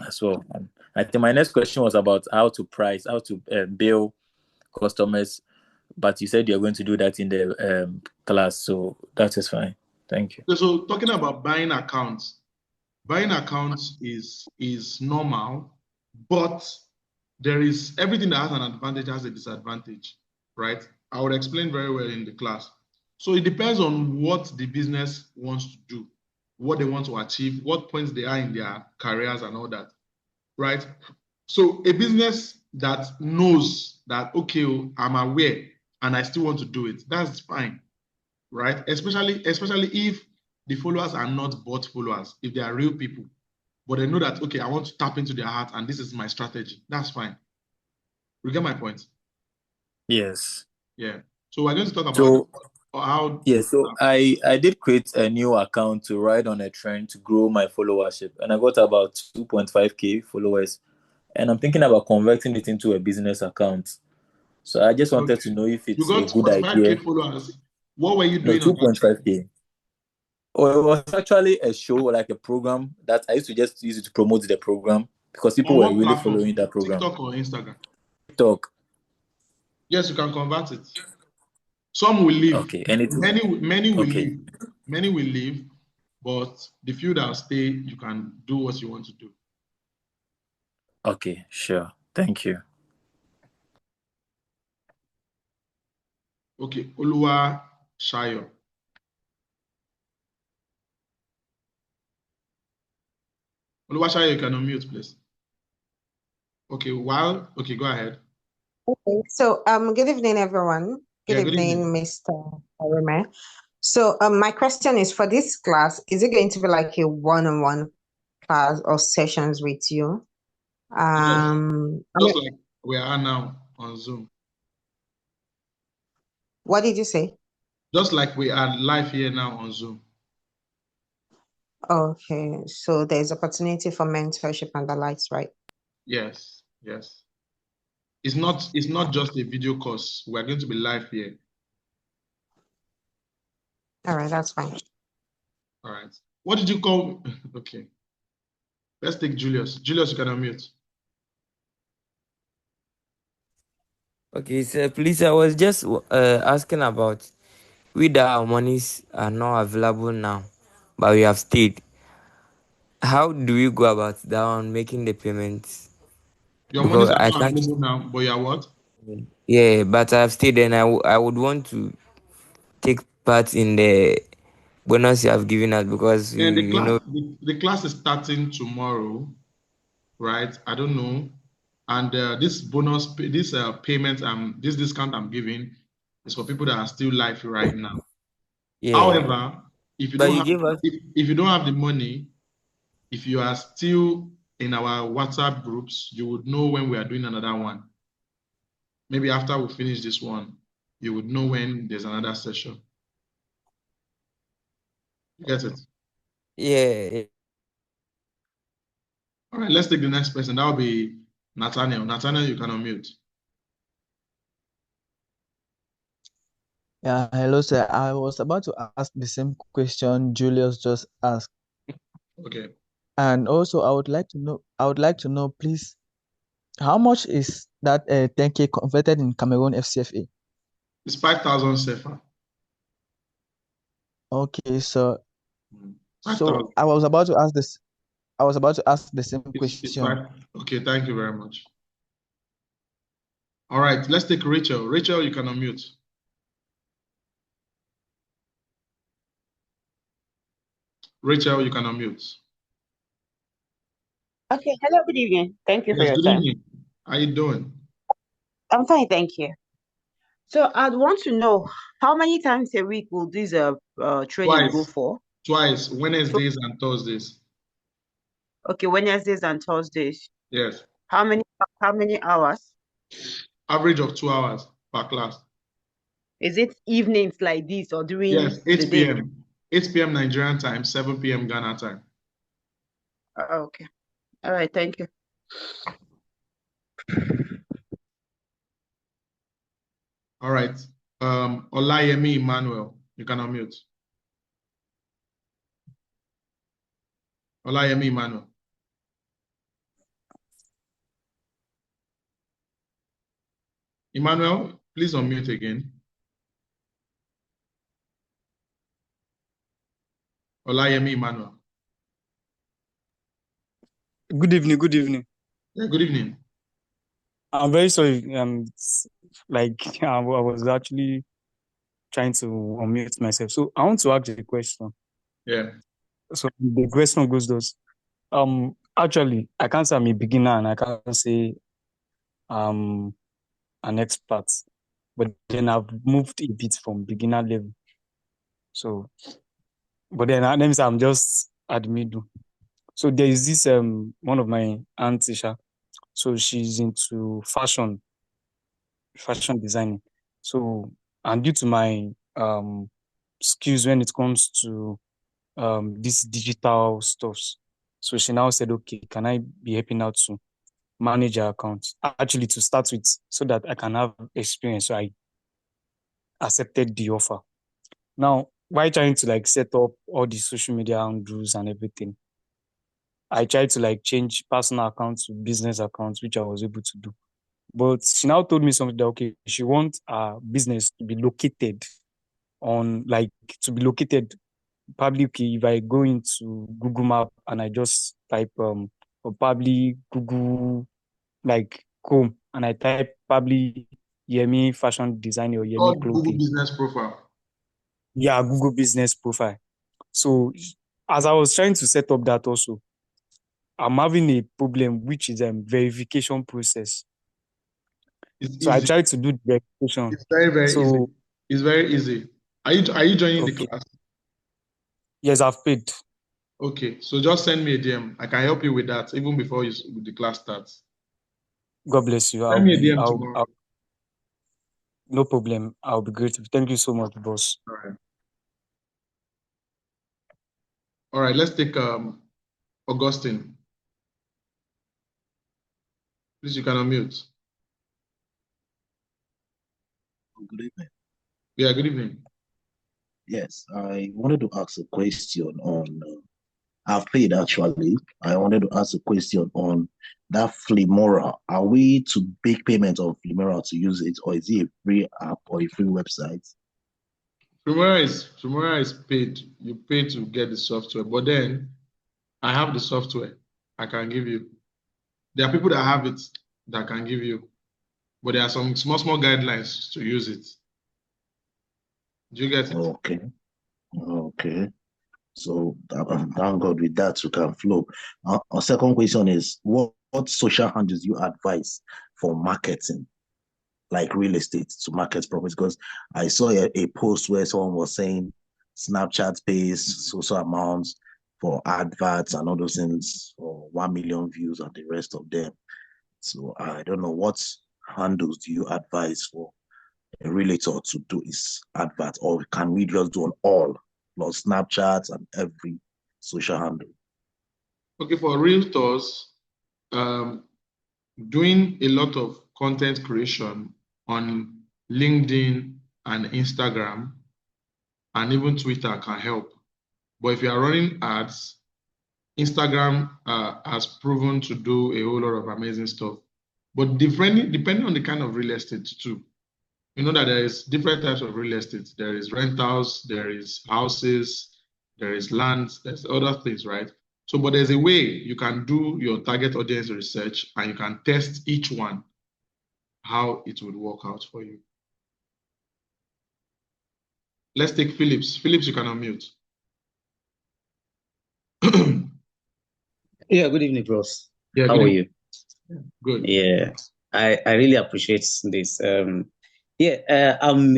as well. And I think my next question was about how to bill customers, but you said you're going to do that in the class, so that is fine. Thank you. So talking about buying accounts is normal, but there is everything that has an advantage has a disadvantage, right? I would explain very well in the class. So it depends on what the business wants to do, what they want to achieve, what points they are in their careers and all that, right? So a business that knows that, okay, I'm aware and I still want to do it, that's fine, right? Especially if the followers are not bot followers, if they are real people, but they know that, okay, I want to tap into their heart and this is my strategy, that's fine. You get my point? Yes. Yeah. So we're going to talk about So how. yes, so I did create a new account to ride on a trend to grow my followership, and I got about 2.5k followers, and I'm thinking about converting it into a business account. So I just wanted to Okay. know if You it's a got good 45K idea. followers. What were you No, doing on that trend? 2.5k. Oh, it was actually a show, like a program that I used to just use it to promote the program because people On were what really following platform? that program. TikTok or Instagram? TikTok. Yes, you can convert it. Some will leave. Okay, and it Many will okay. leave. Many will leave, but the few that stay, you can do what you want to do. Okay, sure. Thank you. Okay, Oluwa Shayo. Oluwa Shayo, you can unmute, please. Okay, okay, go ahead. Okay, so good evening, everyone. Good Yeah, good evening, evening. Mr. Arime. So my question is, for this class, is it going to be like a one-on-one class or sessions with you? Yes, I just mean, like we are now on Zoom. what did you say? Just like we are live here now on Zoom. Okay, so there's opportunity for mentorship and the likes, right? Yes, yes. It's not just a video course. We're going to be live here. All right, that's fine. All right. What did you call? Okay. Let's take Julius. Julius, you can unmute. Okay, so please, I was just asking about whether our monies are not available now, but we have stayed. How do we go about that one, making the payments? Your monies Because are I not can't. available now, but you are what? Yeah, but I have stayed and I would want to take part in the bonus you have given us because And you know. the class is starting tomorrow, right? I don't know. And this payment, this discount I'm giving is for people that are still live right now. Yeah, However, if you but don't you have gave us. if you don't have the money, if you are still in our WhatsApp groups, you would know when we are doing another one. Maybe after we finish this one, you would know when there's another session. You get it? Yeah, All right, let's take the next person. That will be Nathaniel. Nathaniel, you can unmute. Yeah, hello, sir. I was about to ask the same question Julius just asked. Okay. And also, I would like to know, please, how much is that 10K converted in Cameroon FCFA? It's 5,000 CFA. Okay, so 5,000. I was about to ask this. I was about to ask the same It's question. five. Okay, thank you very much. All right, let's take Rachel. Rachel, you can unmute. Rachel, you can unmute. Okay, hello, good evening. Thank you for Yes, your good time. evening. How you doing? I'm fine, thank you. So I'd want to know how many times a week will this training go Twice. for? Twice, Wednesdays and Thursdays. Okay, Wednesdays and Thursdays. Yes. How many hours? Average of 2 hours per class. Is it evenings like this or during Yes, the 8 day? p.m. 8 p.m. Nigerian time, 7 p.m. Ghana time. Okay. All right, thank you. All right. Olayemi Emmanuel, you can unmute. Olayemi Emmanuel. Emmanuel, please unmute again. Olayemi Emmanuel. Good evening. Good evening. Yeah, good evening. I'm very sorry. I was actually trying to unmute myself. So I want to ask a question. Yeah. So the question goes thus. Actually, I can't say I'm a beginner and I can't say I'm an expert, but then I've moved a bit from beginner level. So, but then let me say I'm just at the middle. So there is this one of my aunts, so she's into fashion designing. So, and due to my skills when it comes to these digital stuffs, so she now said, okay, can I be helping out to manage her account? Actually, to start with, so that I can have experience. So I accepted the offer. Now, while trying to like set up all the social media handles and everything, I tried to like change personal accounts to business accounts, which I was able to do. But she now told me something that, okay, she wants her business to be located probably, okay, if I go into Google Map and I just type or probably Google like Chrome and I type probably Yemi fashion design or Yemi Called Google clothing. Business Profile. Yeah, Google business profile. So as I was trying to set up that also, I'm having a problem, which is verification process. It's So I easy. tried to do the verification. It's very, very easy. So It's very easy. Are you joining the okay, class? yes, I've paid. Okay, so just send me a DM. I can help you with that even before the class starts. God bless you. Send me a DM tomorrow. No problem. I'll be grateful. Thank you so much, boss. All right. All right, let's take Augustine. Please, you can unmute. Good evening. Yeah, good evening. Yes, I wanted to ask a question on. I've paid actually. I wanted to ask a question on that Flimora. Are we to make payment of Flimora to use it, or is it a free app or a free website? Frimora is paid. You pay to get the software, but then I have the software. I can give you. There are people that have it that can give you, but there are some small guidelines to use it. Do you get it? Okay. So thank God with that you can flow. Our second question is what social handles you advise for marketing, like real estate to market properties? Because I saw a post where someone was saying Snapchat pays social amounts for adverts and all those things for 1 million views and the rest of them. So I don't know what handles do you advise for a realtor to do his advert, or can we just do on all, plus Snapchat and every social handle? Okay, for realtors, doing a lot of content creation on LinkedIn and Instagram and even Twitter can help. But if you are running ads, Instagram has proven to do a whole lot of amazing stuff. But depending on the kind of real estate too. You know that there is different types of real estate. There is rentals, there is houses, there is lands, there's other things, right? So, but there's a way you can do your target audience research and you can test each one, how it would work out for you. Let's take Phillips. Phillips, you can unmute. Yeah, good evening, bros. Yeah, How are you? Good. Yeah, I really appreciate this. I'm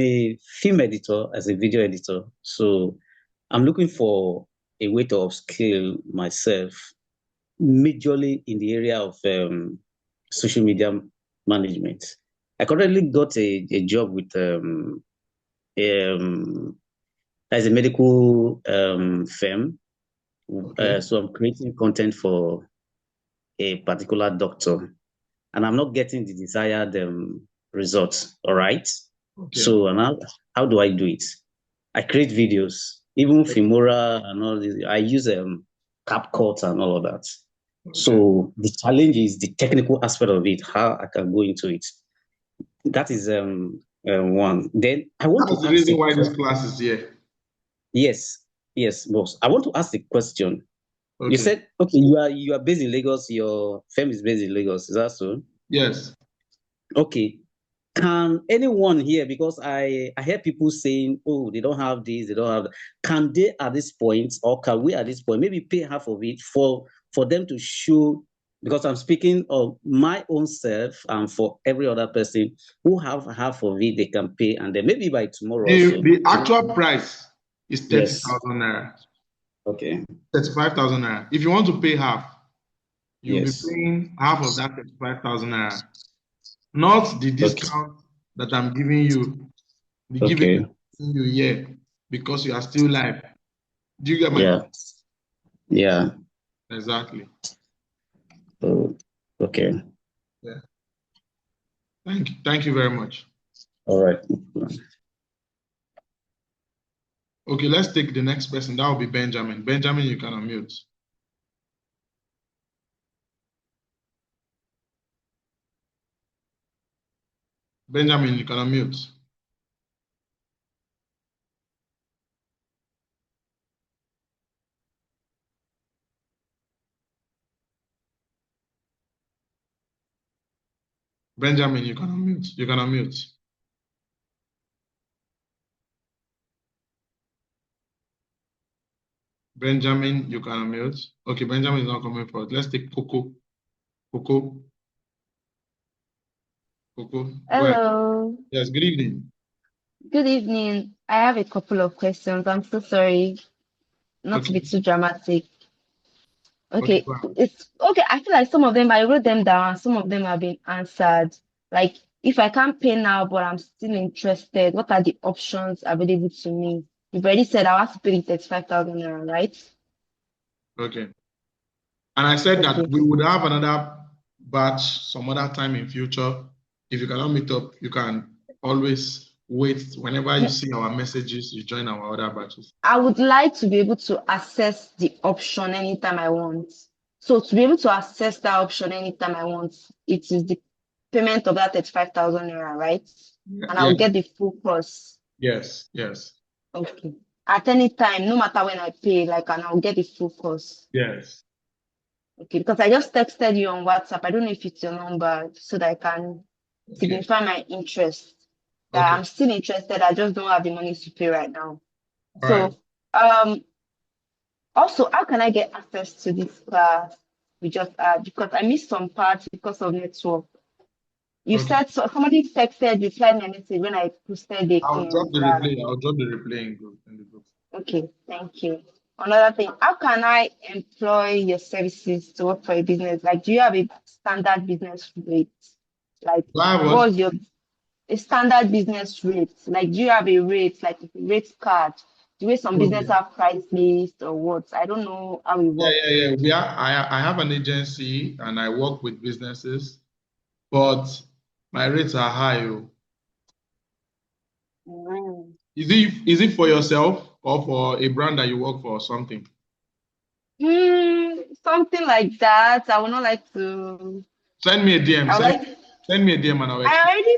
a film editor as a video editor, so I'm looking for a way to upskill myself, majorly in the area of social media management. I currently got a job with as a medical firm. Okay. So I'm creating content for a particular doctor, and I'm not getting the desired results. All right. Okay. So now, how do I do it? I create videos, even Filmora and all this. I use CapCut and all of that. Okay. So the challenge is the technical aspect of it, how I can go into it. That is one. Then I want That's to the ask reason a why this question. class is here. Yes, boss. I want to ask a question. Okay. You said, okay, you are based in Lagos. Your firm is based in Lagos. Is that so? Yes. Okay. Can anyone here, because I hear people saying, oh, they don't have this, they don't have that. Can they at this point, or can we at this point, maybe pay half of it for them to show, because I'm speaking of my own self and for every other person who have half of it, they can pay, and then maybe by tomorrow also. The actual price is Yes. 30,000 naira. Okay. 35,000 naira. If you want to pay half, you'll Yes. be paying half of that 35,000 naira. Not the discount that I'm giving you, the giving you here, because you are still live. Do you get my point? Yeah. Exactly. Okay. Yeah. Thank you very much. All right. Okay, let's take the next person. That will be Benjamin. Benjamin, you can unmute. Benjamin, you can unmute. Benjamin, you can unmute. You can unmute. Benjamin, you can unmute. Okay, Benjamin is not coming forward. Let's take Coco. Coco. Coco. Hello. Yes, good evening. Good evening. I have a couple of questions. I'm so sorry not to be too dramatic. Okay, it's okay. I feel like some of them I wrote them down, some of them have been answered. Like if I can't pay now, but I'm still interested, what are the options available to me? You've already said I'll have to pay the 35,000 naira, right? Okay. And I said that we would have another batch some other time in future. If you cannot meet up, you can always wait. Whenever you see our messages, you join our other batches. I would like to be able to access the option anytime I want. So to be able to access that option anytime I want, it is the payment of that 35,000 naira, right? And I will get the full course. Yes. Okay. At any time, no matter when I pay, and I'll get the full course. Yes. Okay, because I just texted you on WhatsApp. I don't know if it's your number, so that I can signify my interest. That I'm still interested. I just don't have the money to pay right now. So, also, how can I get access to this class we just had? Because I missed some parts because of network. You said somebody texted, replied my message when I posted the I'll drop the replay. I'll drop the replay in the group. Okay, thank you. Another thing, how can I employ your services to work for a business? Like, do you have a standard business rate? Like, what's your a standard business rate? Like, do you have a rate, like a rate card the way some business have price list or what. I don't know how it works. Yeah. I have an agency and I work with businesses, but my rates are high. Mm. Is it for yourself or for a brand that you work for or something? Something like that. I would not like to. Send me a DM. I would like. Send me a DM and I'll I explain. already.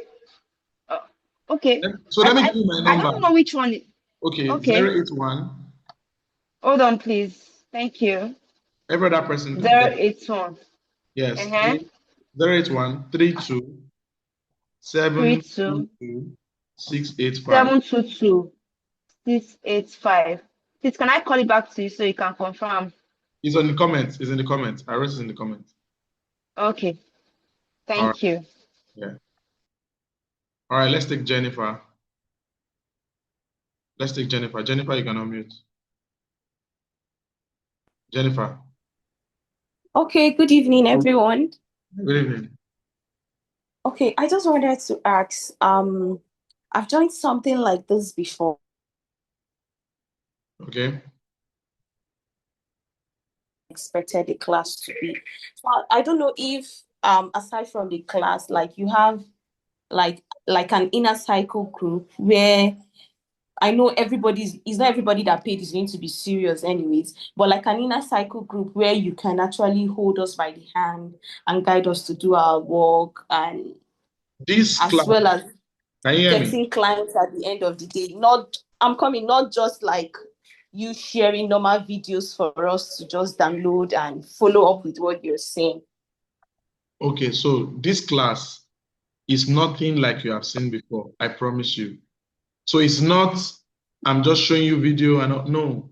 Okay. So let me give you my I number. don't know which one. Okay, Okay. 081. Hold on, please. Thank you. Every other person can get. 081. Yes. Uh-huh. 081 32 32 722 685. 722 685. Please, can I call it back to you so you can confirm? It's on the comments. It's in the comments. I wrote it in the comments. Okay. All right. Thank you. Yeah. All right, let's take Jennifer. Jennifer, you can unmute. Jennifer. Okay, good evening, everyone. Good evening. Okay, I just wanted to ask, I've joined something like this before. Okay. Expected the class to be. So I don't know if, aside from the class, like you have like an inner cycle group where I know it's not everybody that paid is going to be serious anyways, but like an inner cycle group where you can actually hold us by the hand and guide us to do our work, and This as class, well as can you hear me? getting clients at the end of the day. Not just like you sharing normal videos for us to just download and follow up with what you're saying. Okay, so this class is nothing like you have seen before. I promise you. So it's not, I'm just showing you video and no.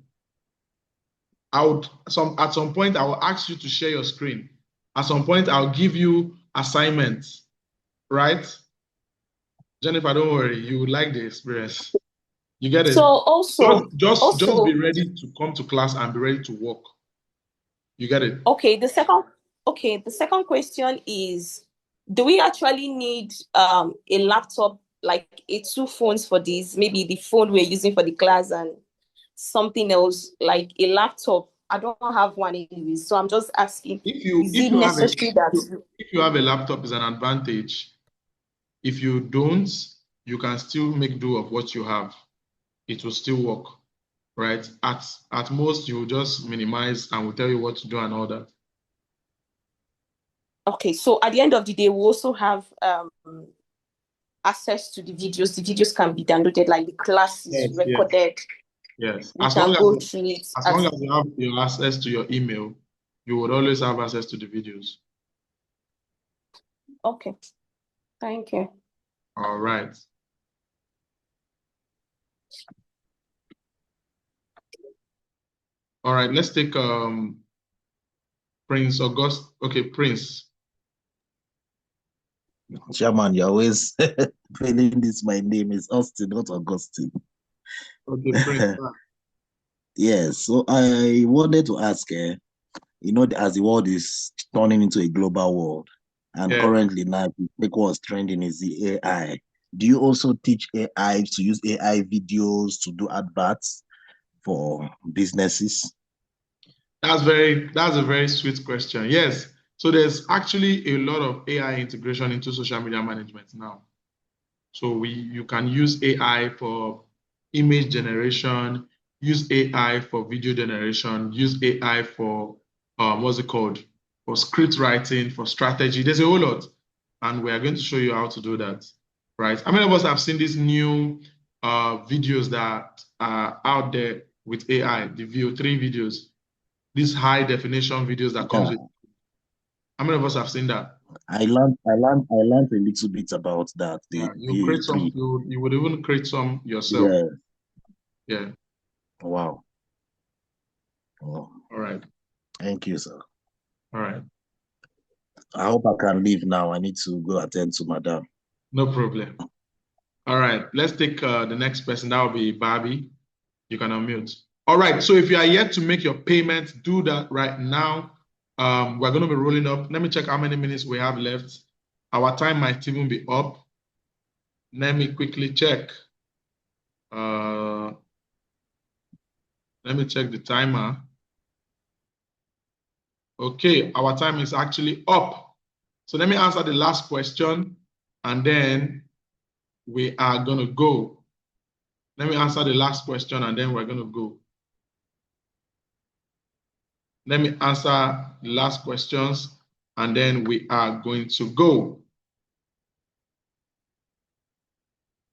At some point, I will ask you to share your screen. At some point, I'll give you assignments, right? Jennifer, don't worry. You would like the experience. You get it? So also Just be ready to come to class and be ready to work. You get it? Okay, the second question is, do we actually need a laptop, like two phones for this? Maybe the phone we're using for the class and something else, like a laptop. I don't have one anyway, so I'm just asking, is it necessary that if you have a laptop, is an advantage. If you don't, you can still make do of what you have. It will still work, right? At most, you will just minimize and we'll tell you what to do and all that. Okay, so at the end of the day, we also have access to the videos. The videos can be downloaded, like the class is recorded. Yes. We can go through it. As long as you have your access to your email, you would always have access to the videos. Okay. Thank you. All right. All right, let's take Prince August. Okay, Prince. Chairman, you're always failing this. My name is Austin, not Augustine. Okay, Prince. Yes, so I wanted to ask, as the world is turning into a global world, and currently now, what's trending is the AI. Do you also teach AI to use AI videos to do adverts for businesses? That's a very sweet question. Yes. So there's actually a lot of AI integration into social media management now. So you can use AI for image generation, use AI for video generation, use AI for what's it called? For script writing, for strategy. There's a whole lot. And we are going to show you how to do that. Right? How many of us have seen these new videos that are out there with AI, the VO3 videos? These high definition videos that comes with. How many of us have seen that? I learned a little bit about that. You create some. You would even create some yourself. Yeah. Wow. Oh. All right. Thank you, sir. All right. I hope I can leave now. I need to go attend to madam. No problem. All right. Let's take the next person. That will be Barbie. You can unmute. All right. So if you are yet to make your payment, do that right now. We're going to be rolling up. Let me check how many minutes we have left. Our time might even be up. Let me quickly check. Let me check the timer. Okay, our time is actually up. So let me answer the last question and then we are going to go. Let me answer the last question and then we're going to go. Let me answer the last questions and then we are going to go.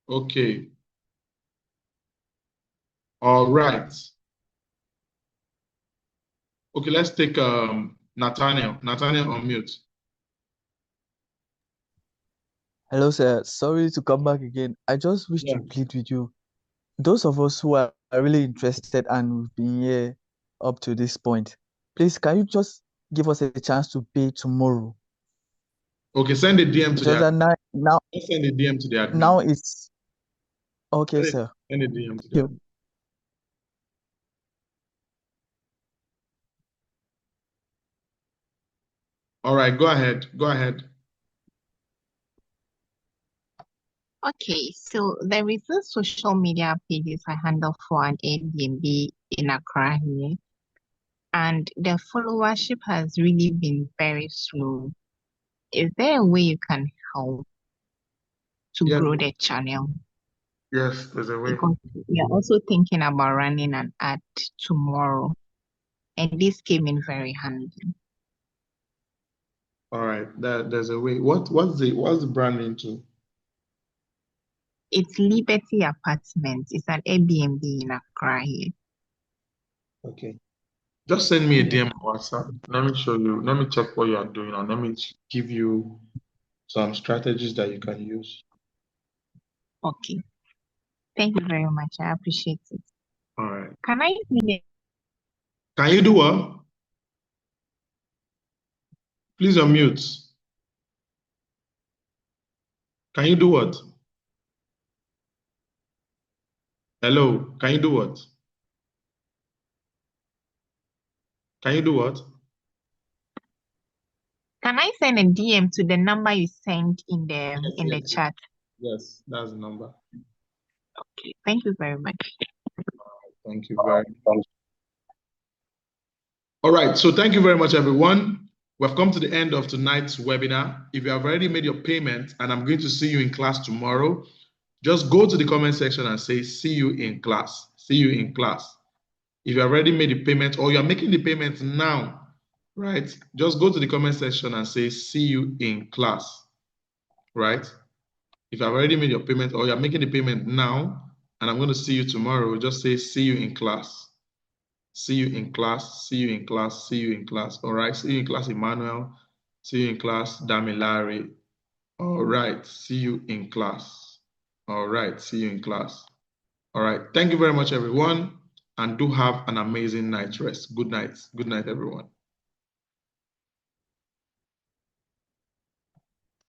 Okay. All right. Okay, let's take Nathaniel. Nathaniel on mute. Hello, sir. Sorry to come back again. I just wish to plead with you. Those of us who are really interested and we've been here up to this point, please, can you just give us a chance to pay tomorrow? Okay, send a DM to the admin. Now, Send a DM to the admin. Now it's okay, sir. Send a DM to the admin. All right, go ahead. Go ahead. Okay, so there is a social media pages I handle for an Airbnb in Accra here, and the followership has really been very slow. Is there a way you can help to grow the channel? Yes, there's a way. Because we are also thinking about running an ad tomorrow, and this came in very handy. All right, there's a way. What's the brand into? It's Liberty Apartments. It's an Airbnb in Accra here. Okay. Just send me a DM on WhatsApp. Let me show you. Let me check what you are doing and let me give you some strategies that you can use. Okay. Thank you very much. I appreciate it. All right. Can I Can you do what? Please unmute. Can you do what? Hello, can you do what? Can you do what? Can I send a DM to the number you sent in the chat? Yes, that's the number. Okay, thank you very much. Thank you very much. All right, so thank you very much, everyone. We've come to the end of tonight's webinar. If you have already made your payment and I'm going to see you in class tomorrow, just go to the comment section and say, see you in class. See you in class. If you have already made the payment or you're making the payment now, right? Just go to the comment section and say, see you in class, right? If you have already made your payment or you're making the payment now, and I'm going to see you tomorrow, just say, see you in class. See you in class, see you in class, see you in class. All right, see you in class, Emmanuel. See you in class, Damilare. All right, see you in class. All right, see you in class. All right, thank you very much, everyone, and do have an amazing night rest. Good night. Good night, everyone.